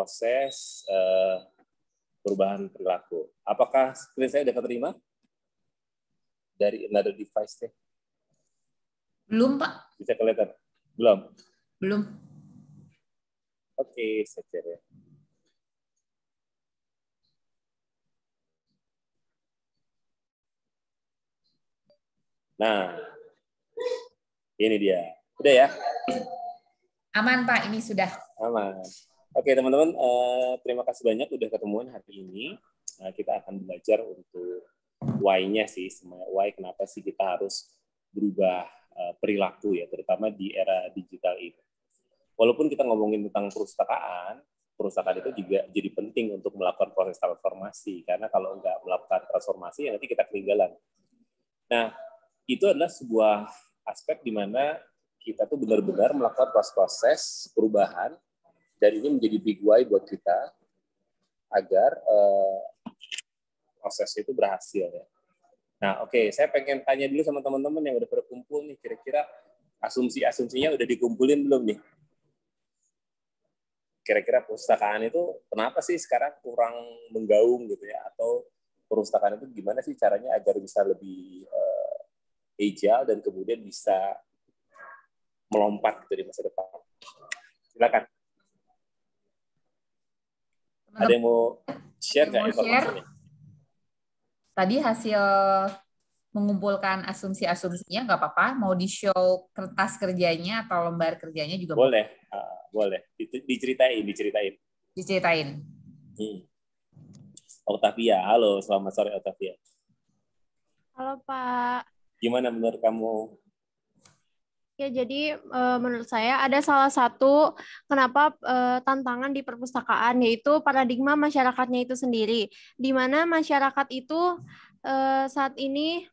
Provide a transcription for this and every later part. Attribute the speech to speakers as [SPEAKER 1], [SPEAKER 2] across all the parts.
[SPEAKER 1] proses perubahan perilaku. Apakah screen saya sudah keterima dari another device nih?
[SPEAKER 2] Belum, Pak.
[SPEAKER 1] Bisa kelihatan? Belum?
[SPEAKER 2] Belum.
[SPEAKER 1] Oke, saya share ya. Nah, ini dia. Udah ya?
[SPEAKER 2] Aman, Pak. Ini sudah.
[SPEAKER 1] Aman. Oke, teman-teman. Terima kasih banyak udah ketemuan hari ini. Kita akan belajar untuk why-nya sih. Why kenapa sih kita harus berubah perilaku ya, terutama di era digital ini. Walaupun kita ngomongin tentang perpustakaan itu juga jadi penting untuk melakukan proses transformasi. Karena kalau nggak melakukan transformasi, ya nanti kita ketinggalan. Nah, itu adalah sebuah aspek di mana kita tuh benar-benar melakukan proses perubahan, dan ini menjadi big why buat kita agar proses itu berhasil ya. Nah, oke, saya pengen tanya dulu sama teman-teman yang udah berkumpul nih, kira-kira asumsi-asumsinya udah dikumpulin belum nih? Kira-kira perpustakaan itu kenapa sih sekarang kurang menggaung gitu ya? Atau perpustakaan itu gimana sih caranya agar bisa lebih agile dan kemudian bisa melompat gitu di masa depan? Silakan. Ada yang mau share nggak informasinya?
[SPEAKER 2] Tadi hasil mengumpulkan asumsi-asumsinya nggak apa-apa. Mau di-show kertas kerjanya atau lembar kerjanya juga
[SPEAKER 1] boleh. Boleh. Diceritain.
[SPEAKER 2] Diceritain.
[SPEAKER 1] Octavia, halo, selamat sore Octavia.
[SPEAKER 3] Halo Pak.
[SPEAKER 1] Gimana menurut kamu?
[SPEAKER 3] Ya, jadi menurut saya ada salah satu kenapa tantangan di perpustakaan, yaitu paradigma masyarakatnya itu sendiri, di mana masyarakat itu saat ini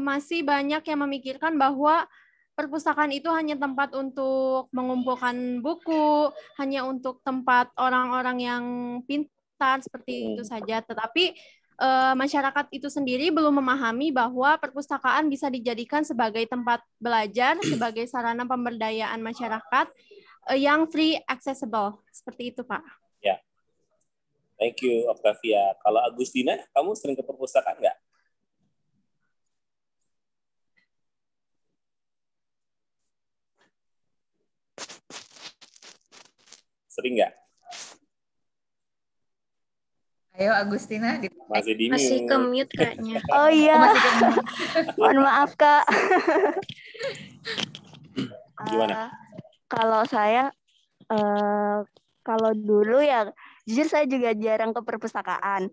[SPEAKER 3] masih banyak yang memikirkan bahwa perpustakaan itu hanya tempat untuk mengumpulkan buku, hanya untuk tempat orang-orang yang pintar, seperti itu saja. Tetapi masyarakat itu sendiri belum memahami bahwa perpustakaan bisa dijadikan sebagai tempat belajar, sebagai sarana pemberdayaan masyarakat yang free accessible. Seperti itu, Pak.
[SPEAKER 1] Ya. Thank you, Octavia. Kalau Agustina, kamu sering ke perpustakaan nggak? Sering nggak?
[SPEAKER 2] Ayo Agustina.
[SPEAKER 3] Masih ke mute kayaknya.
[SPEAKER 4] Oh iya. Mohon maaf Kak.
[SPEAKER 1] Gimana?
[SPEAKER 4] Kalau saya, kalau dulu ya, jujur saya juga jarang ke perpustakaan.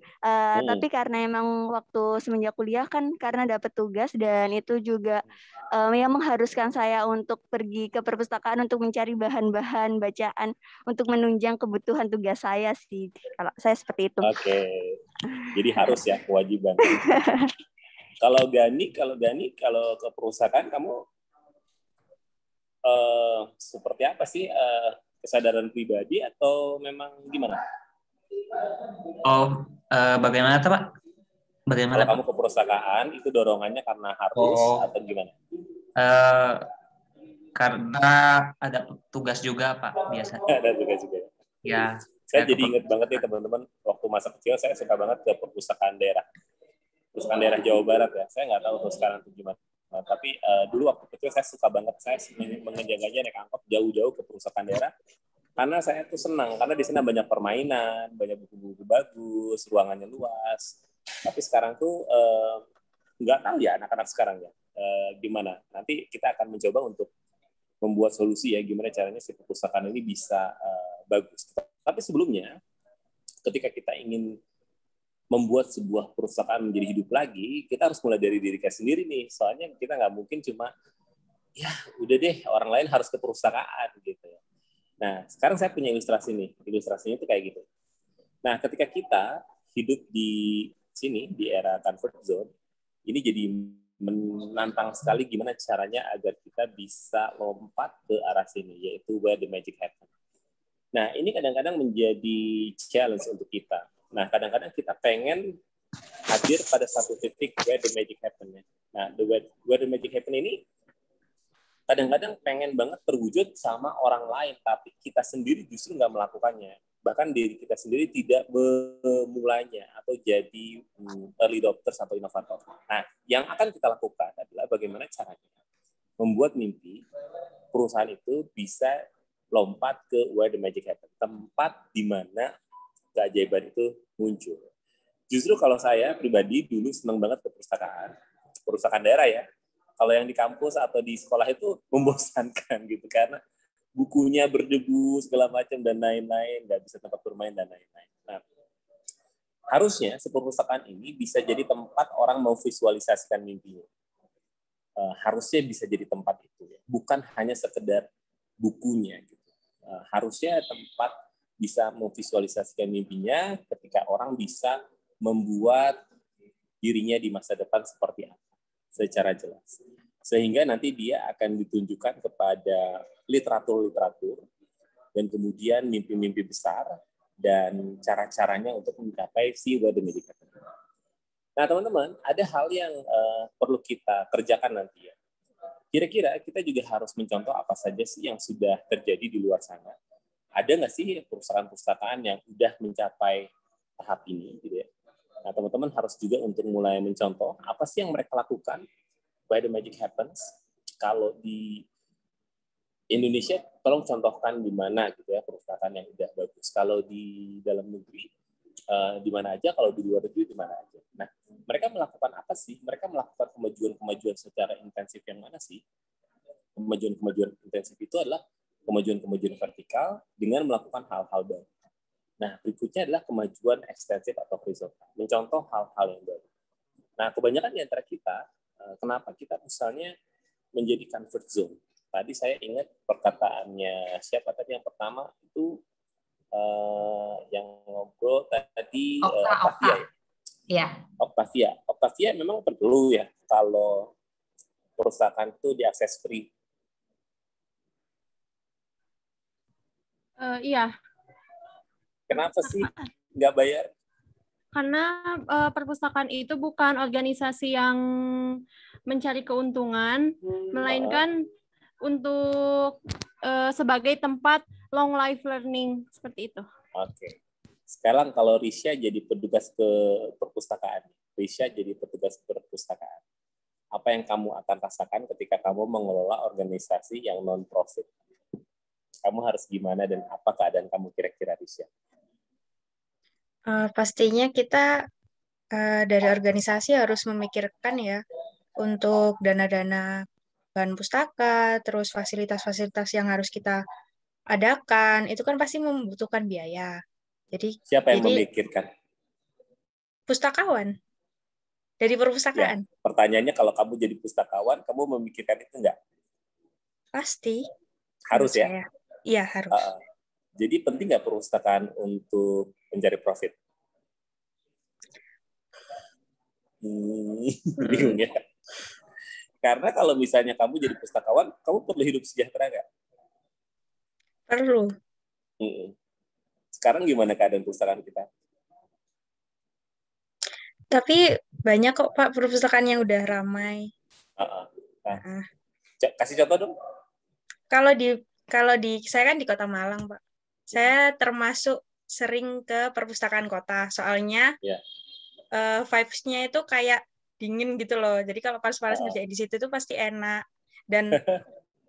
[SPEAKER 4] Tapi karena emang waktu semenjak kuliah kan, karena dapat tugas dan itu juga yang mengharuskan saya untuk pergi ke perpustakaan untuk mencari bahan-bahan bacaan untuk menunjang kebutuhan tugas saya sih. Kalau saya seperti itu.
[SPEAKER 1] Oke. Jadi harus ya, kewajiban. Kalau Gani kalau ke perpustakaan kamu seperti apa sih, kesadaran pribadi atau memang gimana?
[SPEAKER 5] Bagaimana tuh Pak? Bagaimana?
[SPEAKER 1] Kalau kamu ke perpustakaan itu dorongannya karena harus atau gimana?
[SPEAKER 5] Karena ada tugas juga Pak biasanya.
[SPEAKER 1] Ada tugas juga.
[SPEAKER 5] Ya.
[SPEAKER 1] Saya jadi ingat banget nih teman-teman, waktu masa kecil saya suka banget ke perpustakaan daerah. Perpustakaan daerah Jawa Barat ya. Saya nggak tahu tuh sekarang tuh gimana. Nah, tapi dulu waktu kecil saya suka banget, saya mengenjaganya naik angkot jauh-jauh ke perpustakaan daerah. Karena saya tuh senang, karena di sana banyak permainan, banyak buku-buku bagus, ruangannya luas. Tapi sekarang tuh nggak tahu ya anak-anak sekarang ya gimana. Nanti kita akan mencoba untuk membuat solusi ya gimana caranya si perpustakaan ini bisa bagus. Tapi sebelumnya, ketika kita ingin membuat sebuah perpustakaan menjadi hidup lagi, kita harus mulai dari diri kita sendiri nih. Soalnya kita nggak mungkin cuma ya udah deh orang lain harus ke perpustakaan gitu ya. Nah, sekarang saya punya ilustrasi nih. Ilustrasinya itu kayak gitu. Nah, ketika kita hidup di sini, di era comfort zone, ini jadi menantang sekali gimana caranya agar kita bisa lompat ke arah sini, yaitu where the magic happen. Nah, ini kadang-kadang menjadi challenge untuk kita. Nah, kadang-kadang kita pengen hadir pada satu titik where the magic happen. Nah, where the magic happen ini kadang-kadang pengen banget terwujud sama orang lain, tapi kita sendiri justru nggak melakukannya. Bahkan diri kita sendiri tidak memulainya atau jadi early adopters atau inovator. Nah, yang akan kita lakukan adalah bagaimana caranya membuat mimpi perusahaan itu bisa lompat ke where the magic happen, tempat di mana keajaiban itu muncul. Justru kalau saya pribadi dulu senang banget ke perpustakaan daerah ya. Kalau yang di kampus atau di sekolah itu membosankan gitu, karena bukunya berdebu segala macam dan lain-lain, nggak bisa tempat bermain dan lain-lain. Nah, harusnya perpustakaan ini bisa jadi tempat orang mau visualisasikan mimpinya. Harusnya bisa jadi tempat itu, ya. Bukan hanya sekedar bukunya. Gitu. Harusnya tempat bisa memvisualisasikan mimpinya ketika orang bisa membuat dirinya di masa depan seperti apa secara jelas. Sehingga nanti dia akan ditunjukkan kepada literatur-literatur dan kemudian mimpi-mimpi besar dan cara-caranya untuk mencapai si where the magic happen. Nah, teman-teman, ada hal yang perlu kita kerjakan nanti ya. Kira-kira kita juga harus mencontoh apa saja sih yang sudah terjadi di luar sana. Ada nggak sih perusahaan-perusahaan yang udah mencapai tahap ini, gitu ya? Nah, teman-teman harus juga untuk mulai mencontoh apa sih yang mereka lakukan where the magic happens. Kalau di Indonesia, tolong contohkan di mana gitu ya perusahaan yang udah bagus. Kalau di dalam negeri, di mana aja. Kalau di luar negeri, di mana aja. Nah, mereka melakukan apa sih? Mereka melakukan kemajuan-kemajuan secara intensif yang mana sih? Kemajuan-kemajuan intensif itu adalah kemajuan-kemajuan vertikal dengan melakukan hal-hal baru. Nah, berikutnya adalah kemajuan ekstensif atau horizontal, mencontoh hal-hal yang baru. Nah, kebanyakan di antara kita, kenapa kita misalnya menjadi comfort zone? Tadi saya ingat perkataannya siapa tadi yang pertama itu yang ngobrol tadi Octavia ya?
[SPEAKER 2] Iya.
[SPEAKER 1] Octavia memang perlu ya kalau perusahaan itu diakses free.
[SPEAKER 3] Iya.
[SPEAKER 1] Kenapa sih nggak bayar?
[SPEAKER 3] Karena perpustakaan itu bukan organisasi yang mencari keuntungan, melainkan untuk sebagai tempat long life learning seperti itu.
[SPEAKER 1] Oke. Sekarang kalau Risha jadi petugas ke perpustakaan, Risha jadi petugas perpustakaan, apa yang kamu akan rasakan ketika kamu mengelola organisasi yang non-profit? Kamu harus gimana dan apa keadaan kamu kira-kira, Risha?
[SPEAKER 6] Pastinya kita dari organisasi harus memikirkan ya untuk dana-dana bahan pustaka, terus fasilitas-fasilitas yang harus kita adakan, itu kan pasti membutuhkan biaya. Jadi
[SPEAKER 1] siapa yang memikirkan?
[SPEAKER 6] Pustakawan dari perpustakaan.
[SPEAKER 1] Ya, pertanyaannya kalau kamu jadi pustakawan, kamu memikirkan itu enggak?
[SPEAKER 6] Pasti.
[SPEAKER 1] Harus ya?
[SPEAKER 6] Iya, harus.
[SPEAKER 1] Jadi penting nggak perpustakaan untuk mencari profit? Bingung ya? Karena kalau misalnya kamu jadi pustakawan, kamu perlu hidup sejahtera nggak?
[SPEAKER 6] Perlu.
[SPEAKER 1] Sekarang gimana keadaan perpustakaan kita?
[SPEAKER 6] Tapi banyak kok Pak perpustakaan yang udah ramai.
[SPEAKER 1] Kasih contoh dong.
[SPEAKER 6] Kalau di saya kan di Kota Malang, Pak. Saya termasuk sering ke perpustakaan kota, soalnya vibes-nya itu kayak dingin gitu loh. Jadi kalau panas-panas ngerjain di situ tuh pasti enak. Dan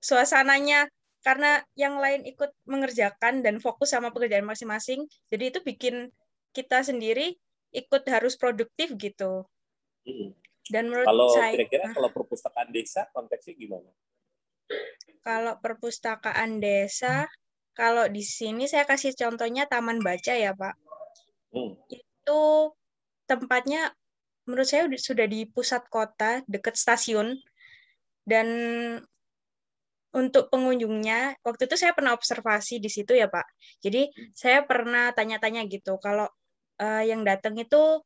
[SPEAKER 6] suasananya, karena yang lain ikut mengerjakan dan fokus sama pekerjaan masing-masing, jadi itu bikin kita sendiri ikut harus produktif gitu. Dan menurut saya,
[SPEAKER 1] kira-kira kalau perpustakaan desa konteksnya gimana?
[SPEAKER 6] Kalau perpustakaan desa, kalau di sini saya kasih contohnya Taman Baca ya Pak. Itu tempatnya menurut saya sudah di pusat kota, dekat stasiun. Dan untuk pengunjungnya, waktu itu saya pernah observasi di situ ya Pak. Jadi saya pernah tanya-tanya gitu, kalau yang datang itu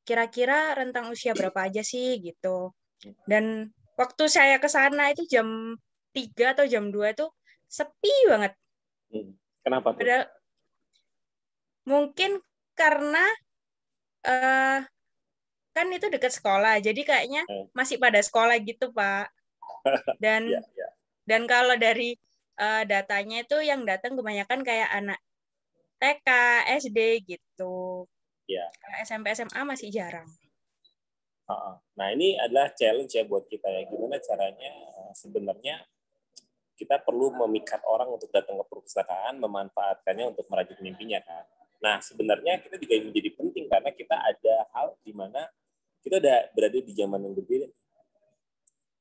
[SPEAKER 6] kira-kira rentang usia berapa aja sih gitu. Dan waktu saya ke sana itu jam 3 atau jam 2 itu sepi banget.
[SPEAKER 1] Kenapa tuh?
[SPEAKER 6] Mungkin karena kan itu dekat sekolah, jadi kayaknya masih pada sekolah gitu Pak. Dan Dan kalau dari datanya itu yang datang kebanyakan kayak anak TK, SD gitu.
[SPEAKER 1] Ya.
[SPEAKER 6] SMP, SMA masih jarang.
[SPEAKER 1] Nah, ini adalah challenge ya buat kita ya. Gimana caranya sebenarnya kita perlu memikat orang untuk datang ke perpustakaan, memanfaatkannya untuk merajut mimpinya kan. Nah, sebenarnya kita juga menjadi penting karena kita ada hal di mana kita udah berada di zaman yang berbeda.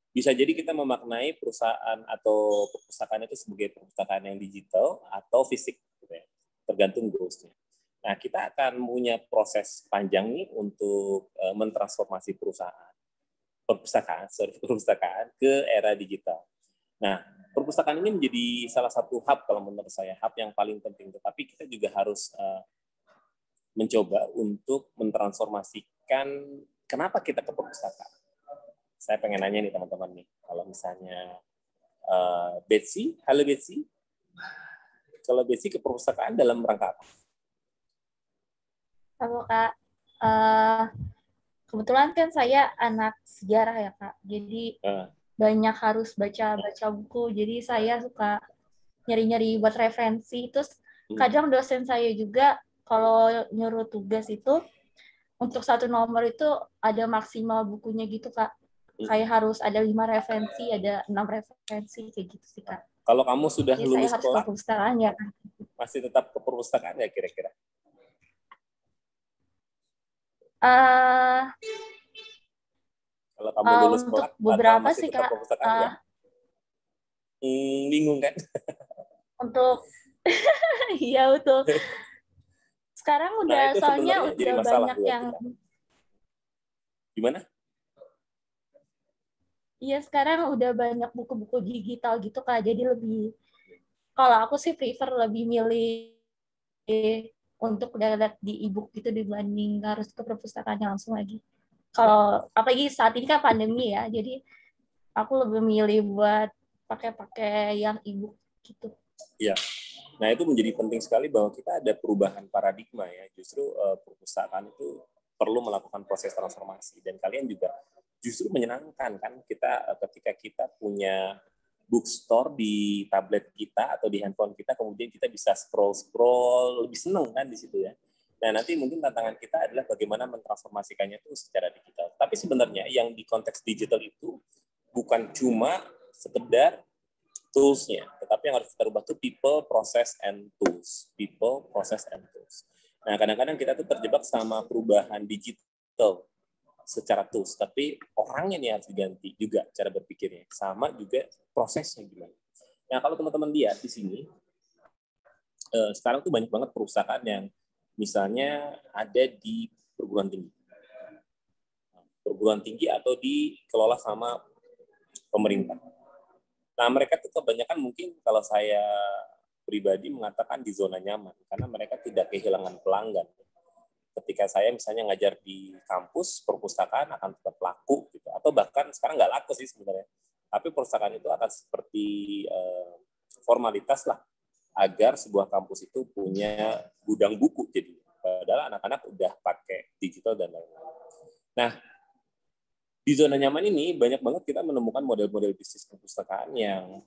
[SPEAKER 1] Bisa jadi kita memaknai perusahaan atau perpustakaan itu sebagai perpustakaan yang digital atau fisik, gitu ya. Tergantung goals-nya. Nah, kita akan punya proses panjang nih untuk mentransformasi perpustakaan ke era digital. Nah, perpustakaan ini menjadi salah satu hub kalau menurut saya, hub yang paling penting. Tetapi kita juga harus mencoba untuk mentransformasikan kenapa kita ke perpustakaan. Saya pengen nanya nih teman-teman nih, kalau misalnya Betsy, halo Betsy, kalau Betsy ke perpustakaan dalam rangka apa?
[SPEAKER 7] Halo Kak, kebetulan kan saya anak sejarah ya Kak, jadi banyak harus baca buku, jadi saya suka nyari-nyari buat referensi. Terus kadang dosen saya juga kalau nyuruh tugas itu untuk satu nomor itu ada maksimal bukunya gitu Kak. Kayak harus ada 5 referensi, ada 6 referensi kayak gitu sih Kak.
[SPEAKER 1] Kalau kamu sudah
[SPEAKER 7] jadi
[SPEAKER 1] lulus
[SPEAKER 7] saya harus ke perpustakaan ya Kak.
[SPEAKER 1] Masih tetap ke perpustakaan ya kira-kira? Kalau kamu lulus
[SPEAKER 7] untuk
[SPEAKER 1] kelak,
[SPEAKER 7] beberapa
[SPEAKER 1] masih
[SPEAKER 7] sih
[SPEAKER 1] tetap
[SPEAKER 7] Kak.
[SPEAKER 1] perpustakaan ya? Bingung kan?
[SPEAKER 7] Untuk iya betul. Sekarang udah soalnya udah banyak yang
[SPEAKER 1] gimana?
[SPEAKER 7] Iya, sekarang udah banyak buku-buku digital gitu Kak. Jadi lebih, kalau aku sih prefer lebih milih untuk lihat di e-book gitu dibanding harus ke perpustakaan langsung lagi. Kalau apalagi saat ini kan pandemi ya, jadi aku lebih milih buat pakai yang e-book gitu.
[SPEAKER 1] Iya. Nah, itu menjadi penting sekali bahwa kita ada perubahan paradigma ya. Justru perpustakaan itu perlu melakukan proses transformasi, dan kalian juga justru menyenangkan kan kita ketika kita punya bookstore di tablet kita atau di handphone kita, kemudian kita bisa scroll lebih seneng kan di situ ya. Nah, nanti mungkin tantangan kita adalah bagaimana mentransformasikannya itu secara digital. Tapi sebenarnya yang di konteks digital itu bukan cuma sekedar tools-nya, tetapi yang harus kita rubah itu people, process, and tools. People, process, and tools. Nah, kadang-kadang kita tuh terjebak sama perubahan digital secara tools, tapi orangnya nih harus diganti juga cara berpikirnya, sama juga prosesnya gimana. Nah, kalau teman-teman lihat di sini, sekarang tuh banyak banget perusahaan yang misalnya ada di perguruan tinggi atau dikelola sama pemerintah. Nah, mereka tuh kebanyakan mungkin kalau saya pribadi mengatakan di zona nyaman, karena mereka tidak kehilangan pelanggan. Ketika saya misalnya ngajar di kampus, perpustakaan akan tetap laku, gitu. Atau bahkan sekarang nggak laku sih sebenarnya. Tapi perpustakaan itu akan seperti formalitas lah, agar sebuah kampus itu punya gudang buku. Jadi, padahal anak-anak udah pakai digital dan lain-lain. Nah, di zona nyaman ini banyak banget kita menemukan model-model bisnis perpustakaan yang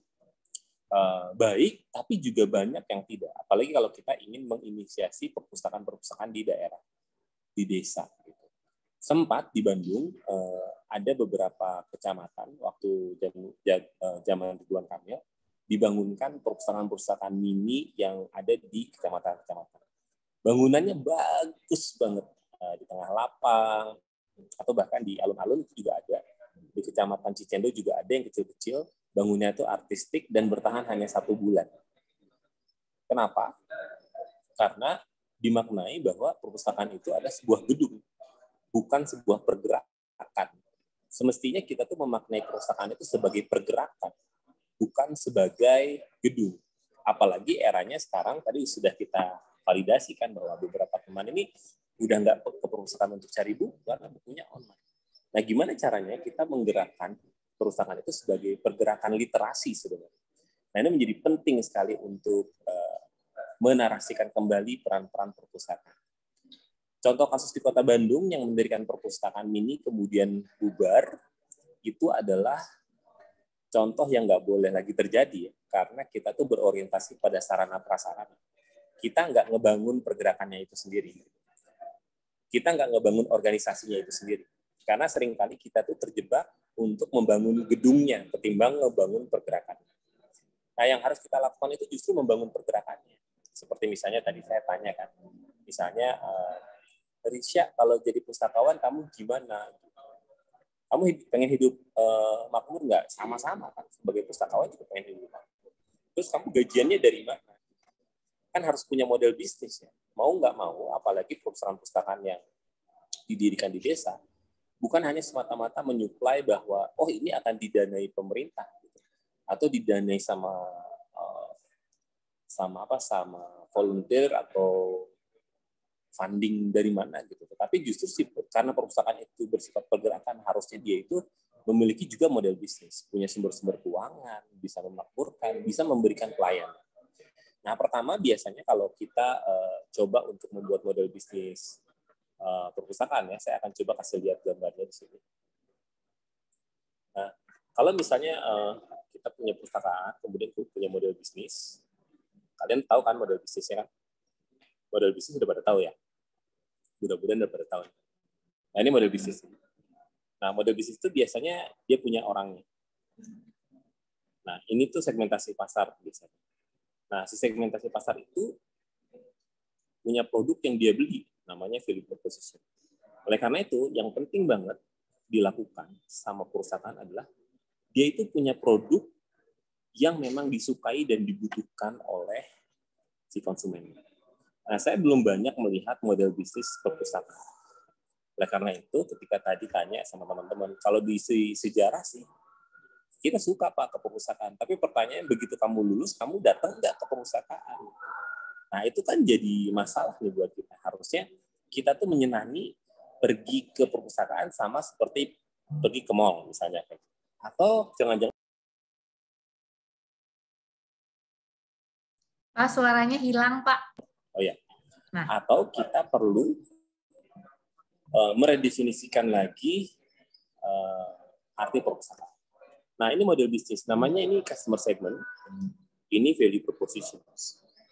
[SPEAKER 1] baik, tapi juga banyak yang tidak. Apalagi kalau kita ingin menginisiasi perpustakaan-perpustakaan di daerah, di desa. Gitu. Sempat di Bandung ada beberapa kecamatan waktu zaman Ridwan Kamil dibangunkan perpustakaan-perpustakaan mini yang ada di kecamatan-kecamatan. Bangunannya bagus banget di tengah lapang, atau bahkan di alun-alun itu juga ada. Di Kecamatan Cicendo juga ada yang kecil-kecil, bangunnya itu artistik dan bertahan hanya 1 bulan. Kenapa? Karena dimaknai bahwa perpustakaan itu ada sebuah gedung, bukan sebuah pergerakan. Semestinya kita tuh memaknai perpustakaan itu sebagai pergerakan, bukan sebagai gedung. Apalagi eranya sekarang tadi sudah kita validasikan bahwa beberapa teman ini udah nggak ke perpustakaan untuk cari buku karena bukunya online. Nah, gimana caranya kita menggerakkan perpustakaan itu sebagai pergerakan literasi sebenarnya. Nah, ini menjadi penting sekali untuk menarasikan kembali peran-peran perpustakaan. Contoh kasus di Kota Bandung yang mendirikan perpustakaan mini kemudian bubar, itu adalah contoh yang nggak boleh lagi terjadi ya, karena kita tuh berorientasi pada sarana prasarana. Kita nggak ngebangun pergerakannya itu sendiri. Kita nggak ngebangun organisasinya itu sendiri. Karena seringkali kita tuh terjebak untuk membangun gedungnya ketimbang ngebangun pergerakannya. Nah, yang harus kita lakukan itu justru membangun pergerakannya. Seperti misalnya tadi saya tanya kan, misalnya, Risha, kalau jadi pustakawan kamu gimana? Kamu pengen hidup makmur nggak? Sama-sama kan, sebagai pustakawan juga pengen hidup makmur. Terus kamu gajiannya dari mana? Kan harus punya model bisnis ya. Mau nggak mau, apalagi perusahaan pustakaan yang didirikan di desa, bukan hanya semata-mata menyuplai bahwa oh ini akan didanai pemerintah gitu, atau didanai sama volunteer atau funding dari mana gitu. Tapi justru karena perpustakaan itu bersifat pergerakan, harusnya dia itu memiliki juga model bisnis, punya sumber-sumber keuangan, bisa memakmurkan, bisa memberikan pelayanan. Nah, pertama biasanya kalau kita coba untuk membuat model bisnis perpustakaan ya, saya akan coba kasih lihat gambarnya di sini. Nah, kalau misalnya kita punya perpustakaan, kemudian punya model bisnis, kalian tahu kan model bisnisnya kan? Model bisnis sudah pada tahu ya? Mudah-mudahan udah pada tahu. Nah, ini model bisnis. Nah, model bisnis itu biasanya dia punya orangnya. Nah, ini tuh segmentasi pasar biasanya. Nah, si segmentasi pasar itu punya produk yang dia beli, namanya value proposition. Oleh karena itu, yang penting banget dilakukan sama perusahaan adalah dia itu punya produk yang memang disukai dan dibutuhkan oleh si konsumen. Nah, saya belum banyak melihat model bisnis perpustakaan. Oleh karena itu, ketika tadi tanya sama teman-teman, kalau di sejarah sih, kita suka Pak ke perpustakaan, tapi pertanyaan begitu kamu lulus, kamu datang nggak ke perpustakaan? Nah, itu kan jadi masalah nih buat kita. Harusnya kita tuh menyenangi pergi ke perpustakaan sama seperti pergi ke mall misalnya. Atau jangan-jangan
[SPEAKER 2] Pak, suaranya hilang, Pak.
[SPEAKER 1] Oh ya. Nah, atau kita perlu meredefinisikan lagi arti perpustakaan. Nah, ini model bisnis. Namanya ini customer segment. Ini value proposition.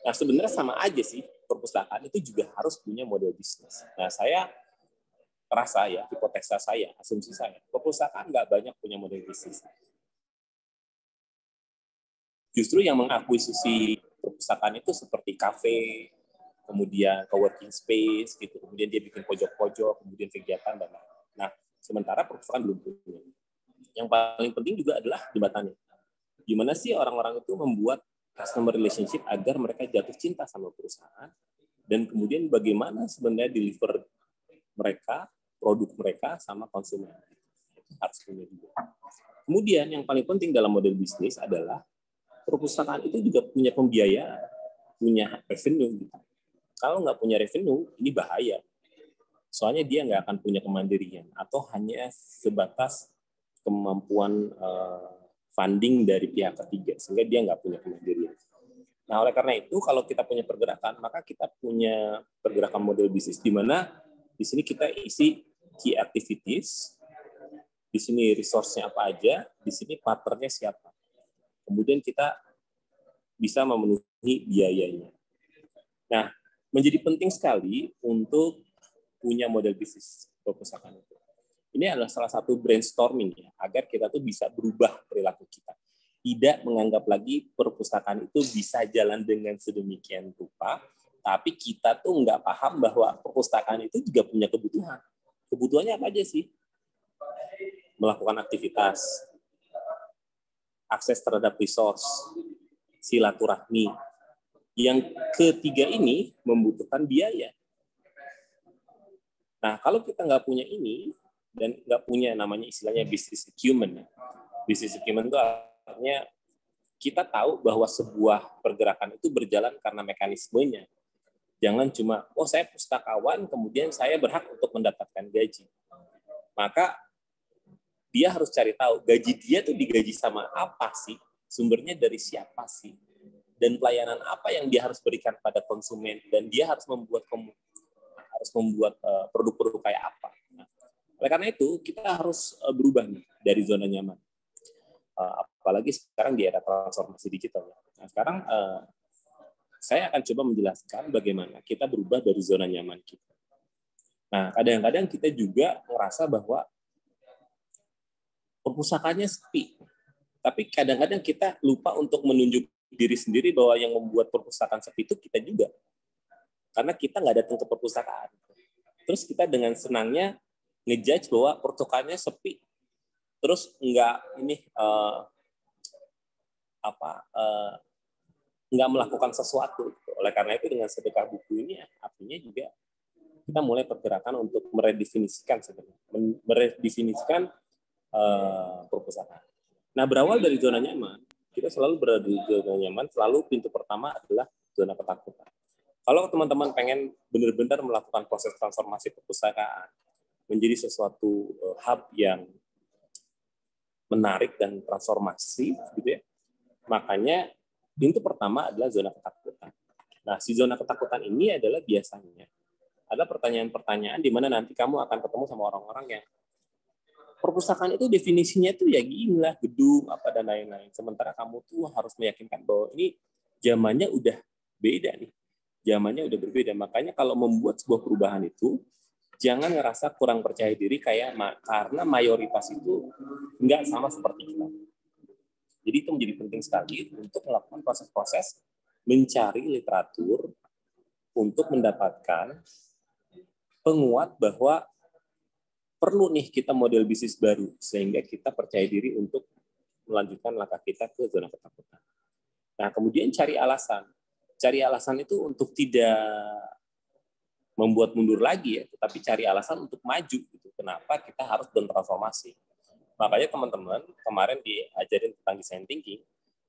[SPEAKER 1] Nah, sebenarnya sama aja sih. Perpustakaan itu juga harus punya model bisnis. Nah, saya rasa ya, hipotesa saya, asumsi saya, perpustakaan nggak banyak punya model bisnis. Justru yang mengakuisisi perpustakaan itu seperti kafe, kemudian coworking space, gitu. Kemudian dia bikin pojok-pojok, kemudian kegiatan dan lain-lain. Nah, sementara perpustakaan belum punya. Yang paling penting juga adalah jembatannya. Gimana sih orang-orang itu membuat customer relationship agar mereka jatuh cinta sama perusahaan, dan kemudian bagaimana sebenarnya deliver mereka, produk mereka sama konsumen. Harus punya juga. Kemudian yang paling penting dalam model bisnis adalah perpustakaan itu juga punya pembiayaan, punya revenue. Kalau nggak punya revenue, ini bahaya. Soalnya dia nggak akan punya kemandirian, atau hanya sebatas kemampuan funding dari pihak ketiga, sehingga dia nggak punya kemandirian. Nah, oleh karena itu, kalau kita punya pergerakan, maka kita punya pergerakan model bisnis, di mana di sini kita isi key activities, di sini resource-nya apa aja, di sini partnernya siapa. Kemudian kita bisa memenuhi biayanya. Nah, menjadi penting sekali untuk punya model bisnis perpustakaan itu. Ini adalah salah satu brainstorming ya, agar kita tuh bisa berubah perilaku kita. Tidak menganggap lagi perpustakaan itu bisa jalan dengan sedemikian rupa, tapi kita tuh nggak paham bahwa perpustakaan itu juga punya kebutuhan. Kebutuhannya apa aja sih? Melakukan aktivitas, akses terhadap resource, silaturahmi. Yang ketiga ini membutuhkan biaya. Nah, kalau kita nggak punya ini, dan nggak punya namanya istilahnya business acumen. Business acumen itu artinya kita tahu bahwa sebuah pergerakan itu berjalan karena mekanismenya. Jangan cuma, oh saya pustakawan, kemudian saya berhak untuk mendapatkan gaji. Maka dia harus cari tahu gaji dia tuh digaji sama apa sih, sumbernya dari siapa sih, dan pelayanan apa yang dia harus berikan pada konsumen, dan dia harus membuat produk-produk kayak apa. Oleh karena itu, kita harus berubah nih dari zona nyaman. apalagi sekarang di era transformasi digital. Nah, sekarang saya akan coba menjelaskan bagaimana kita berubah dari zona nyaman kita. Nah, kadang-kadang kita juga merasa bahwa perpustakaannya sepi. Tapi kadang-kadang kita lupa untuk menunjuk diri sendiri bahwa yang membuat perpustakaan sepi itu kita juga. Karena kita nggak datang ke perpustakaan. Terus kita dengan senangnya ngejudge bahwa perpustakaannya sepi. Terus nggak melakukan sesuatu. Oleh karena itu dengan sedekah buku ini artinya juga kita mulai pergerakan untuk meredefinisikan perpustakaan. Nah, berawal dari zona nyaman, kita selalu berada di zona nyaman, selalu pintu pertama adalah zona ketakutan. Kalau teman-teman pengen benar-benar melakukan proses transformasi perpustakaan menjadi sesuatu hub yang menarik dan transformasi, gitu ya, makanya pintu pertama adalah zona ketakutan. Nah, si zona ketakutan ini adalah biasanya ada pertanyaan-pertanyaan di mana nanti kamu akan ketemu sama orang-orang yang perpustakaan itu definisinya tuh ya gini lah, gedung, apa dan lain-lain. Sementara kamu tuh harus meyakinkan bahwa ini zamannya udah beda nih. Zamannya udah berbeda. Makanya kalau membuat sebuah perubahan itu, jangan ngerasa kurang percaya diri karena mayoritas itu nggak sama seperti kita. Jadi itu menjadi penting sekali untuk melakukan proses-proses mencari literatur untuk mendapatkan penguat bahwa perlu nih kita model bisnis baru sehingga kita percaya diri untuk melanjutkan langkah kita ke zona ketakutan. Nah, kemudian cari alasan. Cari alasan itu untuk tidak membuat mundur lagi ya, tetapi cari alasan untuk maju gitu. Kenapa kita harus bertransformasi? Makanya teman-teman kemarin diajarin tentang design thinking,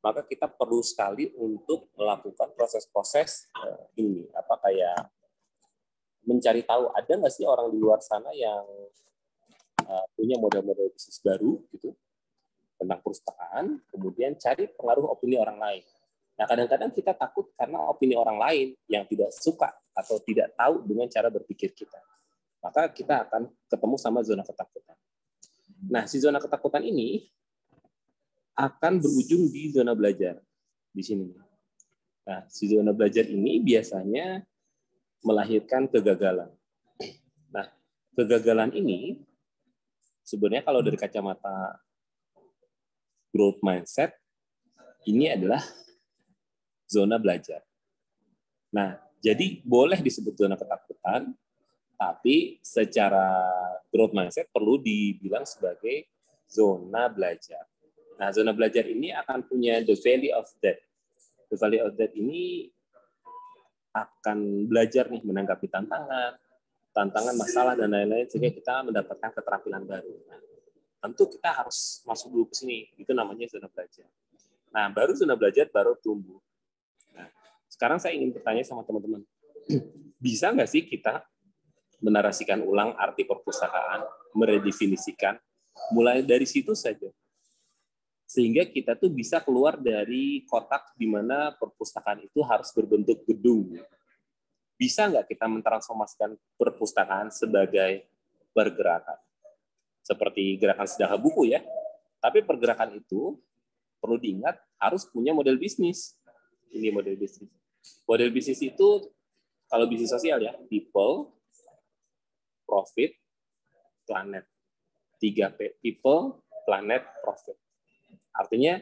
[SPEAKER 1] maka kita perlu sekali untuk melakukan proses-proses ini kayak mencari tahu ada nggak sih orang di luar sana yang punya model-model bisnis baru gitu tentang perpustakaan, kemudian cari pengaruh opini orang lain. Nah, kadang-kadang kita takut karena opini orang lain yang tidak suka atau tidak tahu dengan cara berpikir kita. Maka kita akan ketemu sama zona ketakutan. Nah, si zona ketakutan ini akan berujung di zona belajar di sini. Nah, si zona belajar ini biasanya melahirkan kegagalan. Nah, kegagalan ini sebenarnya kalau dari kacamata growth mindset, ini adalah zona belajar. Nah, jadi boleh disebut zona ketakutan, tapi secara growth mindset perlu dibilang sebagai zona belajar. Nah, zona belajar ini akan punya the valley of death. The valley of death ini akan belajar nih menanggapi tantangan, masalah, dan lain-lain, sehingga kita mendapatkan keterampilan baru. Nah, tentu kita harus masuk dulu ke sini. Itu namanya zona belajar. Nah, baru zona belajar, baru tumbuh. Nah, sekarang saya ingin bertanya sama teman-teman. Bisa nggak sih kita menarasikan ulang arti perpustakaan, meredefinisikan, mulai dari situ saja? Sehingga kita tuh bisa keluar dari kotak di mana perpustakaan itu harus berbentuk gedung. Bisa nggak kita mentransformasikan perpustakaan sebagai pergerakan? Seperti gerakan sedekah buku ya. Tapi pergerakan itu perlu diingat harus punya model bisnis. Ini model bisnis. Model bisnis itu kalau bisnis sosial ya, people, profit, planet. 3P, people, planet, profit. Artinya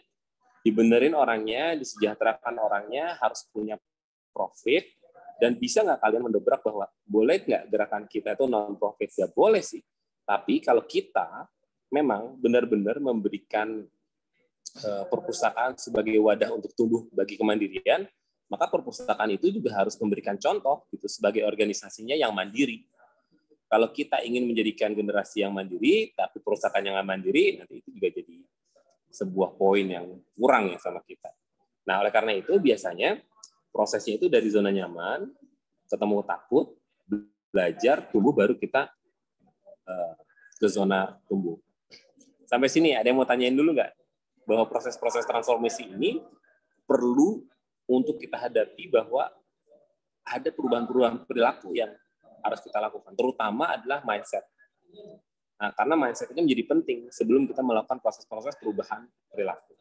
[SPEAKER 1] dibenerin orangnya, disejahterakan orangnya, harus punya profit. Dan bisa nggak kalian mendobrak bahwa boleh nggak gerakan kita itu non-profit? Ya boleh sih. Tapi kalau kita memang benar-benar memberikan perpustakaan sebagai wadah untuk tumbuh bagi kemandirian, maka perpustakaan itu juga harus memberikan contoh gitu sebagai organisasinya yang mandiri. Kalau kita ingin menjadikan generasi yang mandiri, tapi perpustakaan yang nggak mandiri, nanti itu juga jadi sebuah poin yang kurang ya sama kita. Nah, oleh karena itu biasanya prosesnya itu dari zona nyaman, ketemu takut, belajar, tumbuh, baru kita ke zona tumbuh. Sampai sini ada yang mau tanyain dulu nggak? Bahwa proses-proses transformasi ini perlu untuk kita hadapi bahwa ada perubahan-perubahan perilaku yang harus kita lakukan. Terutama adalah mindset. Nah, karena mindset ini menjadi penting sebelum kita melakukan proses-proses perubahan perilaku.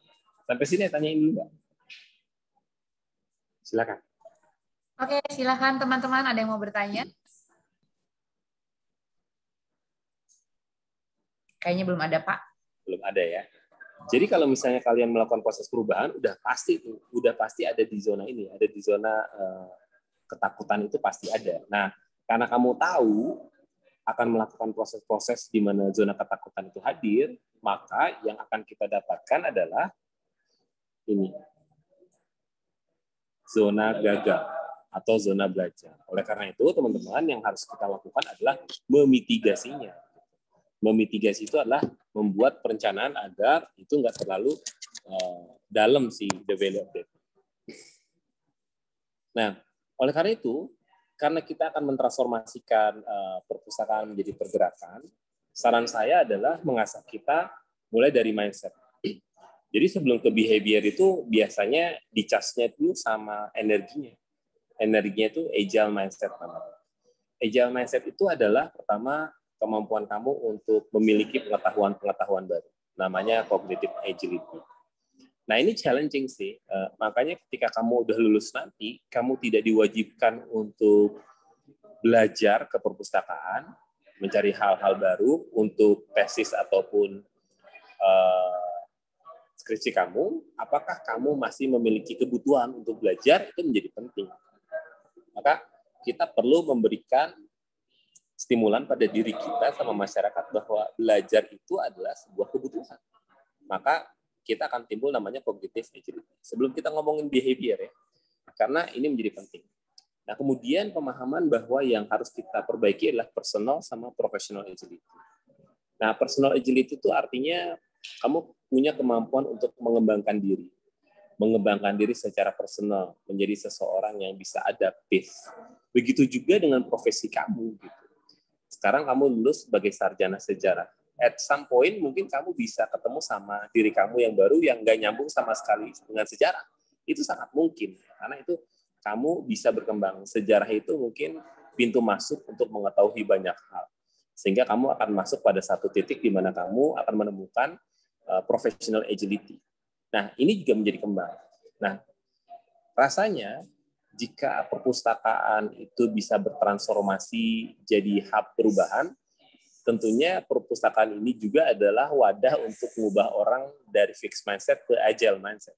[SPEAKER 1] Sampai sini tanyain dulu, Mbak. Silakan.
[SPEAKER 2] Oke, silakan teman-teman, ada yang mau bertanya? Kayaknya belum ada, Pak.
[SPEAKER 1] Belum ada ya. Jadi kalau misalnya kalian melakukan proses perubahan, udah pasti ada di zona ini, ada di zona ketakutan itu pasti ada. Nah, karena kamu tahu akan melakukan proses-proses di mana zona ketakutan itu hadir, maka yang akan kita dapatkan adalah ini, zona gagal atau zona belajar. Oleh karena itu, teman-teman, yang harus kita lakukan adalah memitigasinya. Memitigasi itu adalah membuat perencanaan agar itu nggak terlalu dalam si the value of data. Nah, oleh karena itu, karena kita akan mentransformasikan perpustakaan menjadi pergerakan, saran saya adalah mengasah kita mulai dari mindset. Jadi sebelum ke behavior itu biasanya dicasnya itu sama energinya. Energinya itu agile mindset namanya. Agile mindset itu adalah pertama kemampuan kamu untuk memiliki pengetahuan-pengetahuan baru. Namanya cognitive agility. Nah, ini challenging sih. Makanya ketika kamu udah lulus nanti, kamu tidak diwajibkan untuk belajar ke perpustakaan, mencari hal-hal baru untuk tesis ataupun skripsi kamu. Apakah kamu masih memiliki kebutuhan untuk belajar? Itu menjadi penting. Maka kita perlu memberikan stimulan pada diri kita sama masyarakat bahwa belajar itu adalah sebuah kebutuhan. Maka kita akan timbul namanya cognitive agility. Sebelum kita ngomongin behavior ya, karena ini menjadi penting. Nah, kemudian pemahaman bahwa yang harus kita perbaiki adalah personal sama professional agility. Nah, personal agility itu artinya kamu punya kemampuan untuk mengembangkan diri. Mengembangkan diri secara personal, menjadi seseorang yang bisa adaptif. Begitu juga dengan profesi kamu gitu. Sekarang kamu lulus sebagai sarjana sejarah. At some point mungkin kamu bisa ketemu sama diri kamu yang baru yang nggak nyambung sama sekali dengan sejarah. Itu sangat mungkin, karena itu kamu bisa berkembang. Sejarah itu mungkin pintu masuk untuk mengetahui banyak hal. Sehingga kamu akan masuk pada satu titik di mana kamu akan menemukan professional agility. Nah, ini juga menjadi kembang. Nah, rasanya jika perpustakaan itu bisa bertransformasi jadi hub perubahan, tentunya perpustakaan ini juga adalah wadah untuk mengubah orang dari fixed mindset ke agile mindset.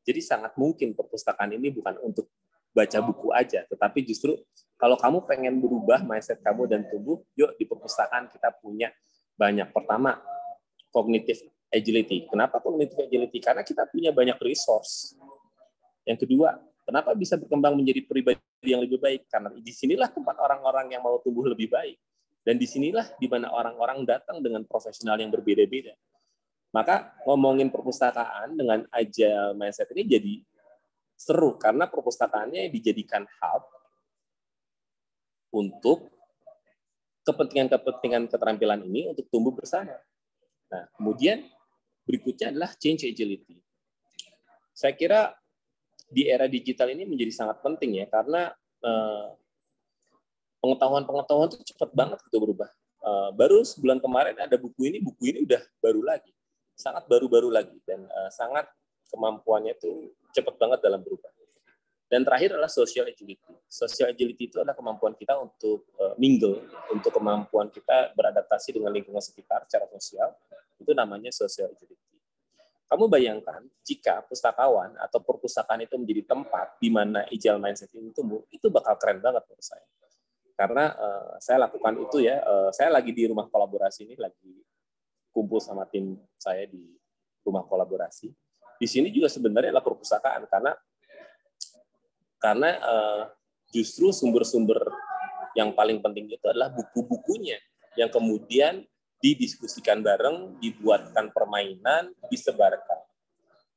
[SPEAKER 1] Jadi sangat mungkin perpustakaan ini bukan untuk baca buku aja, tetapi justru kalau kamu pengen berubah mindset kamu dan tumbuh, yuk di perpustakaan kita punya banyak. Pertama, cognitive agility. Kenapa cognitive agility? Karena kita punya banyak resource. Yang kedua, kenapa bisa berkembang menjadi pribadi yang lebih baik? Karena disinilah tempat orang-orang yang mau tumbuh lebih baik. Dan disinilah di mana orang-orang datang dengan profesional yang berbeda-beda. Maka ngomongin perpustakaan dengan agile mindset ini jadi seru, karena perpustakaannya dijadikan hub untuk kepentingan-kepentingan keterampilan ini untuk tumbuh bersama. Nah, kemudian berikutnya adalah change agility. Saya kira di era digital ini menjadi sangat penting ya, karena pengetahuan itu cepat banget itu berubah. Baru sebulan kemarin ada buku ini udah baru lagi, sangat baru-baru lagi, dan sangat kemampuannya itu cepat banget dalam berubah. Dan terakhir adalah social agility. Social agility itu adalah kemampuan kita untuk mingle, untuk kemampuan kita beradaptasi dengan lingkungan sekitar secara sosial. Itu namanya social agility. Kamu bayangkan jika pustakawan atau perpustakaan itu menjadi tempat di mana agile mindset ini tumbuh, itu bakal keren banget menurut saya. Karena saya lakukan itu ya, saya lagi di rumah kolaborasi ini, lagi kumpul sama tim saya di rumah kolaborasi. Di sini juga sebenarnya adalah perpustakaan, karena justru sumber-sumber yang paling penting itu adalah buku-bukunya yang kemudian didiskusikan bareng, dibuatkan permainan, disebarkan.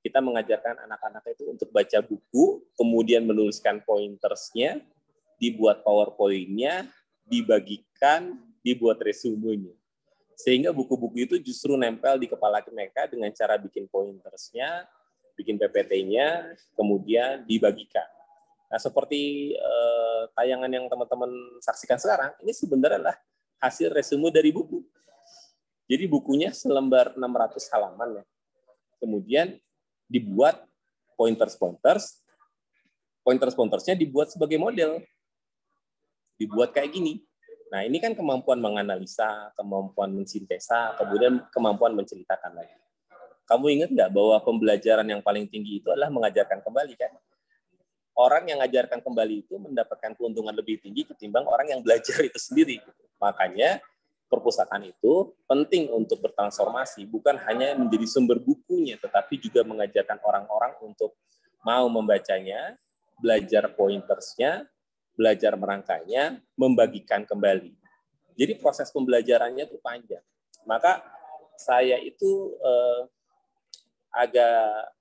[SPEAKER 1] Kita mengajarkan anak-anak itu untuk baca buku, kemudian menuliskan pointersnya, dibuat PowerPoint-nya, dibagikan, dibuat resumenya. Sehingga buku-buku itu justru nempel di kepala mereka dengan cara bikin pointersnya, bikin PPT-nya, kemudian dibagikan. Nah, seperti tayangan yang teman-teman saksikan sekarang, ini sebenarnya adalah hasil resume dari buku. Jadi bukunya selembar 600 halaman ya. Kemudian dibuat pointers-pointersnya dibuat sebagai model. Dibuat kayak gini. Nah, ini kan kemampuan menganalisa, kemampuan mensintesa, kemudian kemampuan menceritakan lagi. Kamu ingat nggak bahwa pembelajaran yang paling tinggi itu adalah mengajarkan kembali, kan? Orang yang mengajarkan kembali itu mendapatkan keuntungan lebih tinggi ketimbang orang yang belajar itu sendiri. Makanya perpustakaan itu penting untuk bertransformasi, bukan hanya menjadi sumber bukunya, tetapi juga mengajarkan orang-orang untuk mau membacanya, belajar pointersnya, belajar merangkainya, membagikan kembali. Jadi proses pembelajarannya itu panjang. Maka saya itu agak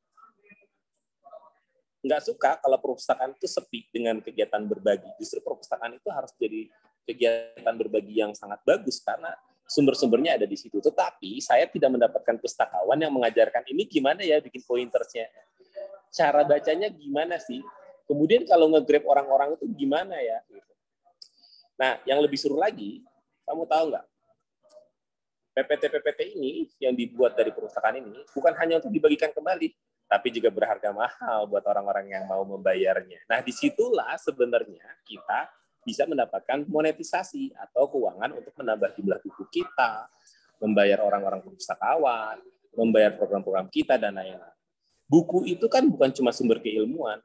[SPEAKER 1] nggak suka kalau perpustakaan itu sepi dengan kegiatan berbagi. Justru perpustakaan itu harus jadi kegiatan berbagi yang sangat bagus karena sumber-sumbernya ada di situ. Tetapi saya tidak mendapatkan pustakawan yang mengajarkan ini gimana ya bikin pointersnya. Cara bacanya gimana sih? Kemudian kalau nge-grab orang-orang itu gimana ya? Nah, yang lebih seru lagi, kamu tahu nggak? PPT ini yang dibuat dari perpustakaan ini bukan hanya untuk dibagikan kembali, tapi juga berharga mahal buat orang-orang yang mau membayarnya. Nah, disitulah sebenarnya kita bisa mendapatkan monetisasi atau keuangan untuk menambah jumlah buku kita, membayar orang-orang pustakawan, membayar program-program kita, dan lain-lain. Buku itu kan bukan cuma sumber keilmuan.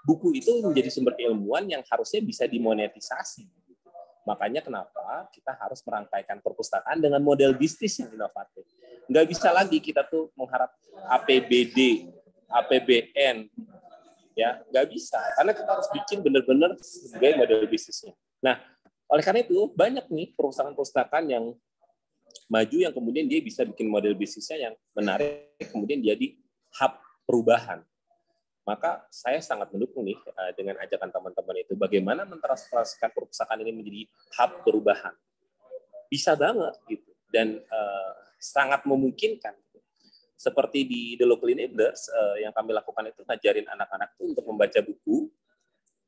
[SPEAKER 1] Buku itu menjadi sumber keilmuan yang harusnya bisa dimonetisasi. Makanya kenapa kita harus merangkaikan perpustakaan dengan model bisnis yang inovatif. Nggak bisa lagi kita tuh mengharap APBD, APBN, ya nggak bisa. Karena kita harus bikin benar-benar sebagai model bisnisnya. Nah, oleh karena itu banyak nih perpustakaan-perpustakaan yang maju yang kemudian dia bisa bikin model bisnisnya yang menarik, kemudian jadi hub perubahan. Maka saya sangat mendukung nih dengan ajakan teman-teman itu bagaimana mentransformasikan perpustakaan ini menjadi hub perubahan. Bisa banget gitu dan sangat memungkinkan. Seperti di The Local Enablers yang kami lakukan itu ngajarin anak-anak itu untuk membaca buku,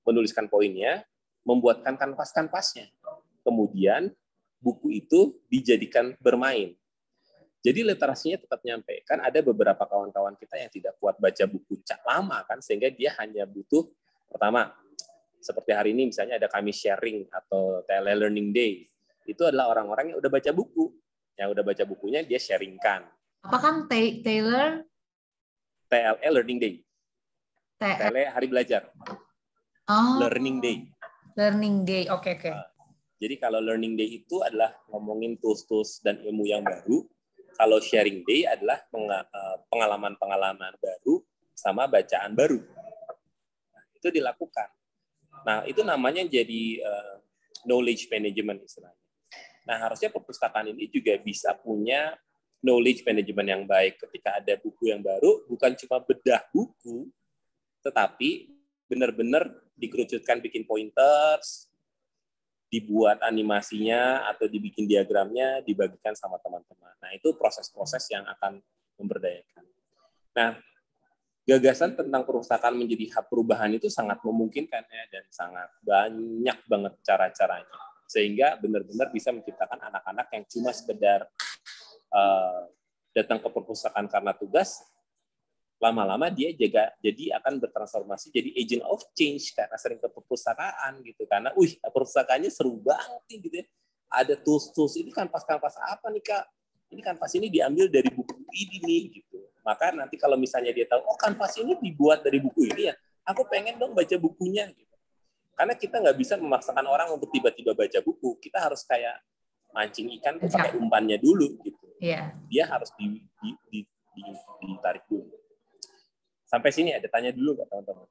[SPEAKER 1] menuliskan poinnya, membuatkan kanvas-kanvasnya. Kemudian buku itu dijadikan bermain. Jadi literasinya tetap nyampe. Kan ada beberapa kawan-kawan kita yang tidak kuat baca buku lama kan, sehingga dia hanya butuh pertama seperti hari ini misalnya ada kami sharing atau TLE Learning Day. Itu adalah orang-orang yang udah baca buku. Yang udah baca bukunya dia sharingkan.
[SPEAKER 2] Apa kan Taylor?
[SPEAKER 1] TLE Learning Day. TLE Hari Belajar.
[SPEAKER 2] Oh.
[SPEAKER 1] Learning Day.
[SPEAKER 2] Learning Day. Oke.
[SPEAKER 1] Jadi kalau Learning Day itu adalah ngomongin tools-tools dan ilmu yang baru. Kalau sharing day adalah pengalaman-pengalaman baru sama bacaan baru. Nah, itu dilakukan. Nah, itu namanya jadi knowledge management istilahnya. Nah, harusnya perpustakaan ini juga bisa punya knowledge management yang baik ketika ada buku yang baru, bukan cuma bedah buku, tetapi benar-benar dikerucutkan bikin pointers, dibuat animasinya atau dibikin diagramnya, dibagikan sama teman-teman. Nah, itu proses-proses yang akan memberdayakan. Nah, gagasan tentang perpustakaan menjadi hub perubahan itu sangat memungkinkan ya, dan sangat banyak banget cara-caranya. Sehingga benar-benar bisa menciptakan anak-anak yang cuma sekedar datang ke perpustakaan karena tugas, lama-lama dia juga jadi akan bertransformasi jadi agent of change karena sering ke perpustakaan gitu, karena perpustakaannya seru banget gitu ya, ada tools-tools ini kanvas-kanvas apa nih Kak, ini kanvas ini diambil dari buku ini nih gitu. Maka nanti kalau misalnya dia tahu kanvas ini dibuat dari buku ini ya, aku pengen dong baca bukunya gitu. Karena kita nggak bisa memaksakan orang untuk tiba-tiba baca buku, kita harus kayak mancing ikan tuh pakai umpannya dulu gitu. Dia harus ditarik dulu. Sampai sini ada tanya dulu nggak teman-teman?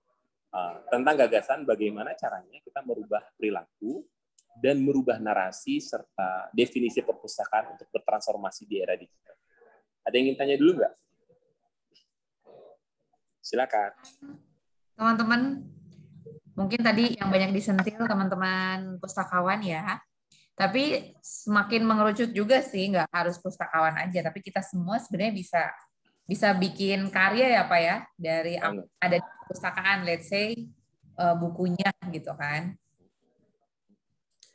[SPEAKER 1] Tentang gagasan bagaimana caranya kita merubah perilaku dan merubah narasi serta definisi perpustakaan untuk bertransformasi di era digital. Ada yang ingin tanya dulu nggak? Silakan.
[SPEAKER 2] Teman-teman, mungkin tadi yang banyak disentil teman-teman pustakawan ya. Tapi semakin mengerucut juga sih, nggak harus pustakawan aja, tapi kita semua sebenarnya bisa bikin karya ya Pak ya, dari ada di perpustakaan, let's say bukunya gitu kan.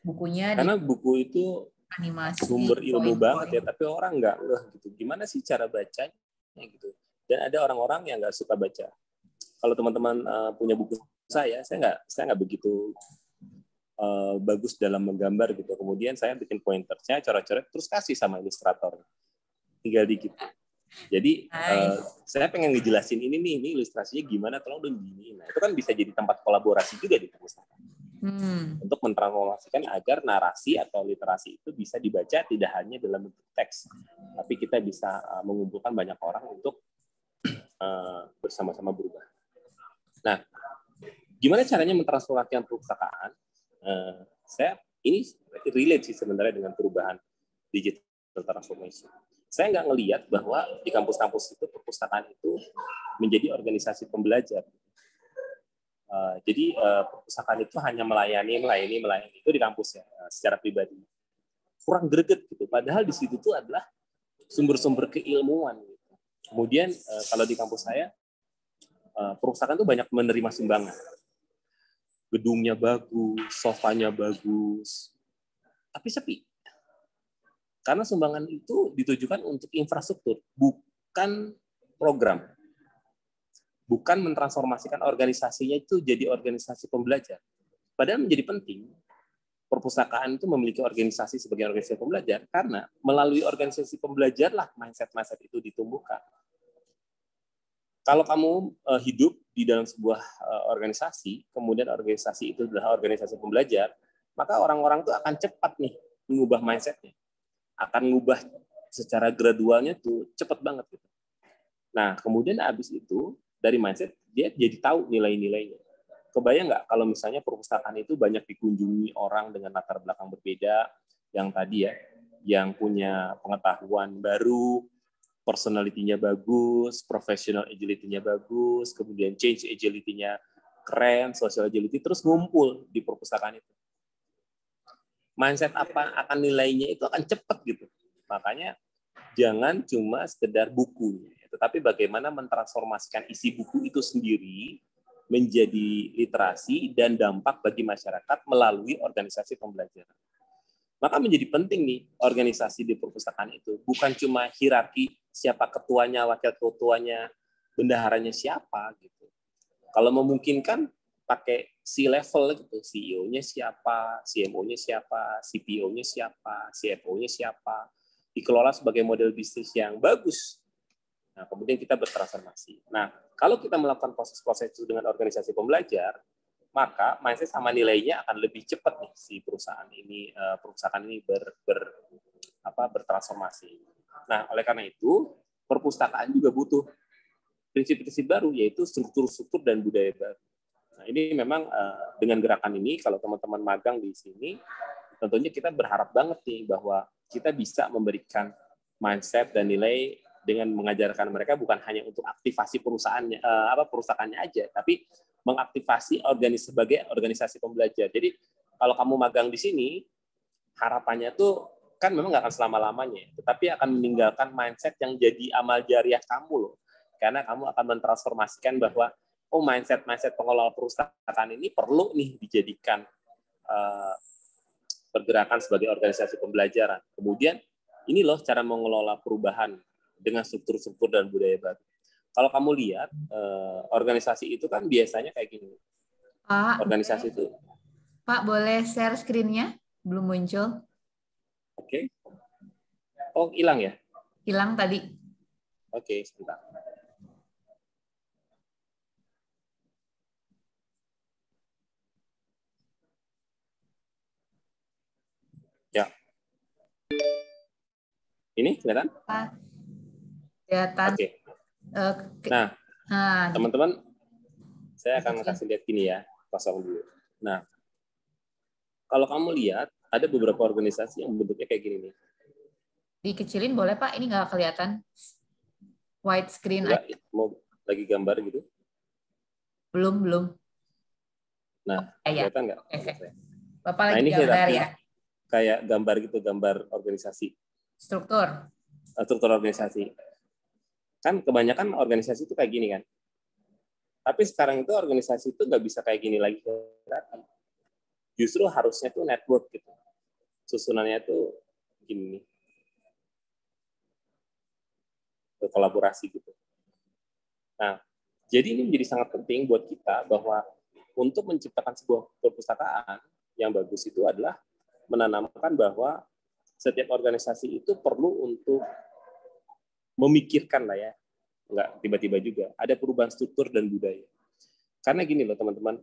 [SPEAKER 2] Bukunya
[SPEAKER 1] karena buku itu
[SPEAKER 2] animasi,
[SPEAKER 1] sumber ilmu banget ya, tapi orang nggak gitu. Gimana sih cara bacanya gitu. Dan ada orang-orang yang nggak suka baca. Kalau teman-teman punya buku saya nggak begitu bagus dalam menggambar gitu. Kemudian saya bikin pointernya, coret-coret, terus kasih sama ilustrator. Tinggal dikit. Jadi saya pengen ngejelasin ini ilustrasinya gimana, tolong dong gini. Nah, itu kan bisa jadi tempat kolaborasi juga di perpustakaan. Untuk mentransformasikan agar narasi atau literasi itu bisa dibaca tidak hanya dalam bentuk teks, tapi kita bisa mengumpulkan banyak orang untuk bersama-sama berubah. Nah, gimana caranya mentransformasikan perpustakaan? Saya ini relate sih sebenarnya dengan perubahan digital transformation. Saya nggak ngelihat bahwa di kampus-kampus itu perpustakaan itu menjadi organisasi pembelajar. Jadi perpustakaan itu hanya melayani itu di kampus ya, secara pribadi. Kurang greget gitu. Padahal di situ tuh adalah sumber-sumber keilmuan. Gitu. Kemudian kalau di kampus saya, perpustakaan itu banyak menerima sumbangan. Gedungnya bagus, sofanya bagus, tapi sepi. Karena sumbangan itu ditujukan untuk infrastruktur, bukan program. Bukan mentransformasikan organisasinya itu jadi organisasi pembelajar. Padahal menjadi penting, perpustakaan itu memiliki organisasi sebagai organisasi pembelajar, karena melalui organisasi pembelajarlah mindset-mindset itu ditumbuhkan. Kalau kamu hidup di dalam sebuah organisasi, kemudian organisasi itu adalah organisasi pembelajar, maka orang-orang itu akan cepat nih mengubah mindset-nya. Akan mengubah secara gradualnya tuh cepat banget gitu. Nah, kemudian habis itu dari mindset dia jadi tahu nilai-nilainya. Kebayang nggak kalau misalnya perpustakaan itu banyak dikunjungi orang dengan latar belakang berbeda, yang tadi ya, yang punya pengetahuan baru, personality-nya bagus, professional agility-nya bagus, kemudian change agility-nya keren, social agility, terus ngumpul di perpustakaan itu. Mindset apa akan nilainya itu akan cepat gitu. Makanya jangan cuma sekedar buku, tetapi bagaimana mentransformasikan isi buku itu sendiri menjadi literasi dan dampak bagi masyarakat melalui organisasi pembelajaran. Maka menjadi penting nih organisasi di perpustakaan itu bukan cuma hierarki siapa ketuanya, wakil ketuanya, bendaharanya siapa gitu. Kalau memungkinkan pakai C-level gitu, CEO-nya siapa, CMO-nya siapa, CPO-nya siapa, CFO-nya siapa, dikelola sebagai model bisnis yang bagus. Nah, kemudian kita bertransformasi. Nah, kalau kita melakukan proses-proses itu dengan organisasi pembelajar, maka mindset sama nilainya akan lebih cepat nih si perusahaan ini bertransformasi. Nah, oleh karena itu perpustakaan juga butuh prinsip-prinsip baru, yaitu struktur-struktur dan budaya baru. Nah, ini memang dengan gerakan ini kalau teman-teman magang di sini, tentunya kita berharap banget nih bahwa kita bisa memberikan mindset dan nilai dengan mengajarkan mereka bukan hanya untuk aktivasi perusahaannya perpustakaannya aja, tapi mengaktifasi sebagai organisasi pembelajar. Jadi kalau kamu magang di sini, harapannya tuh kan memang nggak akan selama-lamanya, tetapi akan meninggalkan mindset yang jadi amal jariah kamu loh. Karena kamu akan mentransformasikan bahwa mindset pengelola perpustakaan ini perlu nih dijadikan pergerakan sebagai organisasi pembelajaran. Kemudian ini loh cara mengelola perubahan dengan struktur-struktur dan budaya baru. Kalau kamu lihat organisasi itu kan biasanya kayak gini.
[SPEAKER 2] Pak,
[SPEAKER 1] organisasi itu.
[SPEAKER 2] Pak, boleh share screen-nya? Belum muncul.
[SPEAKER 1] Oke. Oh, hilang ya?
[SPEAKER 2] Hilang tadi.
[SPEAKER 1] Oke, sebentar. Ya. Ini kelihatan?
[SPEAKER 2] Kelihatan.
[SPEAKER 1] Oke. Nah, teman-teman, saya akan kasih lihat gini ya, kosong dulu. Nah, kalau kamu lihat, ada beberapa organisasi yang bentuknya kayak gini nih.
[SPEAKER 2] Dikecilin boleh Pak? Ini nggak kelihatan. White screen.
[SPEAKER 1] Mau lagi gambar gitu?
[SPEAKER 2] Belum.
[SPEAKER 1] Nah, kelihatan nggak?
[SPEAKER 2] Okay. Bapak lagi gambar ya?
[SPEAKER 1] Kayak gambar gitu, gambar organisasi.
[SPEAKER 2] Struktur
[SPEAKER 1] organisasi. Kan kebanyakan organisasi itu kayak gini kan. Tapi sekarang itu organisasi itu nggak bisa kayak gini lagi. Justru harusnya tuh network gitu. Susunannya tuh gini. Kolaborasi gitu. Nah, jadi ini menjadi sangat penting buat kita bahwa untuk menciptakan sebuah perpustakaan yang bagus itu adalah menanamkan bahwa setiap organisasi itu perlu untuk memikirkan lah ya, nggak tiba-tiba juga, ada perubahan struktur dan budaya. Karena gini loh teman-teman,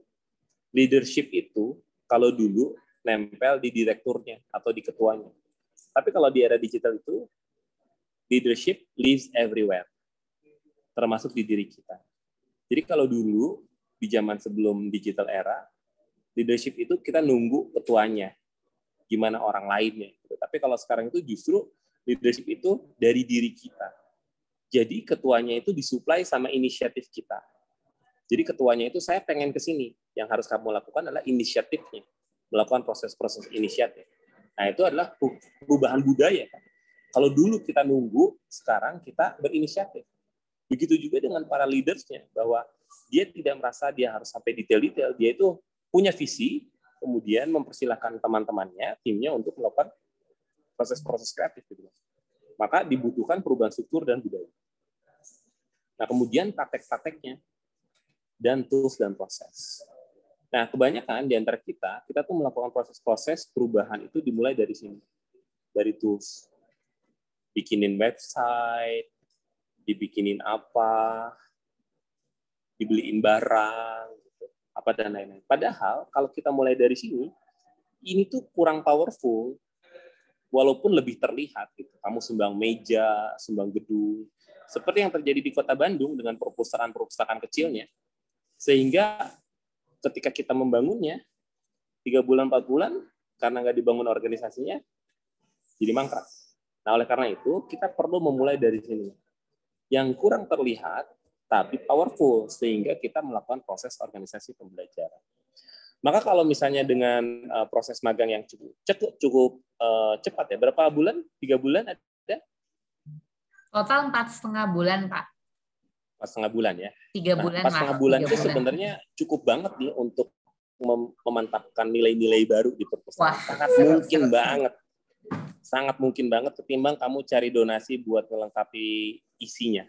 [SPEAKER 1] leadership itu kalau dulu nempel di direkturnya atau di ketuanya. Tapi kalau di era digital itu, leadership lives everywhere, termasuk di diri kita. Jadi kalau dulu, di zaman sebelum digital era, leadership itu kita nunggu ketuanya, gimana orang lainnya. Tapi kalau sekarang itu justru leadership itu dari diri kita. Jadi ketuanya itu disuplai sama inisiatif kita. Jadi ketuanya itu saya pengen ke sini, yang harus kamu lakukan adalah inisiatifnya, melakukan proses-proses inisiatif. Nah itu adalah perubahan budaya. Kalau dulu kita nunggu, sekarang kita berinisiatif. Begitu juga dengan para leadersnya, bahwa dia tidak merasa dia harus sampai detail-detail, dia itu punya visi, kemudian mempersilahkan teman-temannya, timnya untuk melakukan proses-proses kreatif. Gitu. Maka dibutuhkan perubahan struktur dan budaya. Nah, kemudian praktek-prakteknya, dan tools dan proses. Nah, kebanyakan di antara kita tuh melakukan proses-proses perubahan itu dimulai dari sini, dari tools. Bikinin website, dibikinin apa, dibeliin barang, gitu, apa dan lain-lain. Padahal kalau kita mulai dari sini, ini tuh kurang powerful, walaupun lebih terlihat. Gitu. Kamu sumbang meja, sumbang gedung, seperti yang terjadi di Kota Bandung dengan perpustakaan-perpustakaan kecilnya, sehingga ketika kita membangunnya, 3 bulan, 4 bulan, karena nggak dibangun organisasinya, jadi mangkrak. Nah, oleh karena itu, kita perlu memulai dari sini. Yang kurang terlihat, tapi powerful, sehingga kita melakukan proses organisasi pembelajaran. Maka kalau misalnya dengan proses magang yang cukup cepat ya, berapa bulan? 3 bulan ada?
[SPEAKER 2] Total 4,5 bulan, Pak.
[SPEAKER 1] 4,5 bulan ya.
[SPEAKER 2] 3 bulan.
[SPEAKER 1] 4,5 bulan itu sebenarnya cukup banget nih untuk memantapkan nilai-nilai baru di perpustakaan. Sangat mungkin banget ketimbang kamu cari donasi buat melengkapi isinya.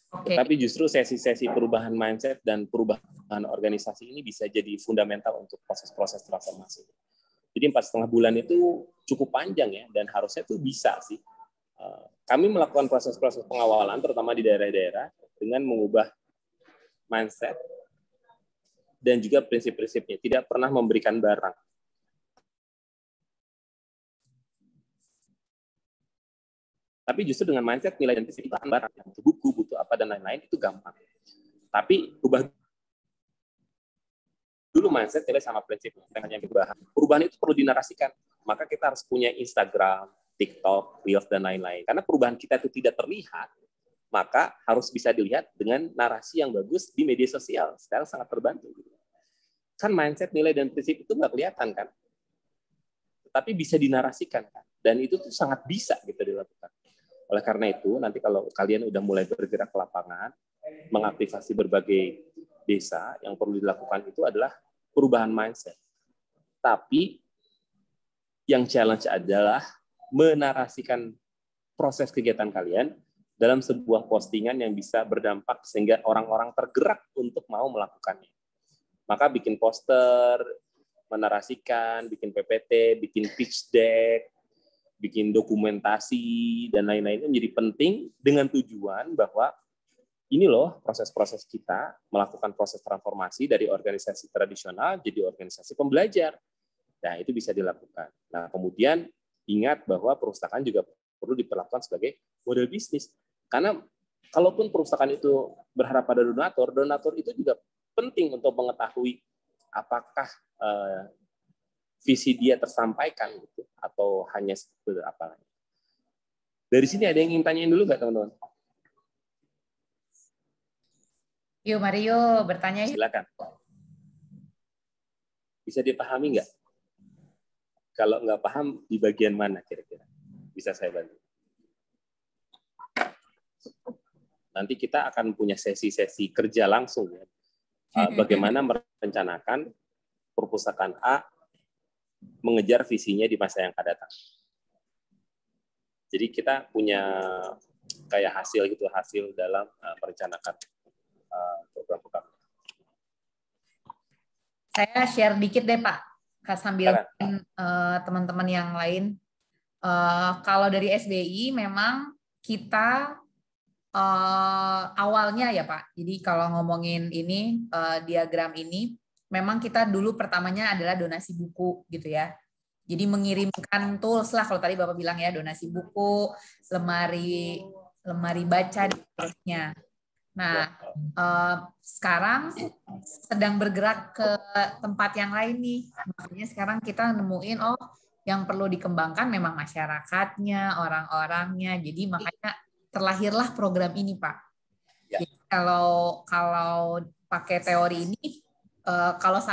[SPEAKER 1] Okay. Tapi justru sesi-sesi perubahan mindset dan perubahan organisasi ini bisa jadi fundamental untuk proses-proses transformasi. Jadi 4,5 bulan itu cukup panjang ya, dan harusnya itu bisa sih. Kami melakukan proses-proses pengawalan, terutama di daerah-daerah, dengan mengubah mindset dan juga prinsip-prinsipnya. Tidak pernah memberikan barang. Tapi justru dengan mindset nilai dan prinsip itu akan barang, butuh buku, butuh apa dan lain-lain itu gampang. Tapi ubah dulu mindset nilai sama prinsipnya, hanya perubahan. Perubahan itu perlu dinarasikan. Maka kita harus punya Instagram, TikTok, Reels dan lain-lain. Karena perubahan kita itu tidak terlihat, maka harus bisa dilihat dengan narasi yang bagus di media sosial. Sekarang sangat terbantu. Kan mindset nilai dan prinsip itu nggak kelihatan kan, tetapi bisa dinarasikan kan, dan itu tuh sangat bisa gitu dilakukan. Oleh karena itu, nanti kalau kalian udah mulai bergerak ke lapangan, mengaktifasi berbagai desa, yang perlu dilakukan itu adalah perubahan mindset. Tapi yang challenge adalah menarasikan proses kegiatan kalian dalam sebuah postingan yang bisa berdampak sehingga orang-orang tergerak untuk mau melakukannya. Maka bikin poster, menarasikan, bikin PPT, bikin pitch deck, bikin dokumentasi, dan lain-lain menjadi penting dengan tujuan bahwa ini loh proses-proses kita melakukan proses transformasi dari organisasi tradisional jadi organisasi pembelajar. Nah, itu bisa dilakukan. Nah, kemudian ingat bahwa perpustakaan juga perlu diperlakukan sebagai model bisnis. Karena kalaupun perpustakaan itu berharap pada donatur, donatur itu juga penting untuk mengetahui apakah visi dia tersampaikan gitu, atau hanya sekedar apa. Dari sini ada yang ingin tanyain dulu nggak teman-teman?
[SPEAKER 2] Yuk Mario bertanya.
[SPEAKER 1] Silakan. Bisa dipahami nggak? Kalau nggak paham di bagian mana kira-kira? Bisa saya bantu. Nanti kita akan punya sesi-sesi kerja langsung ya. Bagaimana merencanakan perpustakaan A mengejar visinya di masa yang akan datang. Jadi kita punya kayak hasil dalam merencanakan program-program.
[SPEAKER 2] Saya share dikit deh Pak, sambil teman-teman yang lain. Kalau dari SBI memang kita awalnya ya Pak, jadi kalau ngomongin ini diagram ini, memang kita dulu pertamanya adalah donasi buku gitu ya. Jadi mengirimkan tools lah, kalau tadi Bapak bilang ya, donasi buku, lemari baca, dan seterusnya. Nah, sekarang sedang bergerak ke tempat yang lain nih. Makanya sekarang kita nemuin, yang perlu dikembangkan memang masyarakatnya, orang-orangnya. Jadi makanya terlahirlah program ini, Pak.
[SPEAKER 1] Ya.
[SPEAKER 2] Jadi kalau pakai teori ini, kalau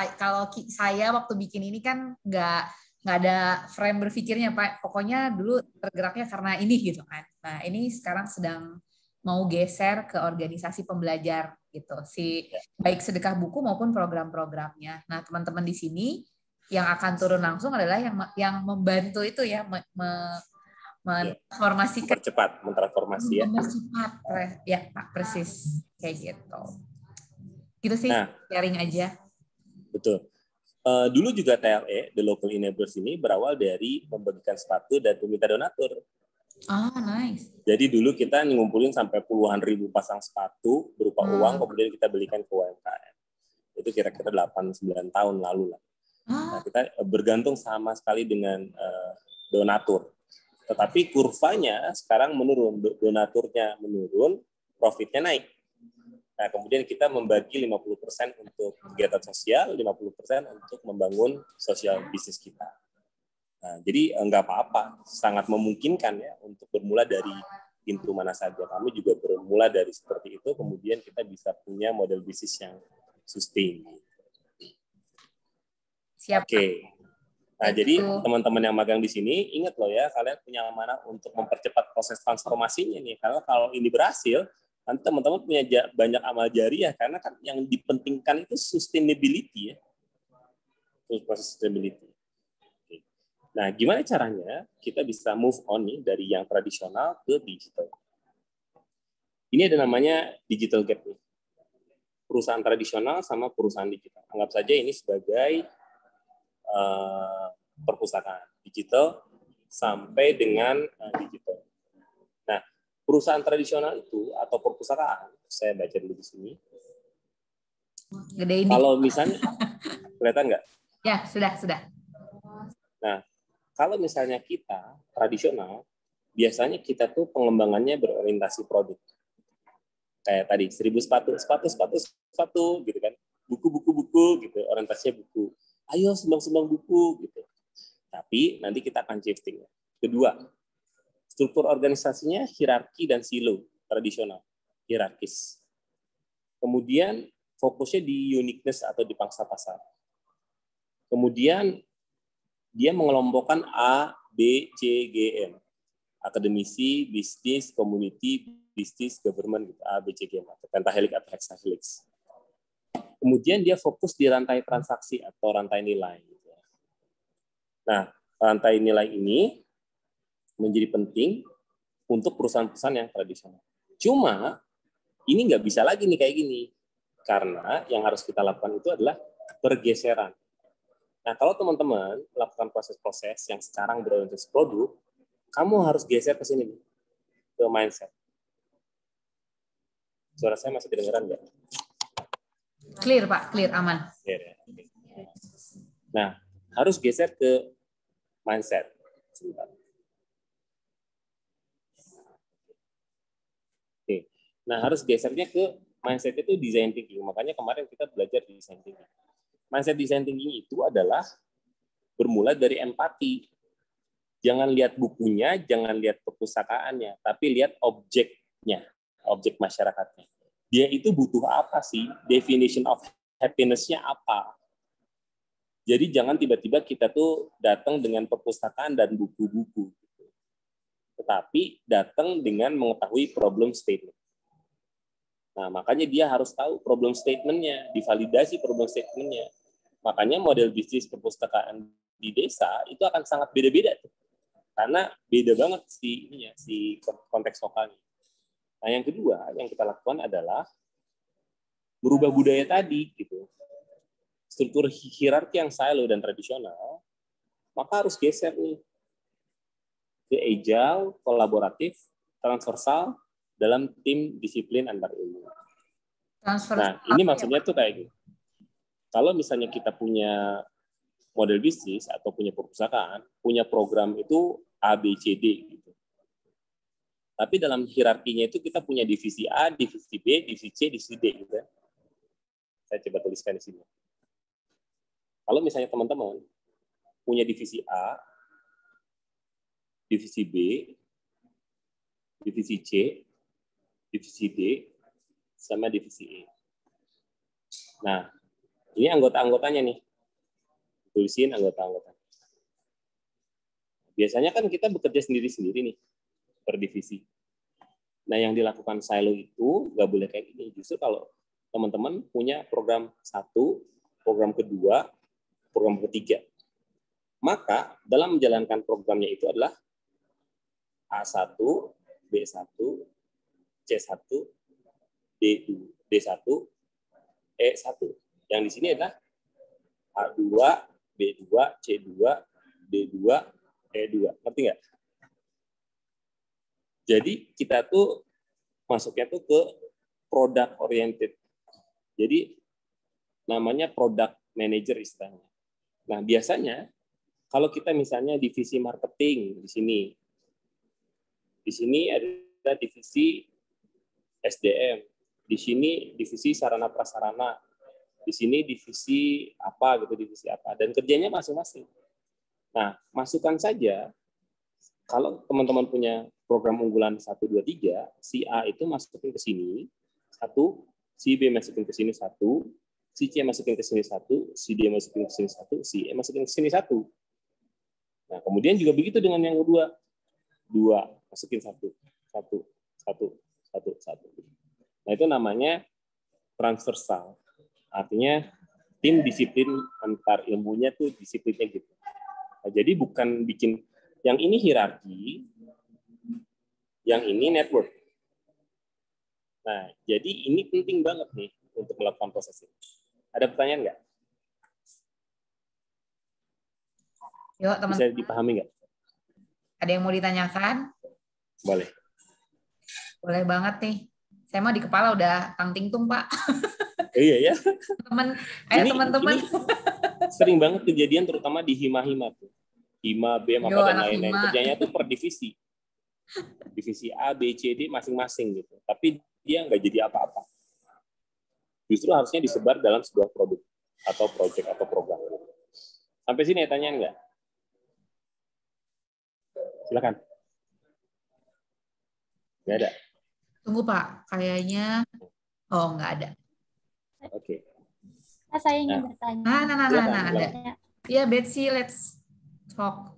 [SPEAKER 2] saya waktu bikin ini kan nggak ada frame berpikirnya, Pak. Pokoknya dulu tergeraknya karena ini gitu kan. Nah, ini sekarang sedang mau geser ke organisasi pembelajar gitu. Baik sedekah buku maupun program-programnya. Nah, teman-teman di sini yang akan turun langsung adalah yang membantu itu ya, mentransformasikan,
[SPEAKER 1] mentransformasi ya.
[SPEAKER 2] Mempercepat ya, Pak, persis kayak gitu. Gitu sih, sharing aja.
[SPEAKER 1] Betul. Dulu juga TLE, The Local Enablers ini berawal dari membagikan sepatu dan meminta donatur.
[SPEAKER 2] Nice.
[SPEAKER 1] Jadi dulu kita ngumpulin sampai puluhan ribu pasang sepatu berupa uang, kemudian kita belikan ke UMKM. Itu kira-kira 8-9 tahun lalu lah. Nah, kita bergantung sama sekali dengan donatur. Tetapi kurvanya sekarang menurun, donaturnya menurun, profitnya naik. Nah, kemudian kita membagi 50% untuk kegiatan sosial, 50% untuk membangun sosial bisnis kita. Nah, jadi enggak apa-apa, sangat memungkinkan ya untuk bermula dari pintu mana saja. Kami juga bermula dari seperti itu, kemudian kita bisa punya model bisnis yang sustain.
[SPEAKER 2] Siap.
[SPEAKER 1] Oke. Nah, jadi teman-teman yang magang di sini, ingat loh ya, kalian punya amanah untuk mempercepat proses transformasinya nih. Karena kalau ini berhasil, nanti teman-teman punya banyak amal jariah, karena kan yang dipentingkan itu sustainability ya. Proses sustainability. Oke. Nah, gimana caranya kita bisa move on nih dari yang tradisional ke digital? Ini ada namanya digital gap nih. Perusahaan tradisional sama perusahaan digital. Anggap saja ini sebagai perpustakaan digital sampai dengan digital. Nah, perusahaan tradisional itu atau perpustakaan, saya baca dulu di sini.
[SPEAKER 2] Gedein
[SPEAKER 1] kalau misalnya, kelihatan nggak?
[SPEAKER 2] Ya, sudah.
[SPEAKER 1] Nah, kalau misalnya kita tradisional, biasanya kita tuh pengembangannya berorientasi produk. Kayak tadi, 1000 sepatu, gitu kan. Buku, gitu, orientasinya buku. Ayo sumbang buku, gitu. Tapi nanti kita akan shifting. Kedua, struktur organisasinya hierarki dan silo tradisional, hierarkis. Kemudian fokusnya di uniqueness atau di pangsa pasar. Kemudian dia mengelompokkan A, B, C, G, M. Akademisi, bisnis, community, bisnis, government, gitu. A, B, C, G, M. Atau pentahelix atau hexahelix. Kemudian dia fokus di rantai transaksi atau rantai nilai. Nah, rantai nilai ini menjadi penting untuk perusahaan-perusahaan yang tradisional. Cuma, ini nggak bisa lagi nih kayak gini. Karena yang harus kita lakukan itu adalah pergeseran. Nah, kalau teman-teman melakukan proses-proses yang sekarang berorientasi produk, kamu harus geser ke sini, ke mindset. Suara saya masih kedengeran nggak?
[SPEAKER 2] Clear, Pak. Clear, aman.
[SPEAKER 1] Clear, ya. Nah, harus geser ke mindset. Sebentar. Oke. Nah, harus gesernya ke mindset itu design thinking. Makanya kemarin kita belajar design thinking. Mindset design thinking itu adalah bermula dari empati. Jangan lihat bukunya, jangan lihat perpustakaannya, tapi lihat objeknya, objek masyarakatnya. Dia itu butuh apa sih? Definition of happiness-nya apa? Jadi jangan tiba-tiba kita tuh datang dengan perpustakaan dan buku-buku. Tetapi datang dengan mengetahui problem statement. Nah, makanya dia harus tahu problem statement-nya, divalidasi problem statement-nya. Makanya model bisnis perpustakaan di desa itu akan sangat beda-beda. Karena beda banget si konteks lokalnya. Nah, yang kedua yang kita lakukan adalah merubah budaya tadi gitu. Struktur hierarki yang silo dan tradisional, maka harus geser nih ke agile, kolaboratif, transversal dalam tim disiplin antar ilmu. Nah, ini maksudnya tuh kayak gitu. Kalau misalnya kita punya model bisnis atau punya perpustakaan, punya program itu A, B, C, D gitu. Tapi dalam hierarkinya itu kita punya divisi A, divisi B, divisi C, divisi D gitu. Saya coba tuliskan di sini. Kalau misalnya teman-teman punya divisi A, divisi B, divisi C, divisi D, sama divisi E. Nah, ini anggota-anggotanya nih. Tulisin anggota-anggota. Biasanya kan kita bekerja sendiri-sendiri nih, per divisi. Nah, yang dilakukan silo itu nggak boleh kayak gini. Justru kalau teman-teman punya program 1, program kedua, program ketiga. Maka dalam menjalankan programnya itu adalah A1, B1, C1, D1, E1. Yang di sini adalah A2, B2, C2, D2, E2. Ngerti nggak? Jadi kita tuh masuknya tuh ke product oriented. Jadi namanya product manager istilahnya. Nah, biasanya kalau kita misalnya divisi marketing di sini ada divisi SDM, di sini divisi sarana prasarana, di sini divisi apa gitu, divisi apa, dan kerjanya masing-masing. Nah, masukkan saja kalau teman-teman punya program unggulan 1, 2, 3, si A itu masukin ke sini 1, si B masukin ke sini 1, si C masukin ke sini 1, si D masukin ke sini 1, si E masukin ke sini 1. Nah, kemudian juga begitu dengan yang kedua. 2, masukin 1, 1, 1, 1, 1. Nah, itu namanya transversal. Artinya tim disiplin antar ilmunya tuh disiplinnya gitu. Nah, jadi bukan bikin yang ini hierarki, yang ini network. Nah, jadi ini penting banget nih untuk melakukan proses ini. Ada pertanyaan nggak?
[SPEAKER 2] Yuk, teman-teman.
[SPEAKER 1] Bisa dipahami nggak?
[SPEAKER 2] Ada yang mau ditanyakan?
[SPEAKER 1] Boleh.
[SPEAKER 2] Boleh banget nih. Saya mau di kepala udah tang-ting-tung, Pak.
[SPEAKER 1] Iya ya.
[SPEAKER 2] Teman-teman.
[SPEAKER 1] Sering banget kejadian terutama di hima-hima tuh. Hima, BEM, apa dan lain-lain. Kerjanya tuh per divisi. Divisi A, B, C, D masing-masing gitu. Tapi dia nggak jadi apa-apa. Justru harusnya disebar dalam sebuah produk atau proyek atau program. Sampai sini ya, tanyaan nggak? Silakan. Nggak ada?
[SPEAKER 2] Tunggu, Pak. Kayaknya... Oh, nggak ada.
[SPEAKER 1] Oke.
[SPEAKER 7] Saya ingin bertanya.
[SPEAKER 2] Nah, ada. Iya, Betsy, let's talk.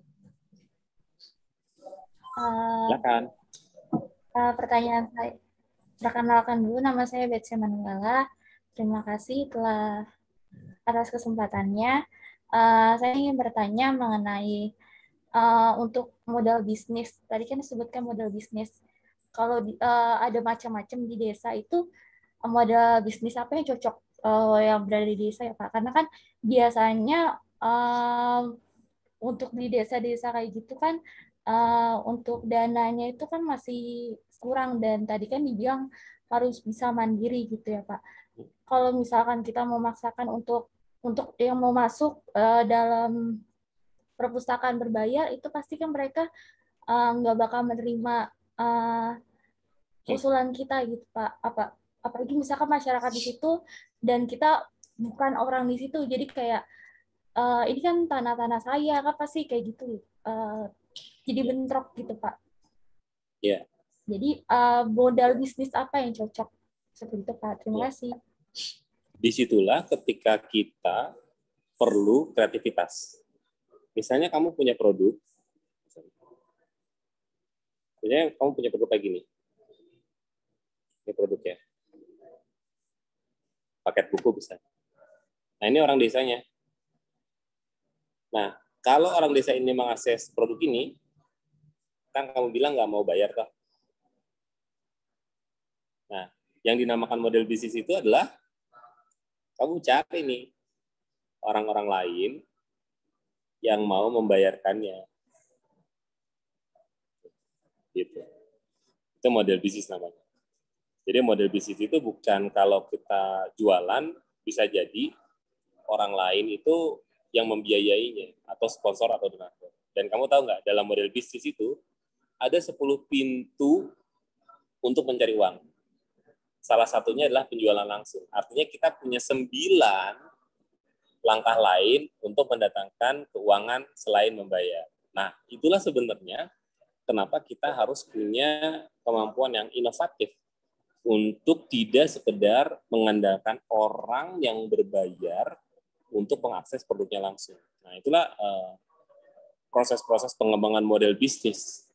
[SPEAKER 1] Silakan.
[SPEAKER 7] Pertanyaan saya. Perkenalkan dulu, nama saya Betsy Manunggala. Terima kasih telah atas kesempatannya. Saya ingin bertanya mengenai untuk modal bisnis. Tadi kan disebutkan modal bisnis. Kalau ada macam-macam di desa itu, modal bisnis apa yang cocok yang berada di desa ya Pak? Karena kan biasanya untuk di desa-desa kayak gitu kan untuk dananya itu kan masih kurang, dan tadi kan dibilang harus bisa mandiri gitu ya Pak. Kalau misalkan kita memaksakan untuk yang mau masuk dalam perpustakaan berbayar, itu pasti kan mereka nggak bakal menerima usulan kita gitu Pak. Apalagi misalkan masyarakat di situ dan kita bukan orang di situ, jadi kayak ini kan tanah-tanah saya kan, pasti kayak gitu. Jadi bentrok gitu Pak.
[SPEAKER 1] Iya.
[SPEAKER 7] Jadi modal bisnis apa yang cocok seperti itu Pak? Terima kasih.
[SPEAKER 1] Disitulah ketika kita perlu kreativitas. Misalnya kamu punya produk, kayak gini. Ini produknya. Paket buku bisa. Nah, ini orang desanya. Nah, kalau orang desa ini mengakses produk ini, kan kamu bilang nggak mau bayar toh. Nah, yang dinamakan model bisnis itu adalah Kamu cari nih orang-orang lain yang mau membayarkannya. Gitu. Itu model bisnis namanya. Jadi model bisnis itu bukan kalau kita jualan, bisa jadi orang lain itu yang membiayainya, atau sponsor atau donatur. Dan kamu tahu nggak, dalam model bisnis itu, ada 10 pintu untuk mencari uang. Salah satunya adalah penjualan langsung. Artinya kita punya 9 langkah lain untuk mendatangkan keuangan selain membayar. Nah, itulah sebenarnya kenapa kita harus punya kemampuan yang inovatif untuk tidak sekedar mengandalkan orang yang berbayar untuk mengakses produknya langsung. Nah, itulah proses-proses pengembangan model bisnis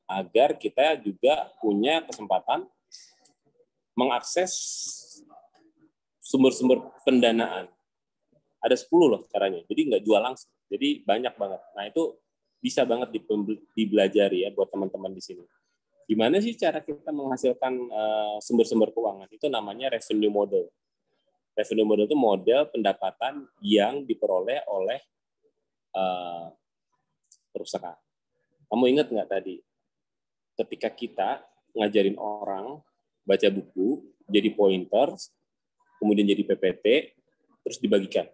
[SPEAKER 1] agar kita juga punya kesempatan mengakses sumber-sumber pendanaan. Ada 10 loh caranya, jadi nggak jual langsung. Jadi banyak banget. Nah, itu bisa banget dibelajari ya buat teman-teman di sini. Gimana sih cara kita menghasilkan sumber-sumber keuangan? Itu namanya revenue model. Revenue model itu model pendapatan yang diperoleh oleh perusahaan. Kamu ingat nggak tadi? Ketika kita ngajarin orang baca buku, jadi pointers, kemudian jadi PPT, terus dibagikan.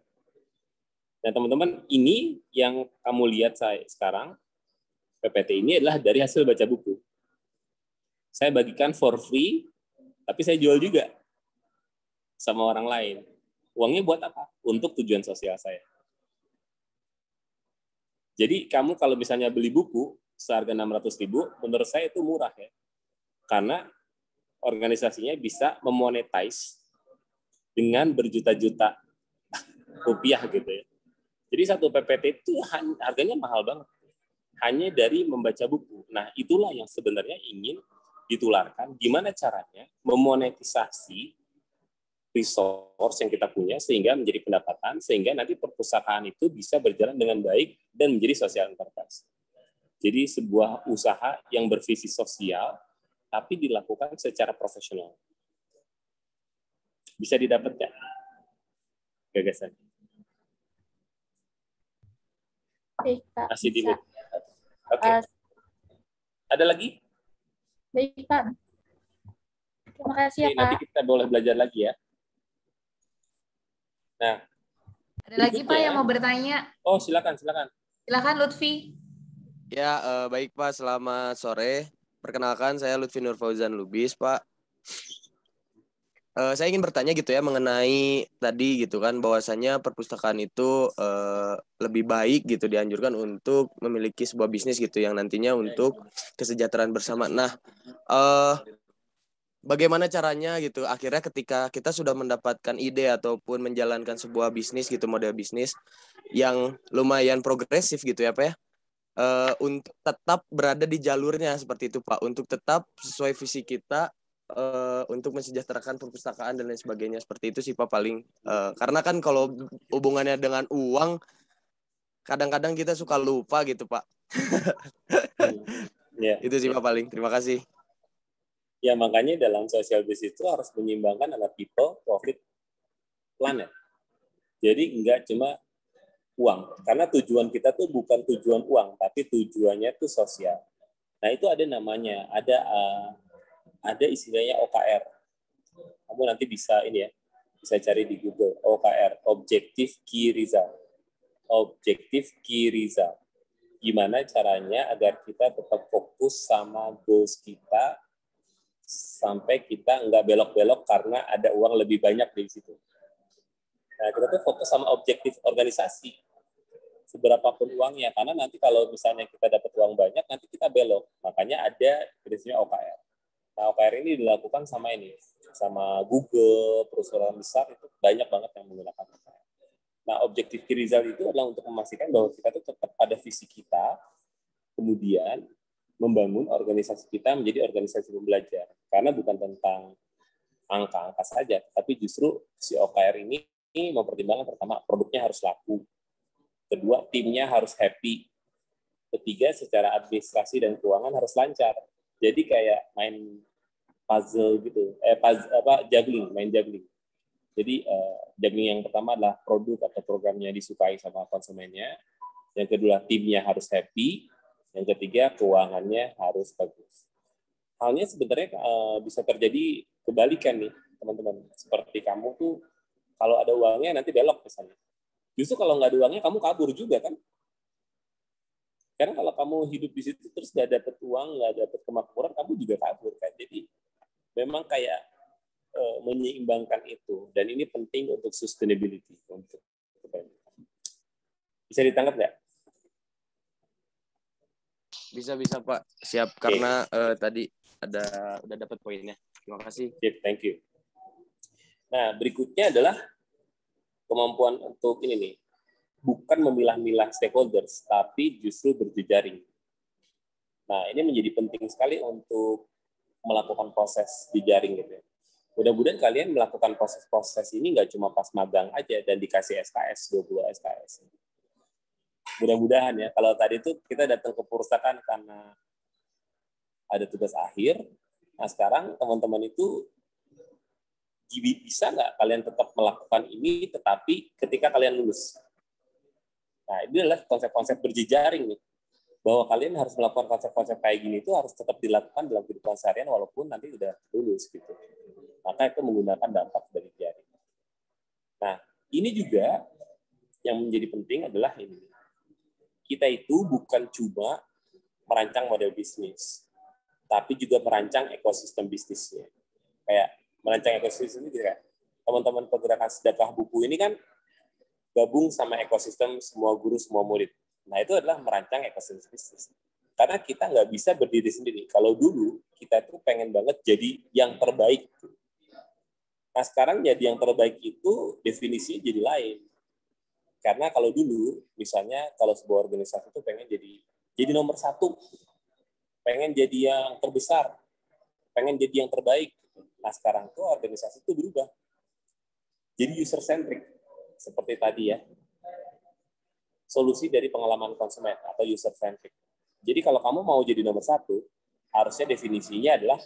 [SPEAKER 1] Nah, teman-teman, ini yang kamu lihat saya sekarang, PPT ini adalah dari hasil baca buku. Saya bagikan for free, tapi saya jual juga sama orang lain. Uangnya buat apa? Untuk tujuan sosial saya. Jadi kamu kalau misalnya beli buku seharga 600.000, menurut saya itu murah ya. Karena organisasinya bisa memonetize dengan berjuta-juta rupiah gitu ya. Jadi satu PPT itu harganya mahal banget. Hanya dari membaca buku. Nah, itulah yang sebenarnya ingin ditularkan, gimana caranya memonetisasi resource yang kita punya sehingga menjadi pendapatan, sehingga nanti perpustakaan itu bisa berjalan dengan baik dan menjadi social enterprise. Jadi sebuah usaha yang bervisi sosial, tapi dilakukan secara profesional. Bisa didapat ya gagasan?
[SPEAKER 7] Baik, Kak.
[SPEAKER 1] Masih di
[SPEAKER 7] Bisa.
[SPEAKER 1] Oke. Ada lagi?
[SPEAKER 7] Baik, Kak. Terima kasih ya,
[SPEAKER 1] Oke, nanti
[SPEAKER 7] Kak.
[SPEAKER 1] kita boleh belajar lagi ya. Nah,
[SPEAKER 2] ada lagi Pak yang mau bertanya?
[SPEAKER 1] Oh, silakan.
[SPEAKER 2] Silakan Lutfi.
[SPEAKER 8] Ya, baik Pak, selamat sore. Perkenalkan, saya Lutfi Nur Fauzan Lubis, Pak. Saya ingin bertanya gitu ya mengenai tadi gitu kan bahwasannya perpustakaan itu lebih baik gitu dianjurkan untuk memiliki sebuah bisnis gitu yang nantinya untuk kesejahteraan bersama. Nah, bagaimana caranya gitu akhirnya ketika kita sudah mendapatkan ide ataupun menjalankan sebuah bisnis gitu, model bisnis yang lumayan progresif gitu ya Pak ya, untuk tetap berada di jalurnya seperti itu Pak, untuk tetap sesuai visi kita, untuk mensejahterakan perpustakaan dan lain sebagainya, seperti itu sih Pak paling, karena kan kalau hubungannya dengan uang kadang-kadang kita suka lupa gitu Pak. Itu sih Pak paling, terima kasih.
[SPEAKER 1] Ya, makanya dalam social business itu harus menyeimbangkan antara people, profit, planet. Jadi enggak cuma uang, karena tujuan kita tuh bukan tujuan uang, tapi tujuannya tuh sosial. Nah, itu ada namanya, ada istilahnya OKR. Kamu nanti bisa ini ya, bisa cari di Google, OKR, Objective Key Result. Objective Key Result. Gimana caranya agar kita tetap fokus sama goals kita, sampai kita nggak belok-belok karena ada uang lebih banyak di situ. Nah, kita tuh fokus sama objektif organisasi. Seberapapun uangnya, karena nanti kalau misalnya kita dapat uang banyak, nanti kita belok. Makanya ada prinsipnya OKR. Nah, OKR ini dilakukan sama Google, perusahaan besar itu banyak banget yang menggunakan OKR. Nah, objektif key result itu adalah untuk memastikan bahwa kita tuh tetap pada visi kita, kemudian membangun organisasi kita menjadi organisasi pembelajar. Karena bukan tentang angka-angka saja, tapi justru si OKR ini mempertimbangkan pertama, produknya harus laku. Kedua, timnya harus happy. Ketiga, secara administrasi dan keuangan harus lancar. Jadi kayak main puzzle gitu, main juggling. Jadi juggling yang pertama adalah produk atau programnya disukai sama konsumennya. Yang kedua, timnya harus happy. Yang ketiga, keuangannya harus bagus. Halnya sebenarnya bisa terjadi kebalikan nih, teman-teman. Seperti kamu tuh, kalau ada uangnya nanti belok misalnya. Justru kalau nggak ada uangnya, kamu kabur juga kan? Karena kalau kamu hidup di situ terus nggak dapat uang, nggak dapat kemakmuran, kamu juga kabur kan. Jadi memang kayak menyeimbangkan itu. Dan ini penting untuk sustainability. Bisa ditangkap nggak?
[SPEAKER 8] Bisa Pak. Siap. Okay. Karena tadi udah dapat poinnya. Terima kasih.
[SPEAKER 1] Thank you. Nah, berikutnya adalah kemampuan untuk ini nih. Bukan memilah-milah stakeholders, tapi justru berjejaring. Nah, ini menjadi penting sekali untuk melakukan proses jejaring gitu ya. Mudah-mudahan kalian melakukan proses-proses ini nggak cuma pas magang aja dan dikasih SKS, 20 SKS. Mudah-mudahan ya, kalau tadi itu kita datang ke perpustakaan karena ada tugas akhir, nah sekarang teman-teman itu bisa nggak kalian tetap melakukan ini, tetapi ketika kalian lulus. Nah, ini adalah konsep-konsep berjejaring nih, bahwa kalian harus melakukan konsep-konsep kayak gini itu harus tetap dilakukan dalam kehidupan seharian walaupun nanti udah lulus gitu. Maka itu menggunakan dampak dari jaring. Nah, ini juga yang menjadi penting adalah ini. Kita itu bukan cuma merancang model bisnis, tapi juga merancang ekosistem bisnisnya. Kayak merancang ekosistem ini kayak teman-teman pergerakan sedekah buku ini kan gabung sama ekosistem semua guru, semua murid. Nah, itu adalah merancang ekosistem bisnis. Karena kita nggak bisa berdiri sendiri. Kalau dulu, kita tuh pengen banget jadi yang terbaik. Nah, sekarang jadi yang terbaik itu definisinya jadi lain. Karena kalau dulu, misalnya kalau sebuah organisasi itu pengen jadi nomor 1, pengen jadi yang terbesar, pengen jadi yang terbaik. Nah, sekarang tuh organisasi itu berubah. Jadi user-centric, seperti tadi ya. Solusi dari pengalaman konsumen atau user-centric. Jadi kalau kamu mau jadi nomor 1, harusnya definisinya adalah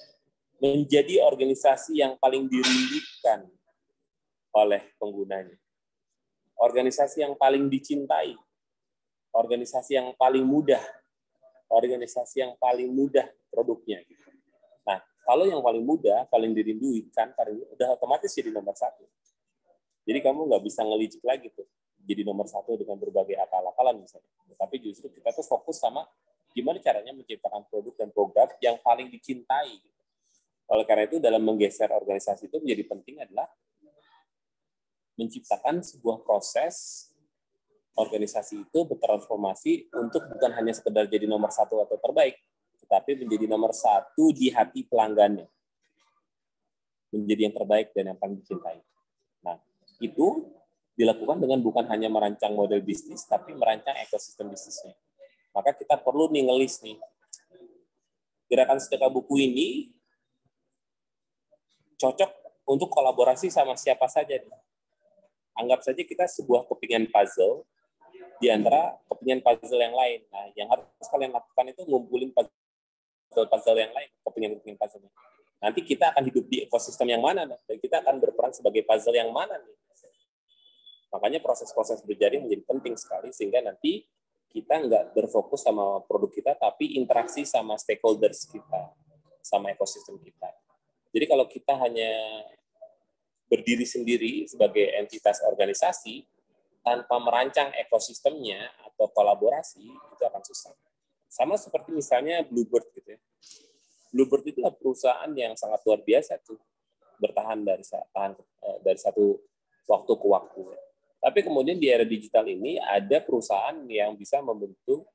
[SPEAKER 1] menjadi organisasi yang paling dirindukan oleh penggunanya. Organisasi yang paling dicintai. Organisasi yang paling mudah. Organisasi yang paling mudah produknya. Nah, kalau yang paling mudah, paling dirindukan, udah otomatis jadi nomor 1. Jadi kamu nggak bisa ngelicik lagi tuh. Jadi nomor 1 dengan berbagai akal-akalan misalnya. Tapi justru kita tuh fokus sama gimana caranya menciptakan produk dan program yang paling dicintai. Oleh karena itu, dalam menggeser organisasi itu menjadi penting adalah menciptakan sebuah proses organisasi itu bertransformasi untuk bukan hanya sekedar jadi nomor 1 atau terbaik, tetapi menjadi nomor 1 di hati pelanggannya. Menjadi yang terbaik dan yang paling dicintai. Nah, itu dilakukan dengan bukan hanya merancang model bisnis, tapi merancang ekosistem bisnisnya. Maka kita perlu nih ngelis nih. Gerakan sedekah buku ini cocok untuk kolaborasi sama siapa saja nih. Anggap saja kita sebuah kepingan puzzle di antara kepingan puzzle yang lain. Nah, yang harus kalian lakukan itu ngumpulin puzzle yang lain, kepingan puzzle. Nanti kita akan hidup di ekosistem yang mana, dan kita akan berperan sebagai puzzle yang mana nih. Makanya proses-proses berjaring menjadi penting sekali, sehingga nanti kita nggak berfokus sama produk kita, tapi interaksi sama stakeholders kita, sama ekosistem kita. Jadi kalau kita hanya berdiri sendiri sebagai entitas organisasi, tanpa merancang ekosistemnya atau kolaborasi, itu akan susah. Sama seperti misalnya Bluebird gitu ya. Bluebird itu adalah perusahaan yang sangat luar biasa tuh, bertahan dari satu waktu ke waktu. Tapi kemudian di era digital ini ada perusahaan yang bisa membentuk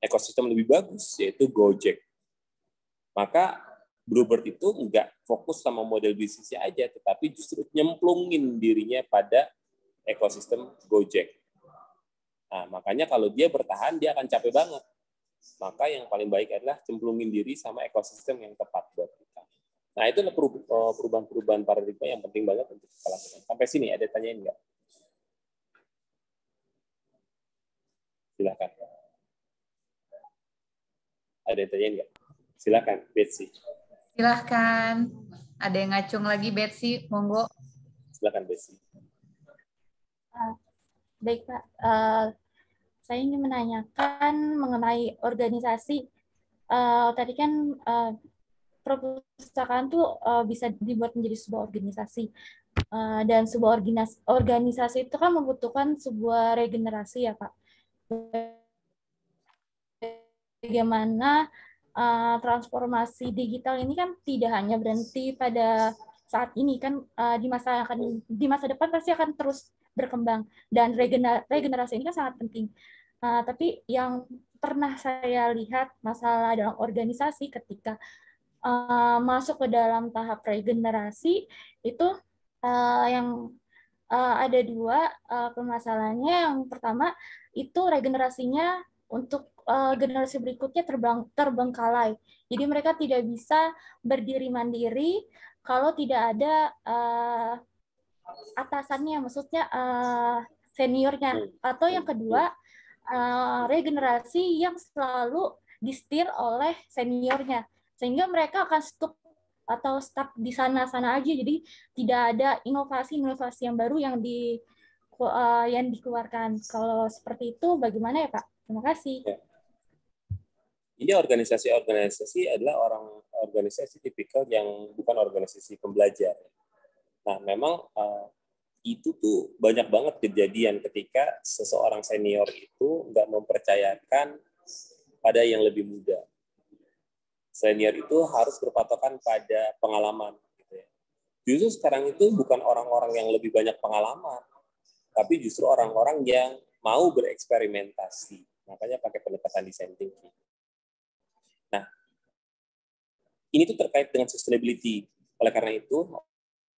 [SPEAKER 1] ekosistem lebih bagus, yaitu Gojek. Maka Bluebird itu nggak fokus sama model bisnisnya aja, tetapi justru nyemplungin dirinya pada ekosistem Gojek. Nah, makanya kalau dia bertahan, dia akan capek banget. Maka yang paling baik adalah cemplungin diri sama ekosistem yang tepat buat kita. Nah, itu adalah perubahan-perubahan paradigma yang penting banget untuk kita lakukan. Sampai sini, ada tanyain nggak? Silakan. Ada yang tanyain nggak? Silakan, Betsy.
[SPEAKER 2] Silahkan. Ada yang ngacung lagi, Betsy, monggo.
[SPEAKER 1] Silakan Desi.
[SPEAKER 7] Baik Pak, saya ingin menanyakan mengenai organisasi. Tadi kan perpustakaan tuh bisa dibuat menjadi sebuah organisasi. Dan sebuah organisasi itu kan membutuhkan sebuah regenerasi ya Pak. Bagaimana transformasi digital ini kan tidak hanya berhenti pada saat ini kan, di masa depan pasti akan terus berkembang, dan regenerasi ini kan sangat penting. Tapi yang pernah saya lihat masalah dalam organisasi ketika masuk ke dalam tahap regenerasi itu yang ada dua permasalahannya. Yang pertama itu regenerasinya untuk generasi berikutnya terbengkalai. Jadi mereka tidak bisa berdiri mandiri kalau tidak ada atasannya, maksudnya seniornya. Atau yang kedua, regenerasi yang selalu disetir oleh seniornya, sehingga mereka akan stuck di sana-sana aja. Jadi tidak ada inovasi yang baru yang dikeluarkan. Kalau seperti itu bagaimana ya Pak? Terima kasih.
[SPEAKER 1] Ya. Ini organisasi adalah organisasi tipikal yang bukan organisasi pembelajar. Nah, memang itu tuh banyak banget kejadian ketika seseorang senior itu nggak mempercayakan pada yang lebih muda. Senior itu harus berpatokan pada pengalaman. Gitu ya. Justru sekarang itu bukan orang-orang yang lebih banyak pengalaman, tapi justru orang-orang yang mau bereksperimentasi. Makanya pakai pendekatan design thinking. Nah, ini tuh terkait dengan sustainability. Oleh karena itu,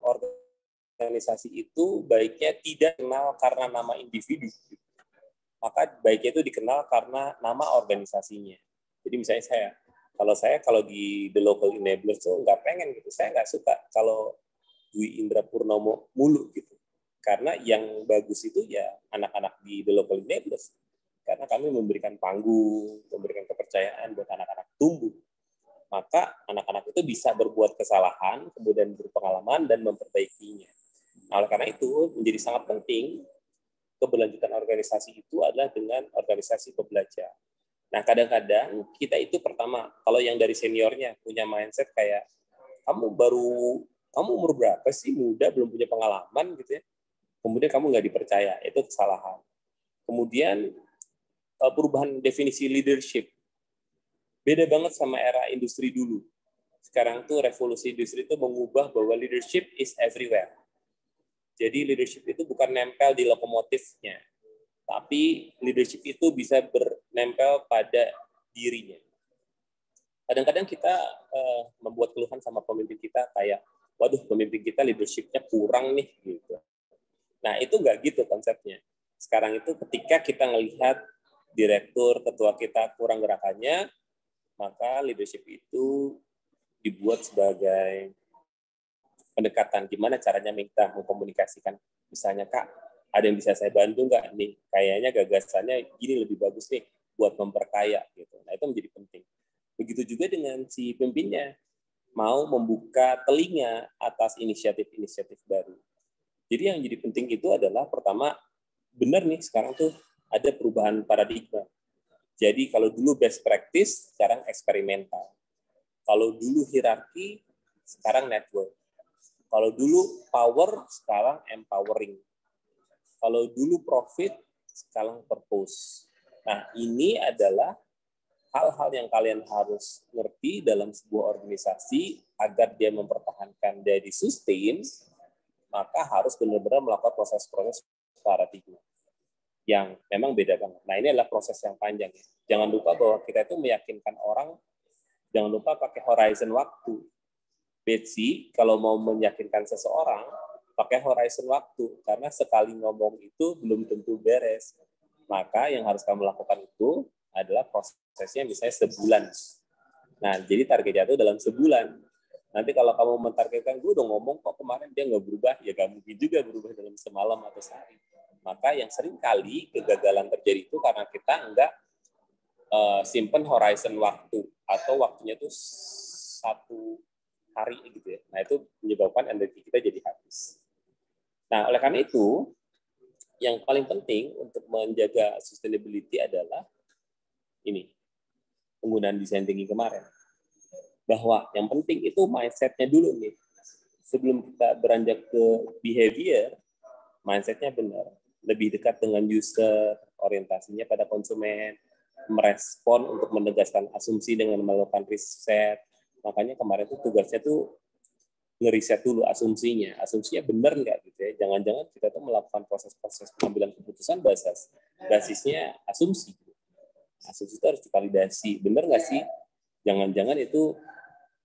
[SPEAKER 1] organisasi itu baiknya tidak dikenal karena nama individu. Maka baiknya itu dikenal karena nama organisasinya. Jadi misalnya kalau di The Local Enablers tuh nggak pengen gitu. Saya nggak suka kalau Dwi Indra Purnomo mulu gitu. Karena yang bagus itu ya anak-anak di The Local Enablers. Karena kami memberikan panggung, memberikan kepercayaan buat anak-anak tumbuh. Maka anak-anak itu bisa berbuat kesalahan, kemudian berpengalaman dan memperbaikinya. Nah, oleh karena itu menjadi sangat penting keberlanjutan organisasi itu adalah dengan organisasi pembelajar. Nah, kadang-kadang kita itu pertama, kalau yang dari seniornya punya mindset kayak kamu umur berapa sih, muda, belum punya pengalaman gitu ya. Kemudian kamu nggak dipercaya, itu kesalahan. Kemudian perubahan definisi leadership. Beda banget sama era industri dulu. Sekarang tuh revolusi industri itu mengubah bahwa leadership is everywhere. Jadi leadership itu bukan nempel di lokomotifnya, tapi leadership itu bisa bernempel pada dirinya. Kadang-kadang kita membuat keluhan sama pemimpin kita kayak, waduh pemimpin kita leadership-nya kurang nih gitu. Nah itu nggak gitu konsepnya. Sekarang itu ketika kita melihat direktur, ketua kita kurang gerakannya, maka leadership itu dibuat sebagai pendekatan gimana caranya kita mengkomunikasikan. Misalnya, Kak, ada yang bisa saya bantu nggak nih? Kayaknya gagasannya gini lebih bagus nih buat memperkaya gitu. Nah, itu menjadi penting. Begitu juga dengan si pemimpinnya mau membuka telinga atas inisiatif-inisiatif baru. Jadi yang jadi penting itu adalah pertama, benar nih sekarang tuh ada perubahan paradigma. Jadi kalau dulu best practice, sekarang eksperimental. Kalau dulu hierarki, sekarang network. Kalau dulu power, sekarang empowering. Kalau dulu profit, sekarang purpose. Nah, ini adalah hal-hal yang kalian harus ngerti dalam sebuah organisasi agar dia mempertahankan dari sustain, maka harus benar-benar melakukan proses-proses paradigma yang memang beda banget. Nah, ini adalah proses yang panjang. Jangan lupa bahwa kita itu meyakinkan orang, jangan lupa pakai horizon waktu. Betsy, kalau mau meyakinkan seseorang, pakai horizon waktu, karena sekali ngomong itu belum tentu beres. Maka yang harus kamu lakukan itu adalah prosesnya misalnya sebulan. Nah, jadi targetnya itu dalam sebulan. Nanti kalau kamu mentargetkan, gue udah ngomong kok kemarin dia nggak berubah, ya nggak mungkin juga berubah dalam semalam atau sehari. Maka yang sering kali kegagalan terjadi itu karena kita nggak simpen horizon waktu, atau waktunya itu 1 hari gitu ya. Nah, itu menyebabkan energi kita jadi habis. Nah, oleh karena itu, yang paling penting untuk menjaga sustainability adalah ini, penggunaan design thinking kemarin. Bahwa yang penting itu mindset-nya dulu nih. Sebelum kita beranjak ke behavior, mindset-nya benar. Lebih dekat dengan user, orientasinya pada konsumen, merespon untuk menegaskan asumsi dengan melakukan riset. Makanya kemarin tuh tugasnya tuh ngeriset dulu asumsinya benar nggak gitu ya, jangan-jangan kita tuh melakukan proses-proses pengambilan keputusan basisnya asumsi itu harus divalidasi, benar nggak sih, jangan-jangan itu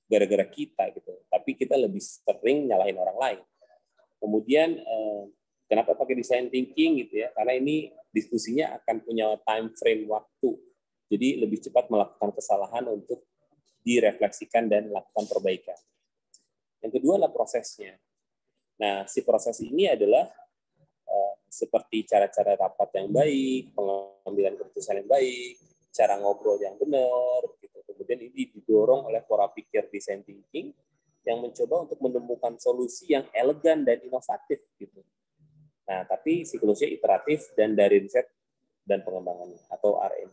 [SPEAKER 1] gara-gara kita gitu, tapi kita lebih sering nyalahin orang lain. Kemudian kenapa pakai design thinking gitu ya, karena ini diskusinya akan punya time frame waktu, jadi lebih cepat melakukan kesalahan untuk direfleksikan dan melakukan perbaikan. Yang kedua adalah prosesnya. Nah, si proses ini adalah seperti cara-cara rapat yang baik, pengambilan keputusan yang baik, cara ngobrol yang benar, gitu. Kemudian ini didorong oleh pola pikir design thinking yang mencoba untuk menemukan solusi yang elegan dan inovatif, gitu. Nah, tapi siklusnya iteratif dan dari riset dan pengembangan atau R&D.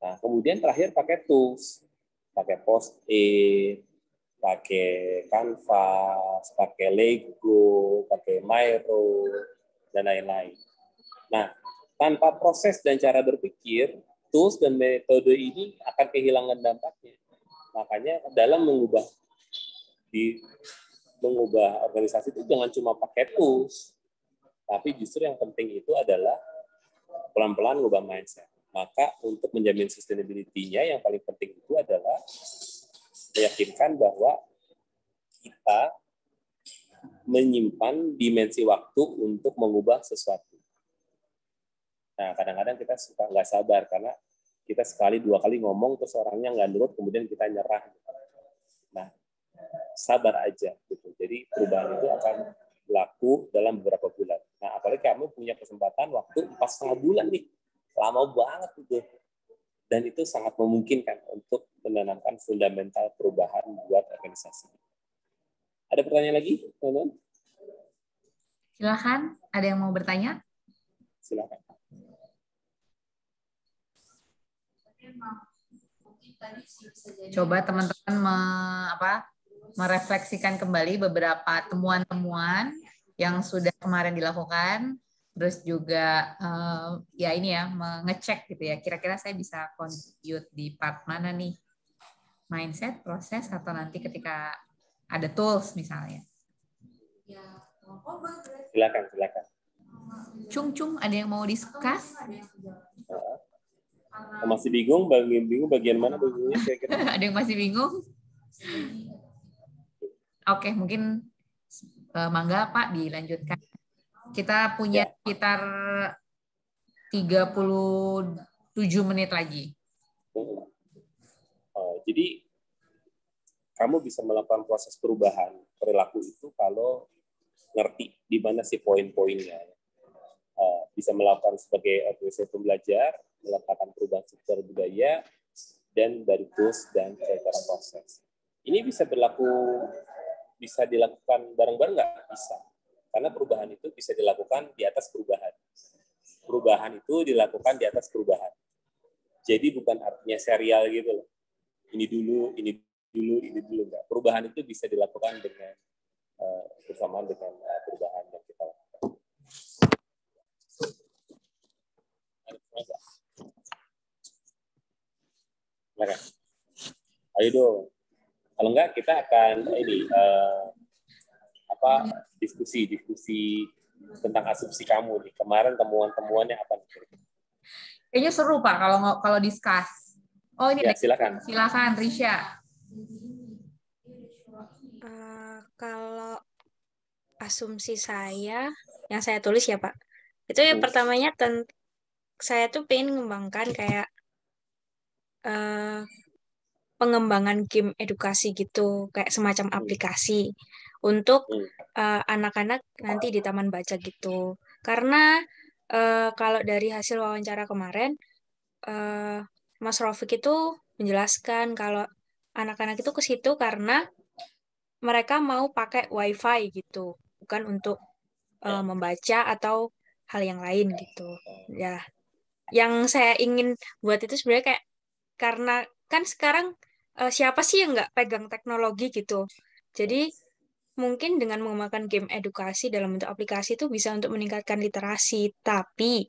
[SPEAKER 1] Nah, kemudian terakhir pakai tools, pakai Post-it, pakai Canvas, pakai Lego, pakai Miro, dan lain-lain. Nah, tanpa proses dan cara berpikir, tools dan metode ini akan kehilangan dampaknya. Makanya dalam mengubah organisasi itu jangan cuma pakai tools, tapi justru yang penting itu adalah pelan-pelan mengubah mindset. Maka untuk menjamin sustainability-nya yang paling penting itu adalah meyakinkan bahwa kita menyimpan dimensi waktu untuk mengubah sesuatu. Nah, kadang-kadang kita suka nggak sabar karena kita sekali dua kali ngomong terus orangnya nggak nurut, kemudian kita nyerah. Nah, sabar aja gitu. Jadi perubahan itu akan berlaku dalam beberapa bulan. Nah, apalagi kamu punya kesempatan waktu 4,5 bulan nih, lama banget gitu. Dan itu sangat memungkinkan untuk menanamkan fundamental perubahan buat organisasi. Ada pertanyaan lagi, teman-teman?
[SPEAKER 2] Silakan, ada yang mau bertanya?
[SPEAKER 1] Silakan.
[SPEAKER 2] Coba teman-teman merefleksikan kembali beberapa temuan-temuan yang sudah kemarin dilakukan. Terus juga mengecek gitu ya, kira-kira saya bisa contribute di part mana nih, mindset, proses, atau nanti ketika ada tools misalnya.
[SPEAKER 1] Silakan.
[SPEAKER 2] Cung, ada yang mau discuss?
[SPEAKER 1] Masih bingung bagian mana bingungnya kira-kira?
[SPEAKER 2] Ada yang masih bingung? Oke, mungkin mangga Pak dilanjutkan. Kita punya sekitar 37 menit lagi.
[SPEAKER 1] Jadi kamu bisa melakukan proses perubahan perilaku itu kalau ngerti di mana sih poin-poinnya. Bisa melakukan sebagai organisasi pembelajar, melakukan perubahan struktur budaya, dan dari tools dan cara proses. Ini bisa dilakukan bareng-bareng nggak? Bisa. Karena perubahan itu bisa dilakukan di atas perubahan. Perubahan itu dilakukan di atas perubahan. Jadi bukan artinya serial gitu loh. Ini dulu, enggak. Perubahan itu bisa dilakukan dengan bersamaan dengan perubahan yang kita lakukan. Ayo dong. Kalau enggak kita akan diskusi tentang asumsi kamu nih. Kemarin temuannya apa?
[SPEAKER 2] Kayaknya seru Pak kalau discuss. Oh ini
[SPEAKER 1] ya, silakan.
[SPEAKER 2] Silakan Risha.
[SPEAKER 6] Kalau asumsi saya yang saya tulis ya Pak, itu yang pertamanya saya tuh pengen mengembangkan kayak pengembangan game edukasi gitu, kayak semacam aplikasi untuk anak-anak nanti di taman baca gitu. Karena kalau dari hasil wawancara kemarin, Mas Rafiq itu menjelaskan kalau anak-anak itu ke situ karena mereka mau pakai WiFi gitu, bukan untuk membaca atau hal yang lain gitu. Ya, yang saya ingin buat itu sebenarnya kayak karena kan sekarang siapa sih yang nggak pegang teknologi gitu. Jadi mungkin dengan menggunakan game edukasi dalam bentuk aplikasi itu bisa untuk meningkatkan literasi. Tapi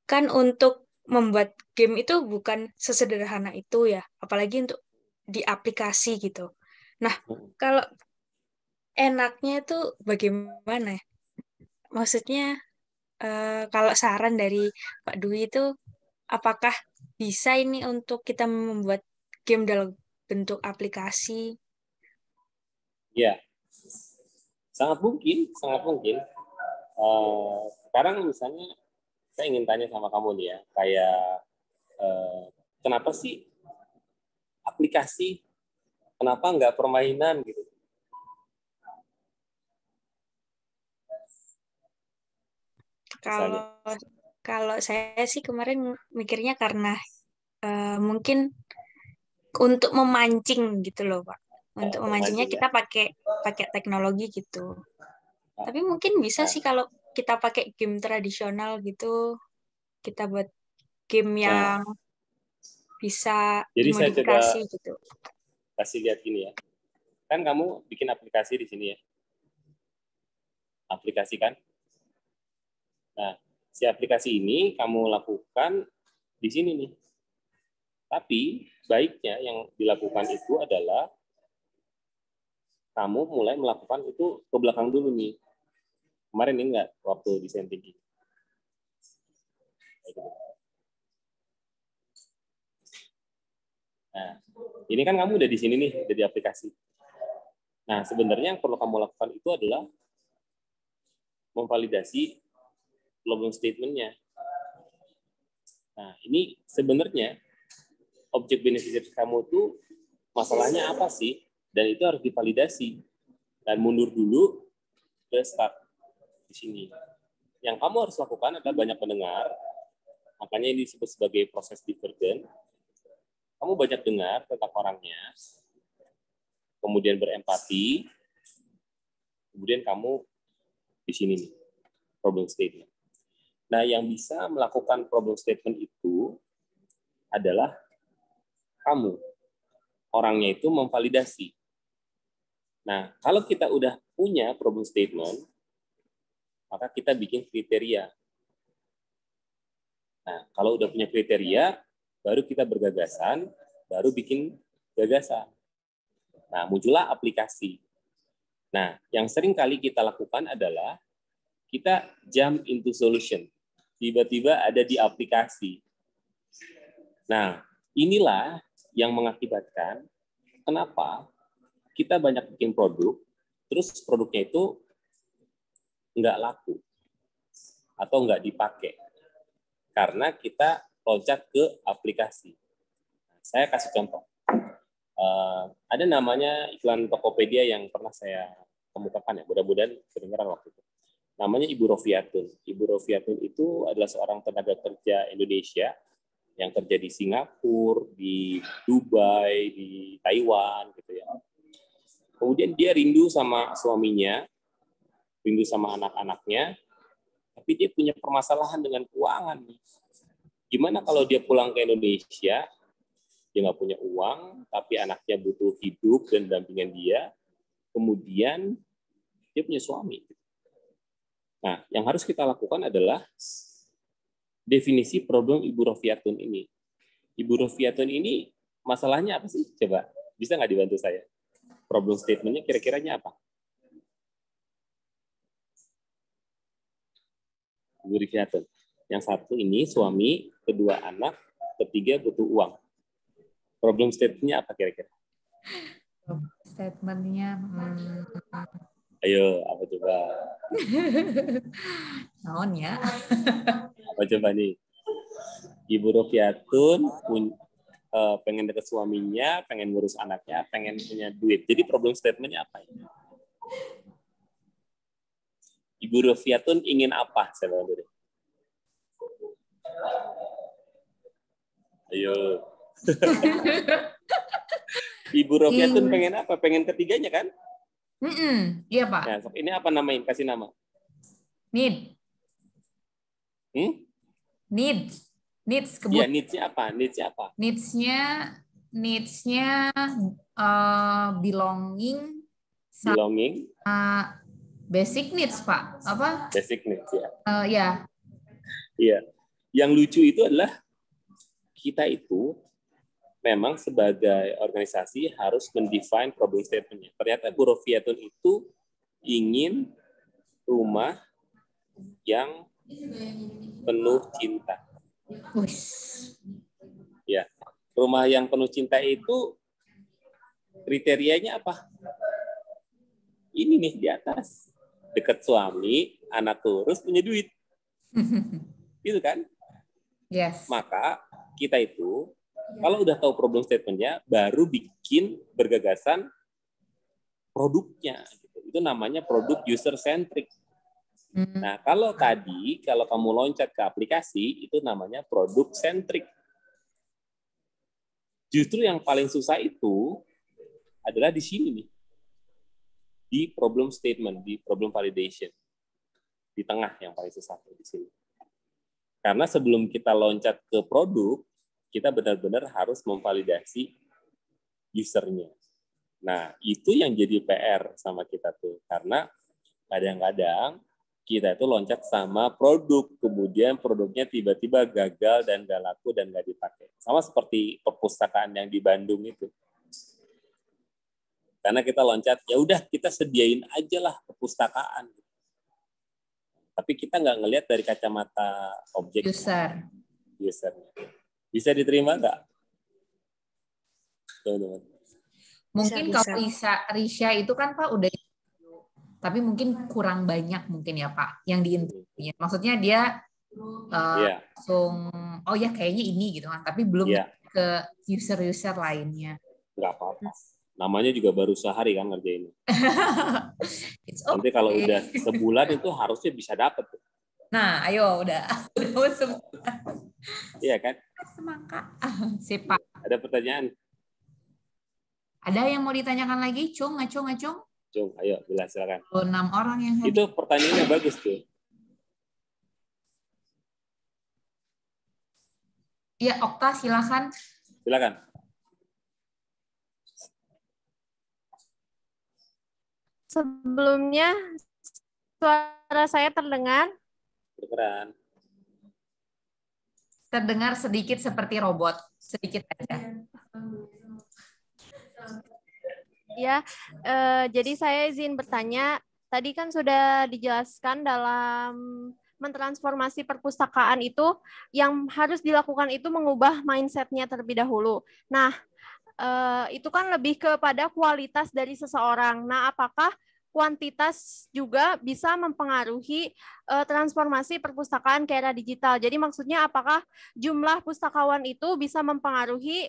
[SPEAKER 6] kan untuk membuat game itu bukan sesederhana itu ya, apalagi untuk di aplikasi gitu. Nah, kalau enaknya itu bagaimana ya? Maksudnya kalau saran dari Pak Dwi itu apakah bisa ini untuk kita membuat game dalam bentuk aplikasi?
[SPEAKER 1] Ya, sangat mungkin, sangat mungkin. Sekarang misalnya saya ingin tanya sama kamu nih ya, kayak kenapa sih aplikasi, kenapa nggak permainan gitu?
[SPEAKER 6] Kalau saya sih kemarin mikirnya karena mungkin untuk memancing gitu loh Pak. Untuk memancingnya kita pakai teknologi gitu. Tapi mungkin bisa sih kalau kita pakai game tradisional gitu, kita buat game yang bisa dimodifikasi gitu.
[SPEAKER 1] Kasih lihat gini ya. Kan kamu bikin aplikasi di sini ya. Aplikasi kan? Nah, si aplikasi ini kamu lakukan di sini nih. Tapi baiknya yang dilakukan itu adalah kamu mulai melakukan itu ke belakang dulu nih. Kemarin ini enggak waktu desain thinking. Nah, ini kan kamu udah di sini nih, udah di aplikasi. Nah, sebenarnya yang perlu kamu lakukan itu adalah memvalidasi problem statement-nya. Nah, ini sebenarnya objek beneficiary kamu tuh masalahnya apa sih? Dan itu harus divalidasi. Dan mundur dulu ke start di sini. Yang kamu harus lakukan adalah banyak mendengar, makanya ini disebut sebagai proses divergent. Kamu banyak dengar tentang orangnya, kemudian berempati, kemudian kamu di sini nih, problem statement. Nah, yang bisa melakukan problem statement itu adalah kamu. Orangnya itu memvalidasi. Nah, kalau kita udah punya problem statement, maka kita bikin kriteria. Nah, kalau udah punya kriteria, baru kita bergagasan, baru bikin gagasan. Nah, muncullah aplikasi. Nah, yang sering kali kita lakukan adalah kita jump into solution. Tiba-tiba ada di aplikasi. Nah, inilah yang mengakibatkan kenapa kita banyak bikin produk, terus produknya itu nggak laku atau nggak dipakai karena kita loncat ke aplikasi. Saya kasih contoh. Ada namanya iklan Tokopedia yang pernah saya kemukakan ya, mudah-mudahan kedengaran waktu itu. Namanya Ibu Rofiatun. Ibu Rofiatun itu adalah seorang tenaga kerja Indonesia yang kerja di Singapura, di Dubai, di Taiwan gitu ya. Kemudian dia rindu sama suaminya, rindu sama anak-anaknya, tapi dia punya permasalahan dengan keuangan. Gimana kalau dia pulang ke Indonesia, dia nggak punya uang, tapi anaknya butuh hidup dan dampingan dia, kemudian dia punya suami. Nah, yang harus kita lakukan adalah definisi problem Ibu Rofiatun ini. Ibu Rofiatun ini masalahnya apa sih? Coba, bisa nggak dibantu saya? Problem statement-nya kira-kiranya apa? Ibu Rofiatun. Yang satu ini suami, kedua anak, ketiga butuh uang. Problem statement-nya apa kira-kira?
[SPEAKER 2] Statement-nya
[SPEAKER 1] ayo, apa coba?
[SPEAKER 2] Naon ya?
[SPEAKER 1] Apa coba nih? Ibu Rofiatun pengen deket suaminya, pengen ngurus anaknya, pengen punya duit. Jadi problem statement-nya apa ya? Ibu Rofiatun ingin apa? Saya mau dulu. Ayo. Ibu Rofiatun pengen apa? Pengen ketiganya kan?
[SPEAKER 2] Iya Pak.
[SPEAKER 1] Nah, ini apa namain? Kasih nama.
[SPEAKER 2] Need. Needs. Needs
[SPEAKER 1] Ya, needs-nya apa?
[SPEAKER 2] Needs-nya belonging.
[SPEAKER 1] Belonging.
[SPEAKER 2] Basic needs, Pak. Apa?
[SPEAKER 1] Basic needs, ya.
[SPEAKER 2] Ya.
[SPEAKER 1] Iya. Yang lucu itu adalah kita itu memang sebagai organisasi harus mendefine problem statement-nya. Ternyata Bu Rofiatun itu ingin rumah yang penuh cinta. Ya, rumah yang penuh cinta itu kriterianya apa? Ini nih di atas, dekat suami, anak kurus, punya duit, gitu kan?
[SPEAKER 2] Yes.
[SPEAKER 1] Maka kita itu kalau udah tahu problem statement-nya, baru bikin bergagasan produknya. Itu namanya produk user centric. Nah, kalau kamu loncat ke aplikasi, itu namanya produk centric. Justru yang paling susah itu adalah di sini nih. Di problem statement, di problem validation. Di tengah yang paling susah di sini. Karena sebelum kita loncat ke produk, kita benar-benar harus memvalidasi usernya. Nah, itu yang jadi PR sama kita tuh. Karena kadang-kadang kita itu loncat sama produk, kemudian produknya tiba-tiba gagal dan gak laku dan gak dipakai. Sama seperti perpustakaan yang di Bandung itu. Karena kita loncat, ya udah kita sediain aja lah perpustakaan. Tapi kita nggak ngelihat dari kacamata objek. User. Bisa diterima nggak? Teman-teman.
[SPEAKER 2] Mungkin bisa. Kalau Risha itu kan Pak udah, tapi mungkin kurang banyak mungkin ya Pak yang diinterview. Maksudnya dia langsung, oh ya kayaknya ini gitu kan, tapi belum ke user-user lainnya.
[SPEAKER 1] Nggak apa-apa. Namanya juga baru sehari kan ngerjain. Nanti kalau udah sebulan itu harusnya bisa dapat.
[SPEAKER 2] Nah, ayo udah sebulan.
[SPEAKER 1] Iya kan?
[SPEAKER 2] Semangka. Sip, Pak.
[SPEAKER 1] Ada pertanyaan?
[SPEAKER 2] Ada yang mau ditanyakan lagi? Cung, Cung,
[SPEAKER 1] ayo, silakan.
[SPEAKER 2] 6 orang yang hadir.
[SPEAKER 1] Itu pertanyaannya bagus tuh.
[SPEAKER 2] Iya, Okta, silakan.
[SPEAKER 1] Silakan.
[SPEAKER 3] Sebelumnya, suara saya terdengar?
[SPEAKER 2] Terdengar sedikit seperti robot. Sedikit aja.
[SPEAKER 3] Ya, jadi saya izin bertanya. Tadi kan sudah dijelaskan dalam mentransformasi perpustakaan itu, yang harus dilakukan itu mengubah mindset-nya terlebih dahulu. Nah, itu kan lebih kepada kualitas dari seseorang. Nah, apakah kuantitas juga bisa mempengaruhi transformasi perpustakaan ke era digital? Jadi maksudnya apakah jumlah pustakawan itu bisa mempengaruhi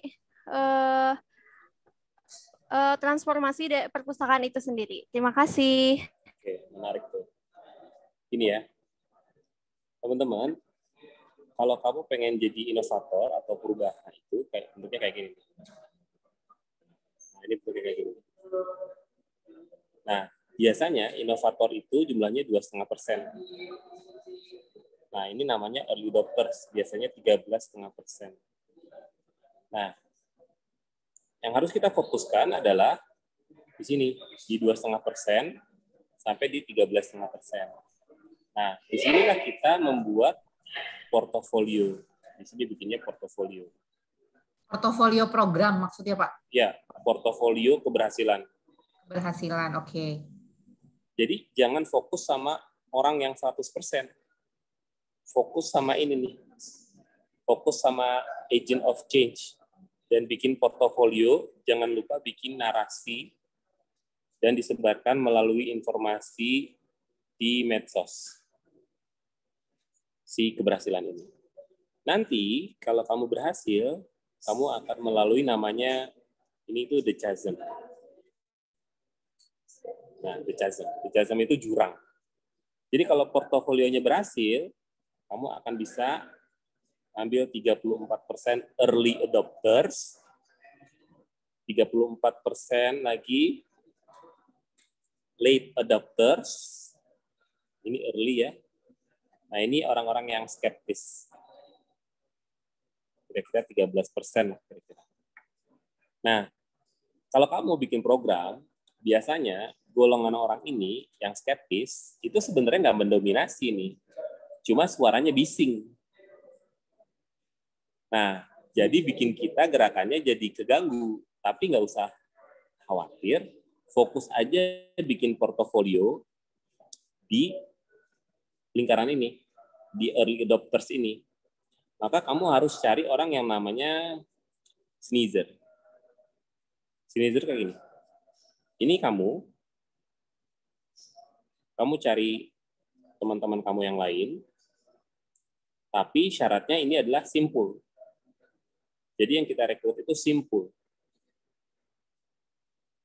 [SPEAKER 3] transformasi perpustakaan itu sendiri? Terima kasih.
[SPEAKER 1] Oke, menarik tuh. Ini ya, teman-teman, kalau kamu pengen jadi inovator atau perubahan itu bentuknya kayak gini. Ini bentuknya kayak gini. Nah, biasanya inovator itu jumlahnya 2,5%. Nah, ini namanya early adopters, biasanya 13,5%. Nah, yang harus kita fokuskan adalah di sini, di 2,5% sampai di 13,5%. Nah, di sinilah kita membuat portofolio. Di sini bikinnya portofolio.
[SPEAKER 2] Portofolio program maksudnya, Pak?
[SPEAKER 1] Ya, portofolio keberhasilan.
[SPEAKER 2] Keberhasilan, oke.
[SPEAKER 1] Jadi jangan fokus sama orang yang 100%. Fokus sama ini nih. Fokus sama agent of change. Dan bikin portofolio, jangan lupa bikin narasi dan disebarkan melalui informasi di medsos. Si keberhasilan ini. Nanti kalau kamu berhasil, kamu akan melalui namanya, ini itu The Chasm. Nah, The Chasm. The Chasm itu jurang. Jadi kalau portofolionya berhasil, kamu akan bisa ambil 34% early adopters, 34% lagi late adopters, ini early ya, Nah, ini orang-orang yang skeptis. Kira-kira 13%. Kira-kira. Nah, kalau kamu bikin program, biasanya golongan orang ini yang skeptis, itu sebenarnya nggak mendominasi nih. Cuma suaranya bising. Nah, jadi bikin kita gerakannya jadi keganggu. Tapi nggak usah khawatir, fokus aja bikin portofolio di lingkaran ini, di early adopters ini. Maka kamu harus cari orang yang namanya sneezer. Sneezer kayak gini. Ini kamu cari teman-teman kamu yang lain, tapi syaratnya ini adalah simple. Jadi yang kita rekrut itu simple.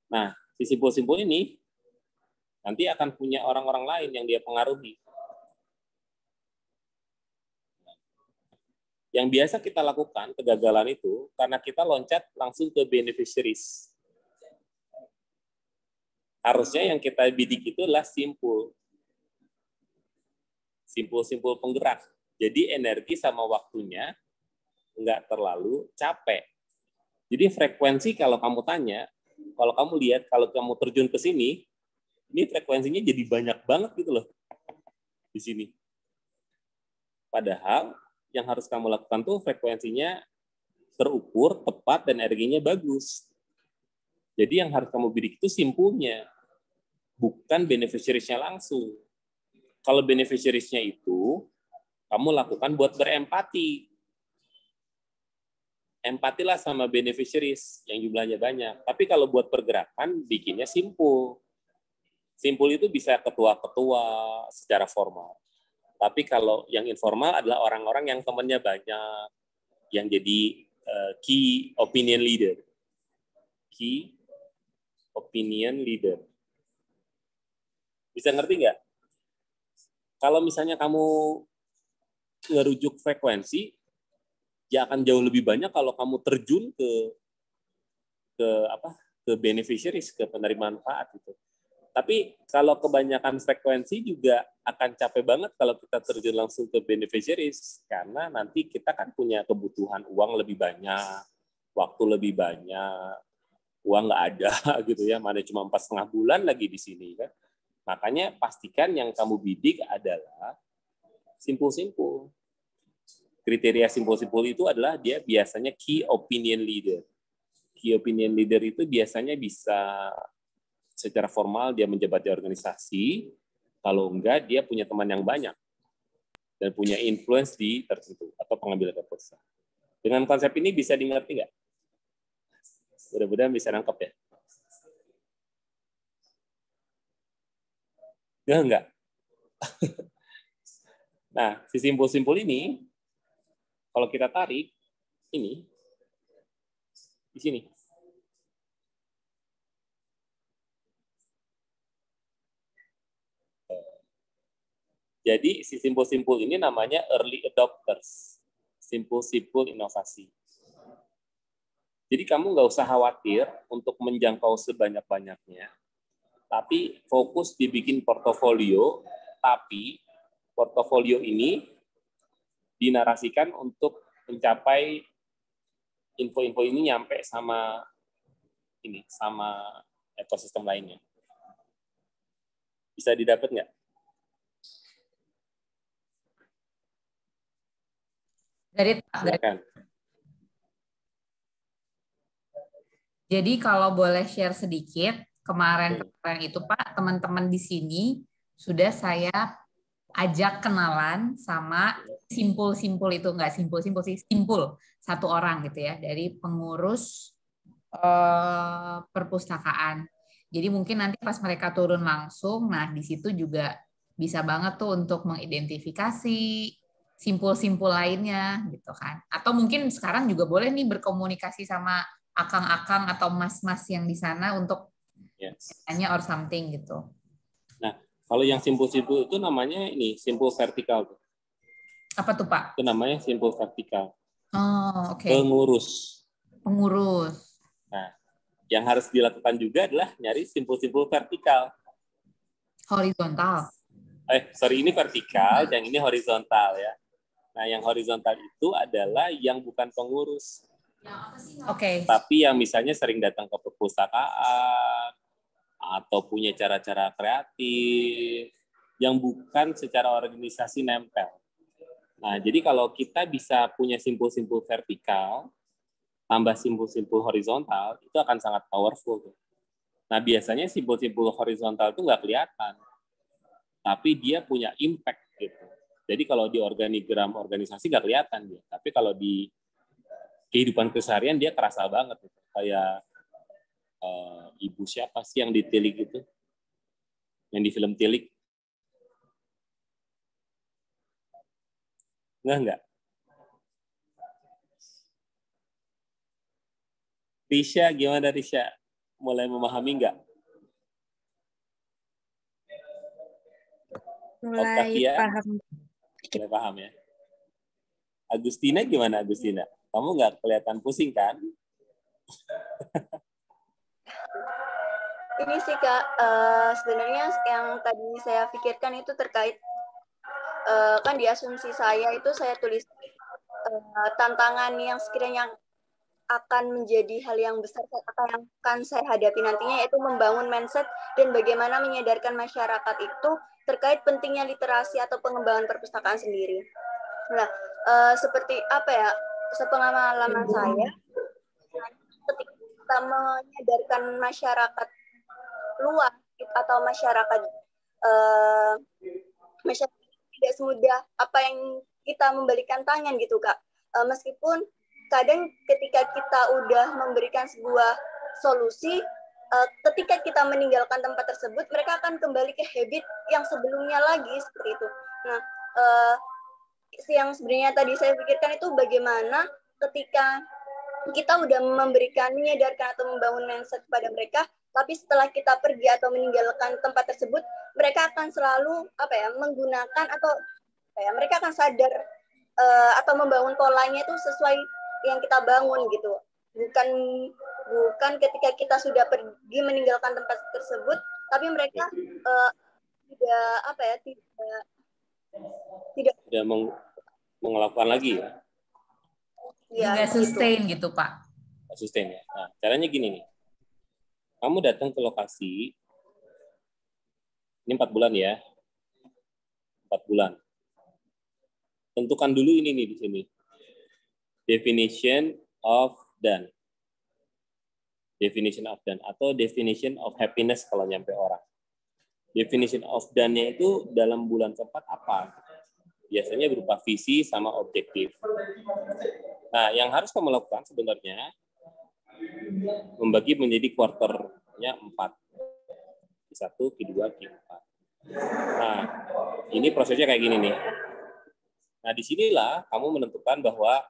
[SPEAKER 1] Nah, si simple-simple ini nanti akan punya orang-orang lain yang dia pengaruhi. Yang biasa kita lakukan, kegagalan itu, karena kita loncat langsung ke beneficiaries. Harusnya yang kita bidik itu adalah simple. Simple penggerak. Jadi energi sama waktunya nggak terlalu capek. Jadi frekuensi kalau kamu tanya, kalau kamu lihat, kalau kamu terjun ke sini, ini frekuensinya jadi banyak banget gitu loh di sini. Padahal yang harus kamu lakukan tuh frekuensinya terukur, tepat, dan energinya bagus. Jadi yang harus kamu bidik itu simpulnya, bukan beneficiaries-nya langsung. Kalau beneficiaries-nya itu, kamu lakukan buat berempati. Empatilah sama beneficiaries yang jumlahnya banyak. Tapi kalau buat pergerakan, bikinnya simple. Simple itu bisa ketua-ketua secara formal. Tapi kalau yang informal adalah orang-orang yang temannya banyak, yang jadi key opinion leader. Key opinion leader. Bisa ngerti nggak? Kalau misalnya kamu ngerujuk frekuensi, ya akan jauh lebih banyak kalau kamu terjun ke beneficiaries, ke penerima manfaat itu. Tapi kalau kebanyakan frekuensi juga akan capek banget kalau kita terjun langsung ke beneficiaries, karena nanti kita kan punya kebutuhan uang lebih banyak, waktu lebih banyak, uang nggak ada gitu ya, mana cuma 4,5 bulan lagi di sini kan. Makanya pastikan yang kamu bidik adalah simple-simple. Kriteria simpul-simpul itu adalah dia biasanya key opinion leader. Key opinion leader itu biasanya bisa secara formal dia menjabat di organisasi, kalau enggak dia punya teman yang banyak dan punya influence di tertentu atau pengambil keputusan. Dengan konsep ini bisa dimengerti nggak? Mudah-mudahan bisa nangkep ya. Enggak. Nah, si simpul-simpul ini kalau kita tarik ini di sini. Jadi si simpul-simpul ini namanya early adopters, simpul-simpul inovasi. Jadi kamu nggak usah khawatir untuk menjangkau sebanyak-banyaknya, tapi fokus dibikin portofolio, tapi portofolio ini dinarasikan untuk mencapai info-info ini nyampe sama ekosistem lainnya. Bisa didapat nggak? Silakan.
[SPEAKER 2] Jadi kalau boleh share sedikit, kemarin itu Pak, teman-teman di sini sudah saya ajak kenalan sama simpul-simpul itu, nggak simpul-simpul sih, simpul satu orang gitu ya, dari pengurus perpustakaan. Jadi mungkin nanti pas mereka turun langsung, nah di situ juga bisa banget tuh untuk mengidentifikasi simpul-simpul lainnya gitu kan. Atau mungkin sekarang juga boleh nih berkomunikasi sama akang-akang atau mas-mas yang di sana untuk tanya or something gitu.
[SPEAKER 1] Nah, kalau yang simpul-simpul itu namanya ini simpul vertikal.
[SPEAKER 2] Apa tuh Pak?
[SPEAKER 1] Itu namanya simpul vertikal.
[SPEAKER 2] Oh, oke.
[SPEAKER 1] Pengurus.
[SPEAKER 2] Nah,
[SPEAKER 1] yang harus dilakukan juga adalah nyari simpul-simpul vertikal.
[SPEAKER 2] Horizontal.
[SPEAKER 1] Ini vertikal, yang ini horizontal ya. Nah, yang horizontal itu adalah yang bukan pengurus.
[SPEAKER 2] Oke.
[SPEAKER 1] Tapi yang misalnya sering datang ke perpustakaan atau punya cara-cara kreatif yang bukan secara organisasi nempel. Nah, jadi kalau kita bisa punya simpul-simpul vertikal, tambah simpul-simpul horizontal, itu akan sangat powerful. Nah, biasanya simpul-simpul horizontal itu nggak kelihatan, tapi dia punya impact gitu. Jadi kalau di organigram organisasi nggak kelihatan dia, tapi kalau di kehidupan keseharian dia kerasa banget gitu. Kayak ibu siapa sih yang di Tilik itu, yang di film Tilik? Enggak. Risha, gimana Risha? Mulai memahami nggak?
[SPEAKER 6] Mulai paham.
[SPEAKER 1] Mulai paham ya. Agustina gimana Agustina? Kamu nggak kelihatan pusing kan?
[SPEAKER 4] Ini sih Kak, sebenarnya yang tadi saya pikirkan itu terkait, kan di asumsi saya itu saya tulis tantangan yang sekiranya akan menjadi hal yang besar yang akan saya hadapi nantinya, yaitu membangun mindset dan bagaimana menyadarkan masyarakat itu terkait pentingnya literasi atau pengembangan perpustakaan sendiri. Nah, seperti apa ya, sepengalaman saya, ketika kita menyadarkan masyarakat luas atau masyarakat tidak semudah apa yang kita membalikan tangan gitu Kak. Meskipun kadang ketika kita udah memberikan sebuah solusi, ketika kita meninggalkan tempat tersebut, mereka akan kembali ke habit yang sebelumnya lagi seperti itu. Nah, yang sebenarnya tadi saya pikirkan itu bagaimana ketika kita udah menyadarkan atau membangun mindset kepada mereka, tapi setelah kita pergi atau meninggalkan tempat tersebut, mereka akan selalu menggunakan atau mereka akan sadar atau membangun polanya itu sesuai yang kita bangun gitu. Bukan ketika kita sudah pergi meninggalkan tempat tersebut, tapi mereka tidak
[SPEAKER 1] melakukan lagi ya.
[SPEAKER 2] Nggak sustain gitu Pak.
[SPEAKER 1] Sustain ya. Nah, caranya gini nih. Kamu datang ke lokasi, ini 4 bulan ya. 4 bulan. Tentukan dulu ini nih di sini. Definition of done. Definition of done atau definition of happiness kalau nyampe orang. Definition of done-nya itu dalam bulan keempat apa? Biasanya berupa visi sama objektif. Nah, yang harus kamu lakukan sebenarnya membagi menjadi quarter-nya 4. Q1, Q2, Q4. Nah, ini prosesnya kayak gini nih. Nah, disinilah kamu menentukan bahwa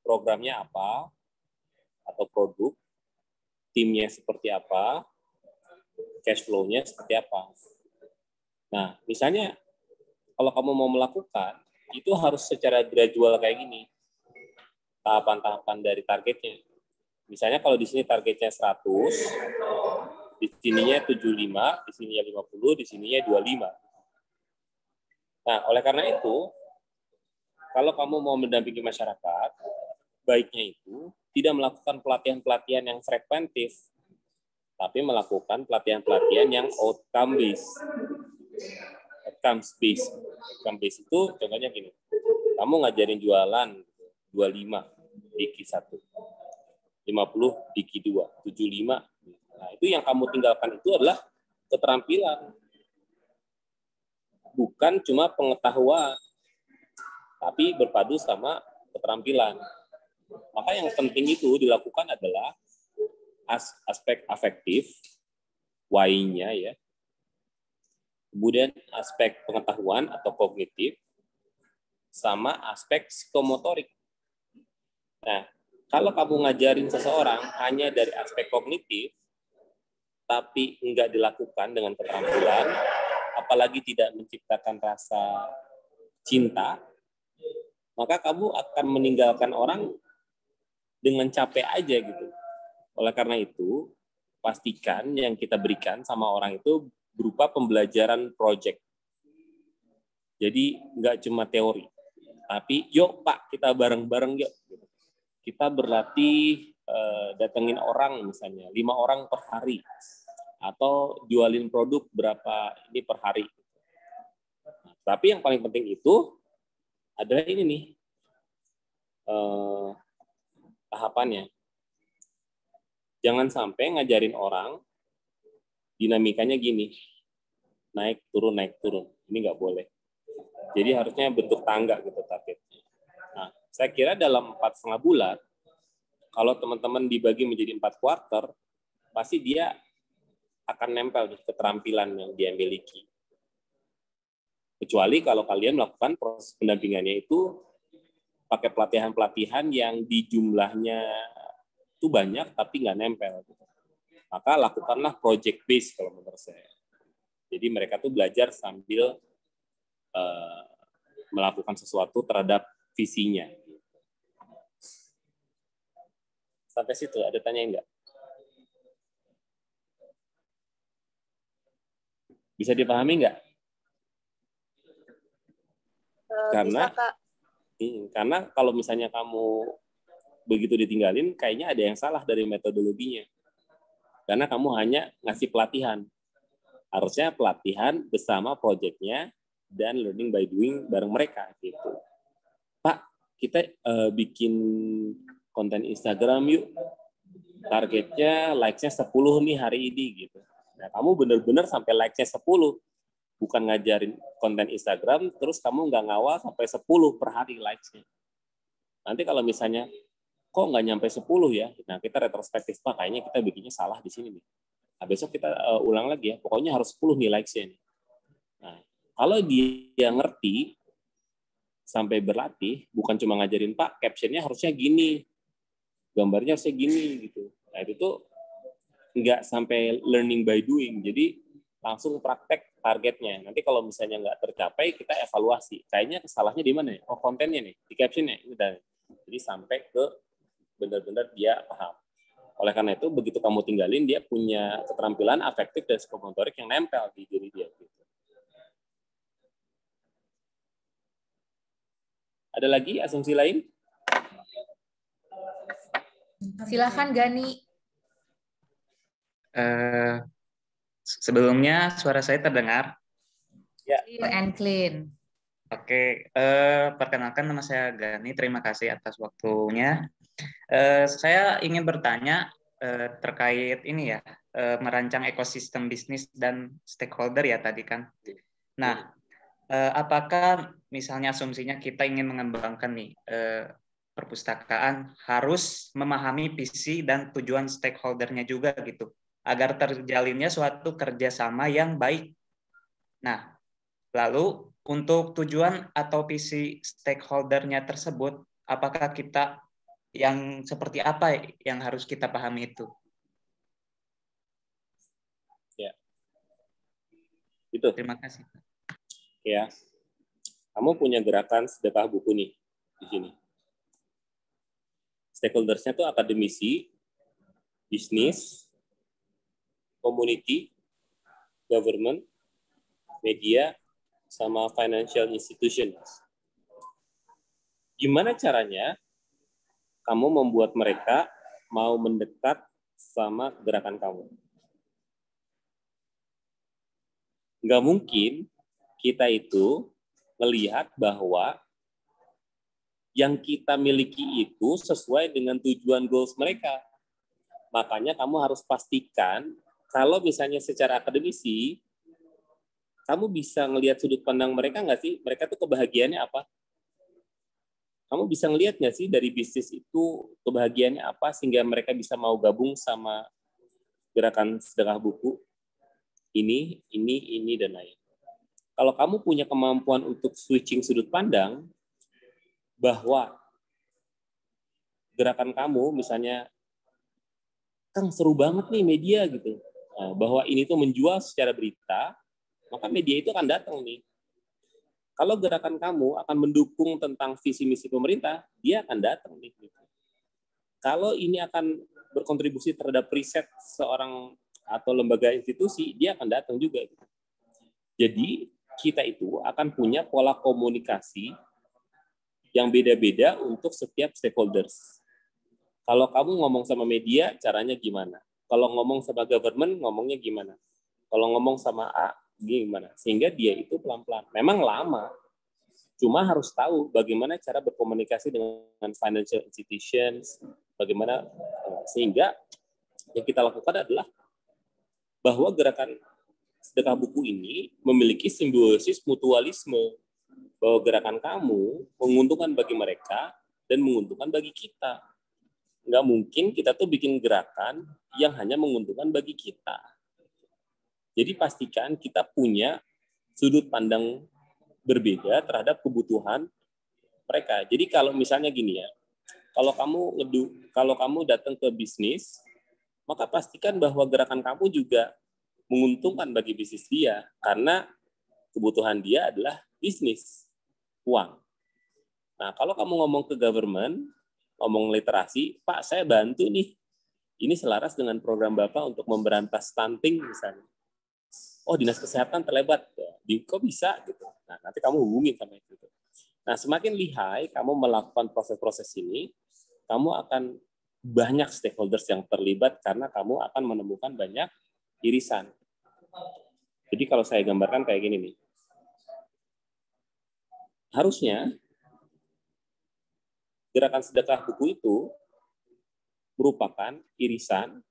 [SPEAKER 1] programnya apa, atau produk, timnya seperti apa, cash flow-nya seperti apa. Nah, misalnya kalau kamu mau melakukan, itu harus secara gradual kayak gini. Tahapan-tahapan dari targetnya. Misalnya kalau di sini targetnya 100, di sininya 75, di sininya 50, di sininya 25. Nah, oleh karena itu, kalau kamu mau mendampingi masyarakat, baiknya itu tidak melakukan pelatihan-pelatihan yang frekuentif, tapi melakukan pelatihan-pelatihan yang outcome-based. Outcome-based. Outcome-based itu contohnya gini, kamu ngajarin jualan 25 di Q1, 50 di Q2, 75. Nah, itu yang kamu tinggalkan itu adalah keterampilan. Bukan cuma pengetahuan, tapi berpadu sama keterampilan. Maka yang penting itu dilakukan adalah aspek afektif, why-nya ya. Kemudian aspek pengetahuan atau kognitif, sama aspek psikomotorik. Nah, kalau kamu ngajarin seseorang hanya dari aspek kognitif, tapi enggak dilakukan dengan keterampilan, apalagi tidak menciptakan rasa cinta, maka kamu akan meninggalkan orang dengan capek aja gitu. Oleh karena itu, pastikan yang kita berikan sama orang itu berupa pembelajaran project. Jadi nggak cuma teori, tapi yuk Pak, kita bareng-bareng yuk. Kita berlatih datengin orang misalnya 5 orang per hari, atau jualin produk berapa ini per hari. Nah, tapi yang paling penting itu adalah ini nih tahapannya. Jangan sampai ngajarin orang dinamikanya gini, naik turun. Ini nggak boleh. Jadi harusnya bentuk tangga gitu targetnya. Nah, saya kira dalam 4,5 bulan, kalau teman-teman dibagi menjadi 4 kuarter, pasti dia akan nempel di keterampilan yang dia miliki. Kecuali kalau kalian melakukan proses pendampingannya itu pakai pelatihan-pelatihan yang di jumlahnya itu banyak tapi nggak nempel. Maka lakukanlah project base kalau menurut saya. Jadi mereka tuh belajar sambil melakukan sesuatu terhadap visinya. Sampai situ ada tanya enggak? Bisa dipahami enggak? Karena
[SPEAKER 6] bisa, Kak.
[SPEAKER 1] Karena kalau misalnya kamu begitu ditinggalin, kayaknya ada yang salah dari metodologinya. Karena kamu hanya ngasih pelatihan. Harusnya pelatihan bersama proyeknya dan learning by doing bareng mereka gitu. Pak, kita bikin konten Instagram yuk. Targetnya likes-nya 10 nih hari ini gitu. Nah, kamu benar-benar sampai likes-nya 10. Bukan ngajarin konten Instagram, terus kamu nggak ngawal sampai 10 per hari likes-nya. Nanti kalau misalnya, kok nggak nyampe 10 ya? Nah, kita retrospektif, Pak, kayaknya kita bikinnya salah di sini nih. Nah, besok kita ulang lagi ya, pokoknya harus 10 nih likes-nya nih. Nah, kalau dia ngerti sampai berlatih, bukan cuma ngajarin, Pak, caption-nya harusnya gini, gambarnya harusnya gini gitu. Nah, itu tuh nggak sampai learning by doing, jadi langsung praktek targetnya. Nanti kalau misalnya nggak tercapai, kita evaluasi. Kayaknya kesalahannya di mana ya? Oh, kontennya nih, di caption-nya. Jadi sampai ke benar-benar dia paham. Oleh karena itu, begitu kamu tinggalin, dia punya keterampilan afektif dan psikomotorik yang nempel di diri dia. Ada lagi asumsi lain?
[SPEAKER 2] Silakan Gani.
[SPEAKER 5] Sebelumnya suara saya terdengar?
[SPEAKER 1] Ya.
[SPEAKER 2] Clear and clean.
[SPEAKER 5] Oke, perkenalkan nama saya Gani. Terima kasih atas waktunya. Saya ingin bertanya terkait ini ya, merancang ekosistem bisnis dan stakeholder ya tadi kan. Nah, apakah misalnya asumsinya kita ingin mengembangkan nih perpustakaan harus memahami visi dan tujuan stakeholdernya juga gitu, agar terjalinnya suatu kerjasama yang baik. Nah, lalu untuk tujuan atau visi stakeholdernya tersebut, apakah kita yang seperti apa yang harus kita pahami itu?
[SPEAKER 1] Ya, itu.
[SPEAKER 5] Terima kasih.
[SPEAKER 1] Ya, kamu punya gerakan sedekah buku nih di sini. Stakeholders-nya tuh akademisi, bisnis, community, government, media, sama financial institutions. Gimana caranya kamu membuat mereka mau mendekat sama gerakan kamu? Nggak mungkin kita itu melihat bahwa yang kita miliki itu sesuai dengan tujuan goals mereka. Makanya kamu harus pastikan kalau misalnya secara akademisi, kamu bisa ngelihat sudut pandang mereka nggak sih? Mereka tuh kebahagiaannya apa? Kamu bisa ngelihat nggak sih dari bisnis itu kebahagiaannya apa sehingga mereka bisa mau gabung sama gerakan sedekah buku ini, dan lain. Kalau kamu punya kemampuan untuk switching sudut pandang, bahwa gerakan kamu misalnya, Kang seru banget nih media gitu, bahwa ini tuh menjual secara berita, maka media itu akan datang nih. Kalau gerakan kamu akan mendukung tentang visi misi pemerintah, dia akan datang nih. Kalau ini akan berkontribusi terhadap riset seorang atau lembaga institusi, dia akan datang juga. Jadi kita itu akan punya pola komunikasi yang beda-beda untuk setiap stakeholders. Kalau kamu ngomong sama media, caranya gimana? Kalau ngomong sama government, ngomongnya gimana? Kalau ngomong sama A, gimana? Sehingga dia itu pelan-pelan. Memang lama, cuma harus tahu bagaimana cara berkomunikasi dengan financial institutions, bagaimana, sehingga yang kita lakukan adalah bahwa gerakan sedekah buku ini memiliki simbiosis mutualisme, bahwa gerakan kamu menguntungkan bagi mereka dan menguntungkan bagi kita. Nggak mungkin kita tuh bikin gerakan yang hanya menguntungkan bagi kita. Jadi pastikan kita punya sudut pandang berbeda terhadap kebutuhan mereka. Jadi kalau misalnya gini ya, kalau kamu datang ke bisnis, maka pastikan bahwa gerakan kamu juga menguntungkan bagi bisnis dia, karena kebutuhan dia adalah bisnis, uang. Nah, kalau kamu ngomong ke government, ngomong literasi, Pak, saya bantu nih. Ini selaras dengan program Bapak untuk memberantas stunting misalnya. Oh, Dinas Kesehatan terlibat. Kok bisa? Gitu. Nah, nanti kamu hubungin sama itu. Nah, semakin lihai kamu melakukan proses-proses ini, kamu akan banyak stakeholders yang terlibat karena kamu akan menemukan banyak irisan. Jadi kalau saya gambarkan kayak gini nih. Harusnya gerakan sedekah buku itu merupakan irisan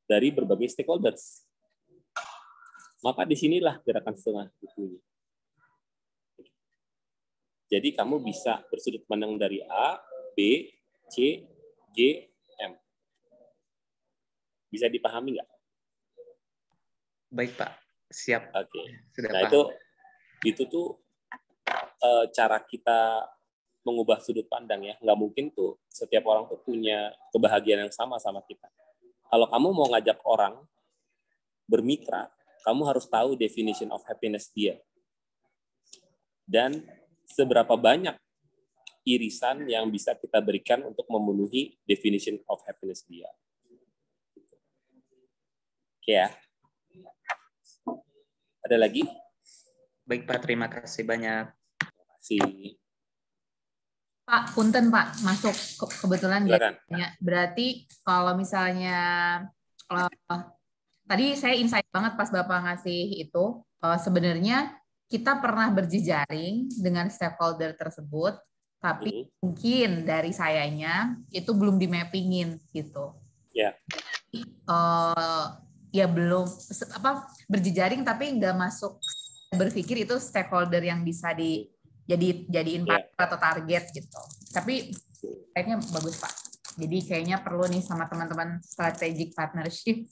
[SPEAKER 1] dari berbagai stakeholders. Maka disinilah gerakan sedekah buku ini. Jadi kamu bisa bersudut pandang dari A, B, C, G, M. Bisa dipahami nggak?
[SPEAKER 5] Baik, Pak. Siap.
[SPEAKER 1] Oke.
[SPEAKER 5] Sudah
[SPEAKER 1] Nah,
[SPEAKER 5] paham.
[SPEAKER 1] itu tuh cara kita mengubah sudut pandang ya. Nggak mungkin tuh setiap orang tuh punya kebahagiaan yang sama kita. Kalau kamu mau ngajak orang bermitra, kamu harus tahu definition of happiness dia. Dan seberapa banyak irisan yang bisa kita berikan untuk memenuhi definition of happiness dia. Oke ya. Ada lagi?
[SPEAKER 5] Baik, Pak. Terima kasih banyak.
[SPEAKER 1] Terima kasih.
[SPEAKER 2] Pak, punten Pak, masuk kebetulan
[SPEAKER 1] Silakan.
[SPEAKER 2] ya. Berarti kalau misalnya tadi saya insight banget pas Bapak ngasih itu, sebenarnya kita pernah berjejaring dengan stakeholder tersebut, tapi mungkin dari sayanya itu belum di-mappingin gitu.
[SPEAKER 1] Ya.
[SPEAKER 2] Ya belum berjejaring tapi nggak masuk berpikir itu stakeholder yang bisa jadiin partner atau target gitu. Tapi kayaknya bagus Pak. Jadi kayaknya perlu nih sama teman-teman strategic partnership.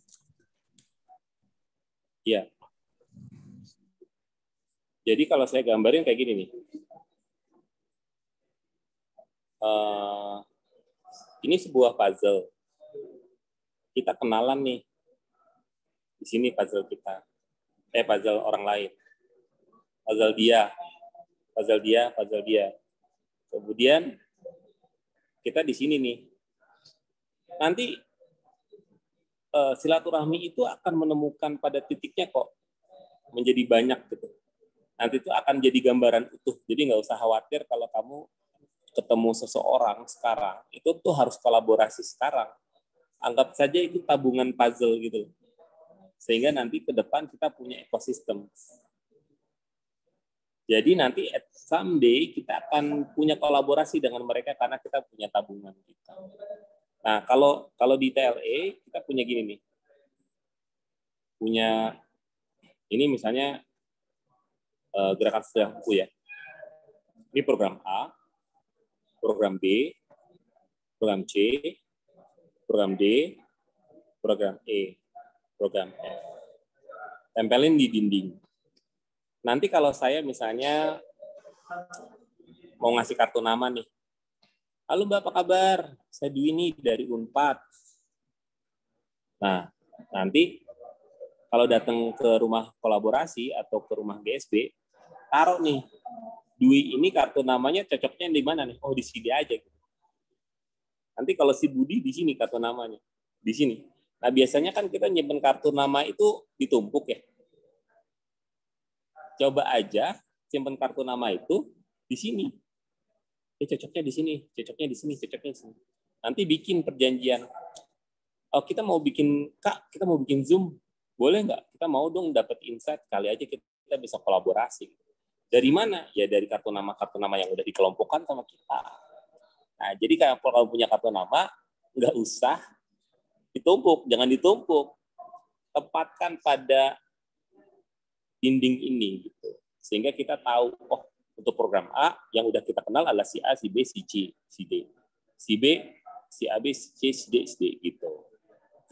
[SPEAKER 1] Iya. Jadi kalau saya gambarin kayak gini nih. Ini sebuah puzzle. Kita kenalan nih. Di sini puzzle kita. Puzzle orang lain. Puzzle dia. Kemudian kita di sini nih. Nanti silaturahmi itu akan menemukan pada titiknya kok menjadi banyak gitu. Nanti itu akan jadi gambaran utuh. Jadi nggak usah khawatir kalau kamu ketemu seseorang sekarang, itu tuh harus kolaborasi sekarang. Anggap saja itu tabungan puzzle gitu. Sehingga nanti ke depan kita punya ekosistem. Jadi nanti at someday kita akan punya kolaborasi dengan mereka karena kita punya tabungan kita. Nah, kalau di TLE kita punya gini nih. Punya ini misalnya gerakan sedekah buku ya. Ini program A, program B, program C, program D, program E, program F. Tempelin di dinding. Nanti kalau saya misalnya mau ngasih kartu nama nih. Halo Mbak, apa kabar? Saya Dwi nih dari Unpad. Nah, nanti kalau datang ke rumah kolaborasi atau ke rumah GSB, taruh nih, Dwi ini kartu namanya cocoknya di mana nih? Oh, di sini aja. Nanti kalau si Budi di sini kartu namanya. Di sini. Nah, biasanya kan kita nyimpen kartu nama itu ditumpuk ya. Coba aja simpan kartu nama itu di sini. Cocoknya di sini, cocoknya di sini, cocoknya di sini. Nanti bikin perjanjian. Oh, kita mau bikin, Kak, kita mau bikin Zoom. Boleh nggak? Kita mau dong dapat insight, kali aja kita bisa kolaborasi. Dari mana? Ya dari kartu nama yang udah dikelompokkan sama kita. Nah, jadi kalau punya kartu nama, nggak usah ditumpuk, jangan ditumpuk. Tempatkan pada dinding ini, gitu. Sehingga kita tahu, oh, untuk program A, yang udah kita kenal adalah si A, si B, si C, si D. Si B, si A, B, si C, si D, si D, gitu.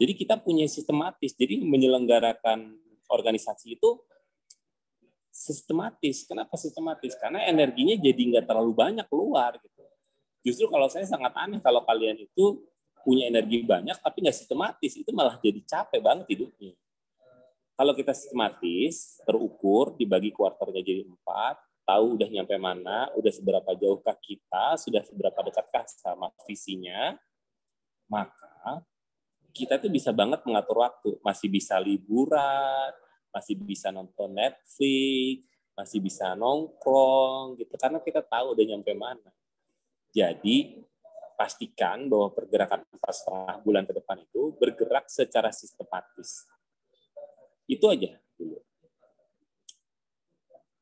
[SPEAKER 1] Jadi kita punya sistematis. Jadi menyelenggarakan organisasi itu sistematis. Kenapa sistematis? Karena energinya jadi nggak terlalu banyak keluar, gitu. Justru kalau saya sangat aneh kalau kalian itu punya energi banyak tapi nggak sistematis, itu malah jadi capek banget hidupnya. Kalau kita sistematis, terukur, dibagi kuarternya jadi 4, tahu udah nyampe mana, udah seberapa jauhkah kita, sudah seberapa dekatkah sama visinya, maka kita tuh bisa banget mengatur waktu. Masih bisa liburan, masih bisa nonton Netflix, masih bisa nongkrong, gitu. Karena kita tahu udah nyampe mana. Jadi, pastikan bahwa pergerakan 4,5 bulan ke depan itu bergerak secara sistematis. Itu aja dulu.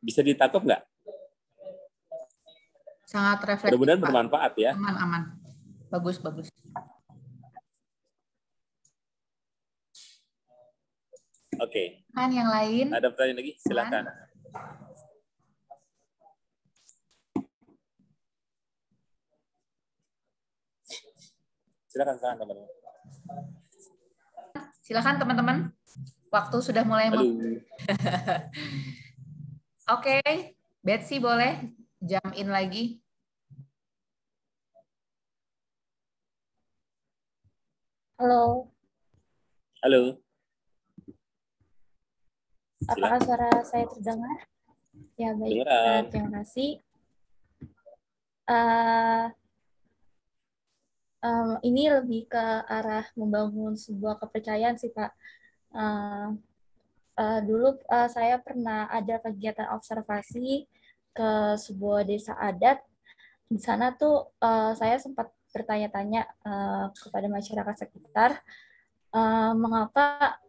[SPEAKER 1] Bisa ditangkap nggak?
[SPEAKER 2] Sangat reflektif.
[SPEAKER 1] Mudah-mudahan bermanfaat ya.
[SPEAKER 2] Aman. Bagus.
[SPEAKER 1] Oke.
[SPEAKER 2] Kan yang lain?
[SPEAKER 1] Ada pertanyaan lagi? Silakan. Silakan teman-teman.
[SPEAKER 2] Silakan teman-teman. Waktu sudah mulai. Oke, Betsy boleh jump in lagi.
[SPEAKER 7] Halo. Apakah suara saya terdengar? Ya, baik. Terima kasih. Ini lebih ke arah membangun sebuah kepercayaan sih, Pak. Dulu saya pernah ada kegiatan observasi ke sebuah desa adat. Di sana tuh saya sempat bertanya-tanya kepada masyarakat sekitar, mengapa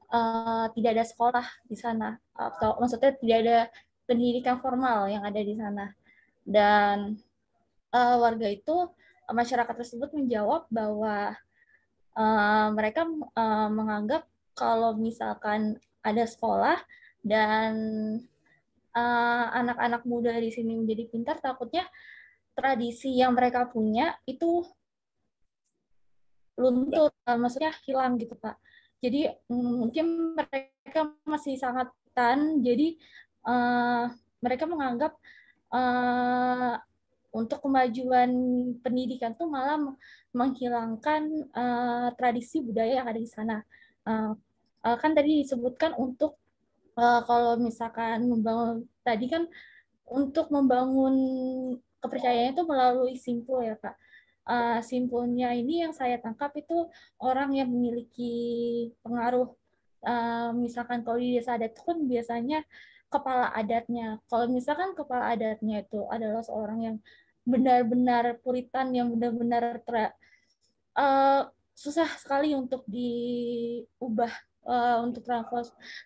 [SPEAKER 7] tidak ada sekolah di sana, atau maksudnya tidak ada pendidikan formal yang ada di sana. Dan warga itu, masyarakat tersebut menjawab bahwa mereka menganggap kalau misalkan ada sekolah dan anak-anak muda di sini menjadi pintar, takutnya tradisi yang mereka punya itu luntur, maksudnya hilang gitu, Pak. Jadi mungkin mereka masih sangat jadi mereka menganggap untuk kemajuan pendidikan tuh malah menghilangkan tradisi budaya yang ada di sana. Kan tadi disebutkan untuk kalau misalkan membangun, tadi kan untuk membangun kepercayaan itu melalui simpul ya, Kak. Simpulnya ini yang saya tangkap itu orang yang memiliki pengaruh. Misalkan kalau di desa adat itu kan biasanya kepala adatnya. Kalau misalkan kepala adatnya itu adalah seorang yang benar-benar puritan, yang benar-benar susah sekali untuk diubah, untuk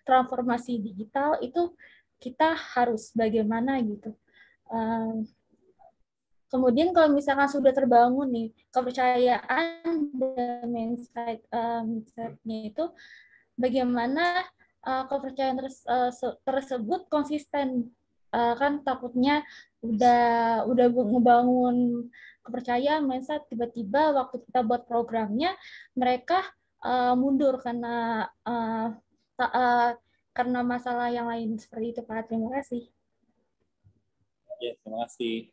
[SPEAKER 7] transformasi digital, itu kita harus bagaimana gitu. Kemudian kalau misalkan sudah terbangun nih kepercayaan dan mindset-nya itu, bagaimana kepercayaan tersebut konsisten. Kan takutnya udah ngebangun kepercayaan mindset, tiba-tiba waktu kita buat programnya mereka mundur karena masalah yang lain seperti itu, Pak. Terima kasih.
[SPEAKER 1] Ya, terima kasih.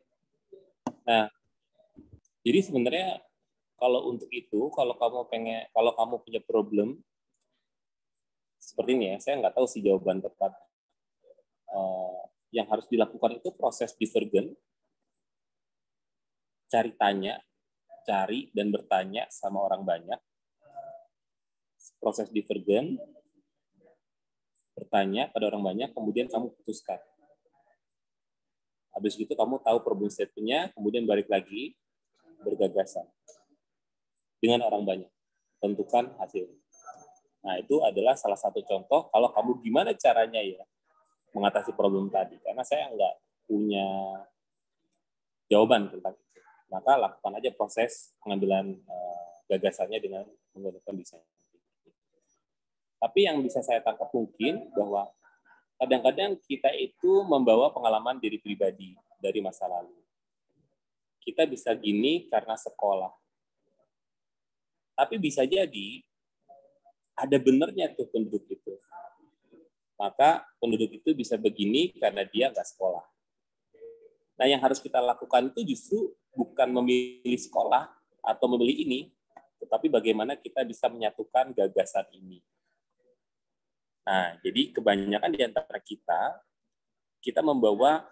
[SPEAKER 1] Nah, jadi sebenarnya kalau untuk itu, kalau kamu punya problem seperti ini ya, saya nggak tahu sih jawaban tepat. Yang harus dilakukan itu proses divergen, cari dan bertanya sama orang banyak. Proses divergen, bertanya pada orang banyak, kemudian kamu putuskan. Habis itu kamu tahu problem statement-nya, kemudian balik lagi bergagasan dengan orang banyak. Tentukan hasil. Nah, itu adalah salah satu contoh kalau kamu gimana caranya ya mengatasi problem tadi. Karena saya nggak punya jawaban tentang itu. Maka lakukan aja proses pengambilan gagasannya dengan menggunakan desain. Tapi yang bisa saya tangkap mungkin bahwa kadang-kadang kita itu membawa pengalaman diri pribadi dari masa lalu. Kita bisa gini karena sekolah. Tapi bisa jadi ada benernya tuh penduduk itu. Maka penduduk itu bisa begini karena dia nggak sekolah. Nah, yang harus kita lakukan itu justru bukan memilih sekolah atau memilih ini, tetapi bagaimana kita bisa menyatukan gagasan ini. Nah, jadi kebanyakan di antara kita membawa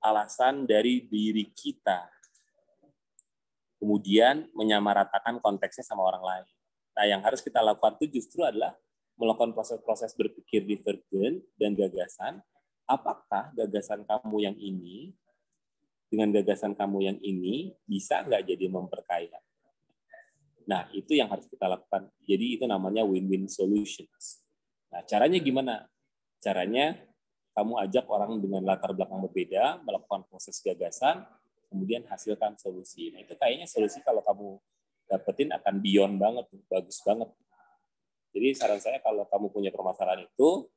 [SPEAKER 1] alasan dari diri kita, kemudian menyamaratakan konteksnya sama orang lain. Nah, yang harus kita lakukan itu justru adalah melakukan proses-proses berpikir divergen dan gagasan. Apakah gagasan kamu yang ini dengan gagasan kamu yang ini bisa nggak jadi memperkaya? Nah, itu yang harus kita lakukan. Jadi itu namanya win-win solutions. Nah, caranya gimana? Caranya kamu ajak orang dengan latar belakang berbeda, melakukan proses gagasan, kemudian hasilkan solusi. Nah, itu kayaknya solusi kalau kamu dapetin akan beyond banget, bagus banget. Jadi saran saya kalau kamu punya permasalahan itu,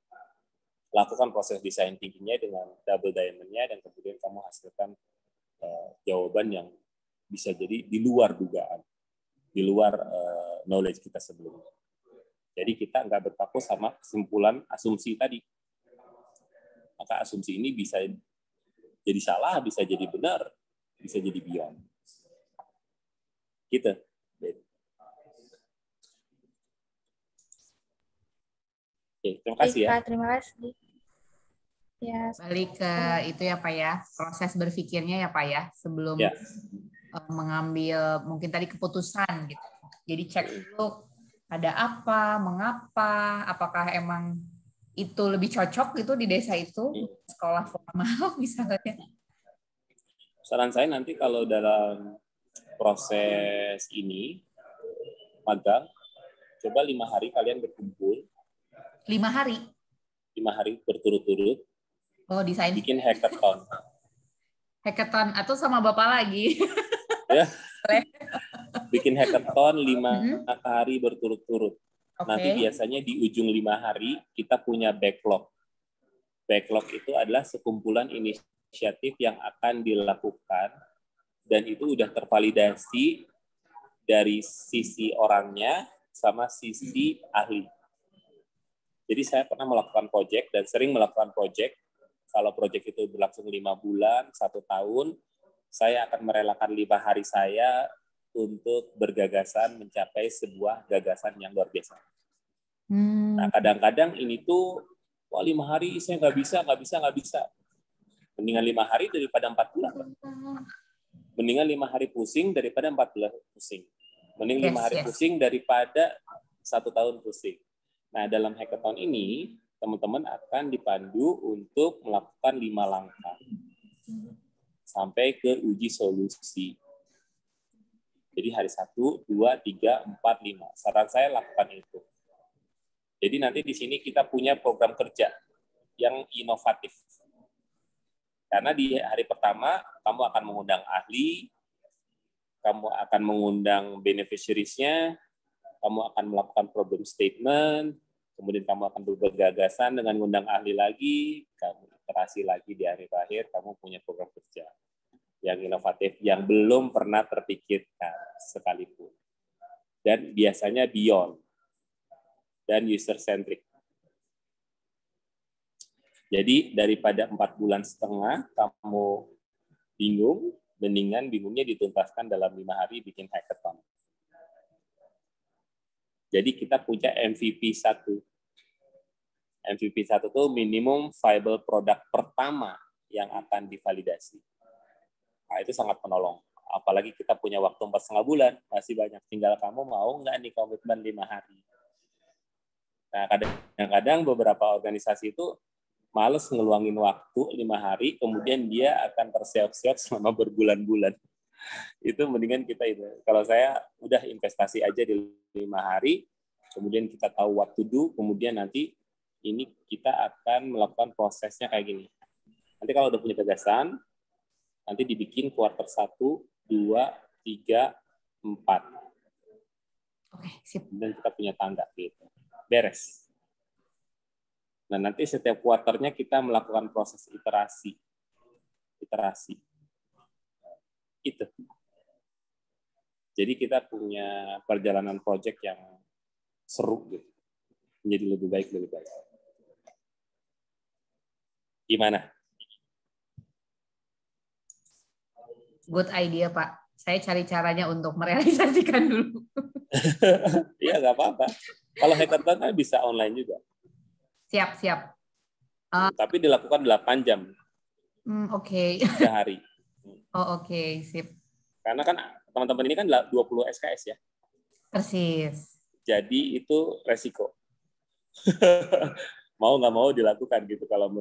[SPEAKER 1] lakukan proses design thinking-nya dengan double diamond-nya dan kemudian kamu hasilkan jawaban yang bisa jadi di luar dugaan, di luar knowledge kita sebelumnya. Jadi kita nggak berpaku sama kesimpulan asumsi tadi. Maka asumsi ini bisa jadi salah, bisa jadi benar, bisa jadi beyond. Gitu. Oke, terima kasih ya.
[SPEAKER 7] Terima kasih. Ya,
[SPEAKER 2] balik ke itu ya Pak ya, proses berpikirnya ya Pak ya, sebelum mengambil mungkin tadi keputusan gitu. Jadi cek dulu ada apa, mengapa, apakah emang itu lebih cocok gitu di desa itu, sekolah formal misalnya.
[SPEAKER 1] Saran saya nanti kalau dalam proses ini magang, coba 5 hari kalian berkumpul.
[SPEAKER 2] 5 hari?
[SPEAKER 1] 5 hari berturut-turut.
[SPEAKER 2] Oh, desain.
[SPEAKER 1] Bikin hackathon.
[SPEAKER 2] Hackathon atau sama Bapak lagi?
[SPEAKER 1] Ya. Bikin hackathon 5 hari berturut-turut. Okay. Nanti biasanya di ujung 5 hari kita punya backlog. Backlog itu adalah sekumpulan inisiatif yang akan dilakukan dan itu udah tervalidasi dari sisi orangnya sama sisi ahli. Jadi saya pernah melakukan project dan sering melakukan project. Kalau project itu berlangsung 5 bulan, 1 tahun, saya akan merelakan 5 hari saya untuk bergagasan mencapai sebuah gagasan yang luar biasa. Nah, kadang-kadang ini tuh, wah 5 hari saya nggak bisa. Mendingan 5 hari daripada 4 bulan. Mendingan 5 hari pusing daripada 4 bulan pusing. Mending 5 hari pusing daripada 1 tahun pusing. Nah, dalam hackathon ini, teman-teman akan dipandu untuk melakukan 5 langkah sampai ke uji solusi. Jadi hari 1, 2, 3, 4, 5. Saran saya lakukan itu. Jadi nanti di sini kita punya program kerja yang inovatif. Karena di hari pertama, kamu akan mengundang ahli, kamu akan mengundang beneficiaries-nya, kamu akan melakukan problem statement, kemudian kamu akan bergagasan dengan mengundang ahli lagi, kamu iterasi lagi di hari terakhir, kamu punya program kerja yang inovatif, yang belum pernah terpikirkan sekalipun. Dan biasanya beyond dan user-centric. Jadi daripada 4,5 bulan kamu bingung, mendingan bingungnya dituntaskan dalam 5 hari bikin hackathon. Jadi kita punya MVP 1. MVP 1 itu minimum viable product pertama yang akan divalidasi. Nah, itu sangat menolong. Apalagi kita punya waktu 4,5 bulan, masih banyak. Tinggal kamu mau nggak nih komitmen 5 hari. Nah, kadang-kadang beberapa organisasi itu males ngeluangin waktu 5 hari, kemudian dia akan terseok-seok selama berbulan-bulan. Itu mendingan kita itu. Kalau saya udah investasi aja di 5 hari, kemudian kita tahu what to do, kemudian nanti ini kita akan melakukan prosesnya kayak gini. Nanti kalau udah punya gagasan, nanti dibikin kuarter 1, 2, 3, 4.
[SPEAKER 2] Oke, sip.
[SPEAKER 1] Dan kita punya tangga gitu. Beres. Nah, nanti setiap kuarternya kita melakukan proses iterasi. Itu. Jadi kita punya perjalanan project yang seru gitu. Menjadi lebih baik. Gimana?
[SPEAKER 2] Good idea, Pak. Saya cari caranya untuk merealisasikan dulu.
[SPEAKER 1] Iya, nggak apa-apa. Kalau hackathon kan bisa online juga.
[SPEAKER 2] Siap.
[SPEAKER 1] Tapi dilakukan 8 jam.
[SPEAKER 2] Oke.
[SPEAKER 1] 3 hari.
[SPEAKER 2] Oh, oke. Sip.
[SPEAKER 1] Karena kan teman-teman ini kan 20 SKS ya.
[SPEAKER 2] Persis.
[SPEAKER 1] Jadi itu resiko. Mau nggak mau dilakukan gitu. Kalau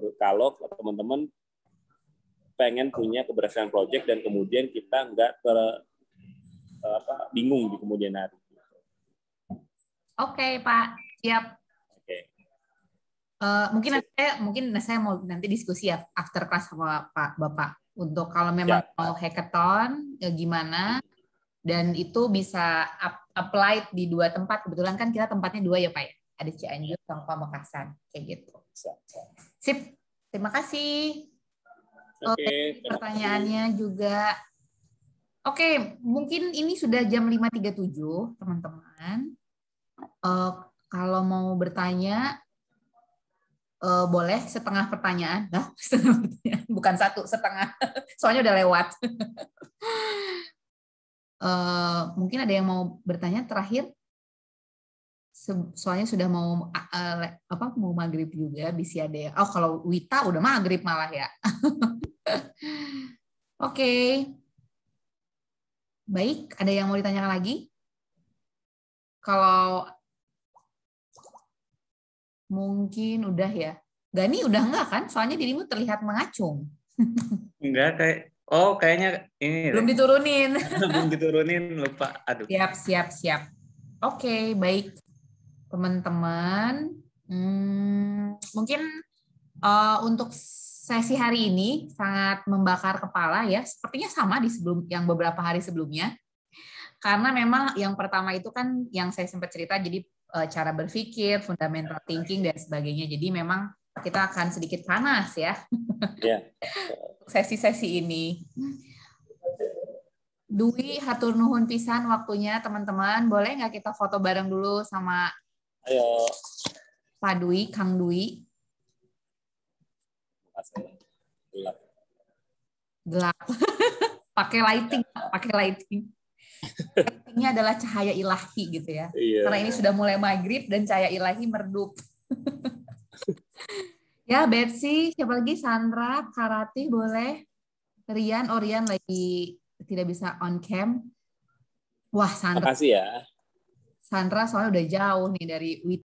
[SPEAKER 1] teman-teman pengen punya keberhasilan project dan kemudian kita nggak bingung di kemudian hari.
[SPEAKER 2] Oke, Pak. Siap.
[SPEAKER 1] Oke.
[SPEAKER 2] Mungkin saya mau nanti diskusi ya after class sama Pak Bapak untuk kalau memang mau hackathon gimana, dan itu bisa apply di 2 tempat. Kebetulan kan kita tempatnya 2 ya, Pak ya. Ada Cianjur sama Pamekasan kayak gitu. Sip. Terima kasih.
[SPEAKER 1] Oke,
[SPEAKER 2] pertanyaannya juga. Oke, mungkin ini sudah jam 5.37, teman-teman. Kalau mau bertanya, boleh setengah pertanyaan. Setengah pertanyaan. Bukan 1, setengah. Soalnya udah lewat. Mungkin ada yang mau bertanya terakhir? Soalnya sudah mau mau maghrib juga, bisa ada ya. Oh, kalau Wita udah maghrib malah ya. Oke. Baik, ada yang mau ditanyakan lagi? Kalau mungkin udah ya. Gani udah enggak kan? Soalnya dirimu terlihat mengacung.
[SPEAKER 5] Enggak, kayaknya ini.
[SPEAKER 2] Belum diturunin.
[SPEAKER 5] Belum diturunin, lupa. Aduh.
[SPEAKER 2] Siap. Oke, baik. Teman-teman, mungkin untuk sesi hari ini sangat membakar kepala ya. Sepertinya sama di yang beberapa hari sebelumnya. Karena memang yang pertama itu kan yang saya sempat cerita, jadi cara berpikir, fundamental thinking dan sebagainya. Jadi memang kita akan sedikit panas ya.
[SPEAKER 1] Yeah.
[SPEAKER 2] Sesi-sesi ini. Dwi, hatur nuhun pisan waktunya teman-teman. Boleh nggak kita foto bareng dulu sama
[SPEAKER 1] Ayo.
[SPEAKER 2] Pak Dwi, Kang Dwi? Gelap. Pakai lighting. Lightingnya adalah cahaya ilahi gitu ya. Iya. Karena ini sudah mulai maghrib dan cahaya ilahi meredup. Ya, Betsy, siapa lagi? Sandra, Karati boleh. Rian lagi tidak bisa on cam. Wah, Sandra.
[SPEAKER 1] Makasih ya.
[SPEAKER 2] Sandra soalnya udah jauh nih dari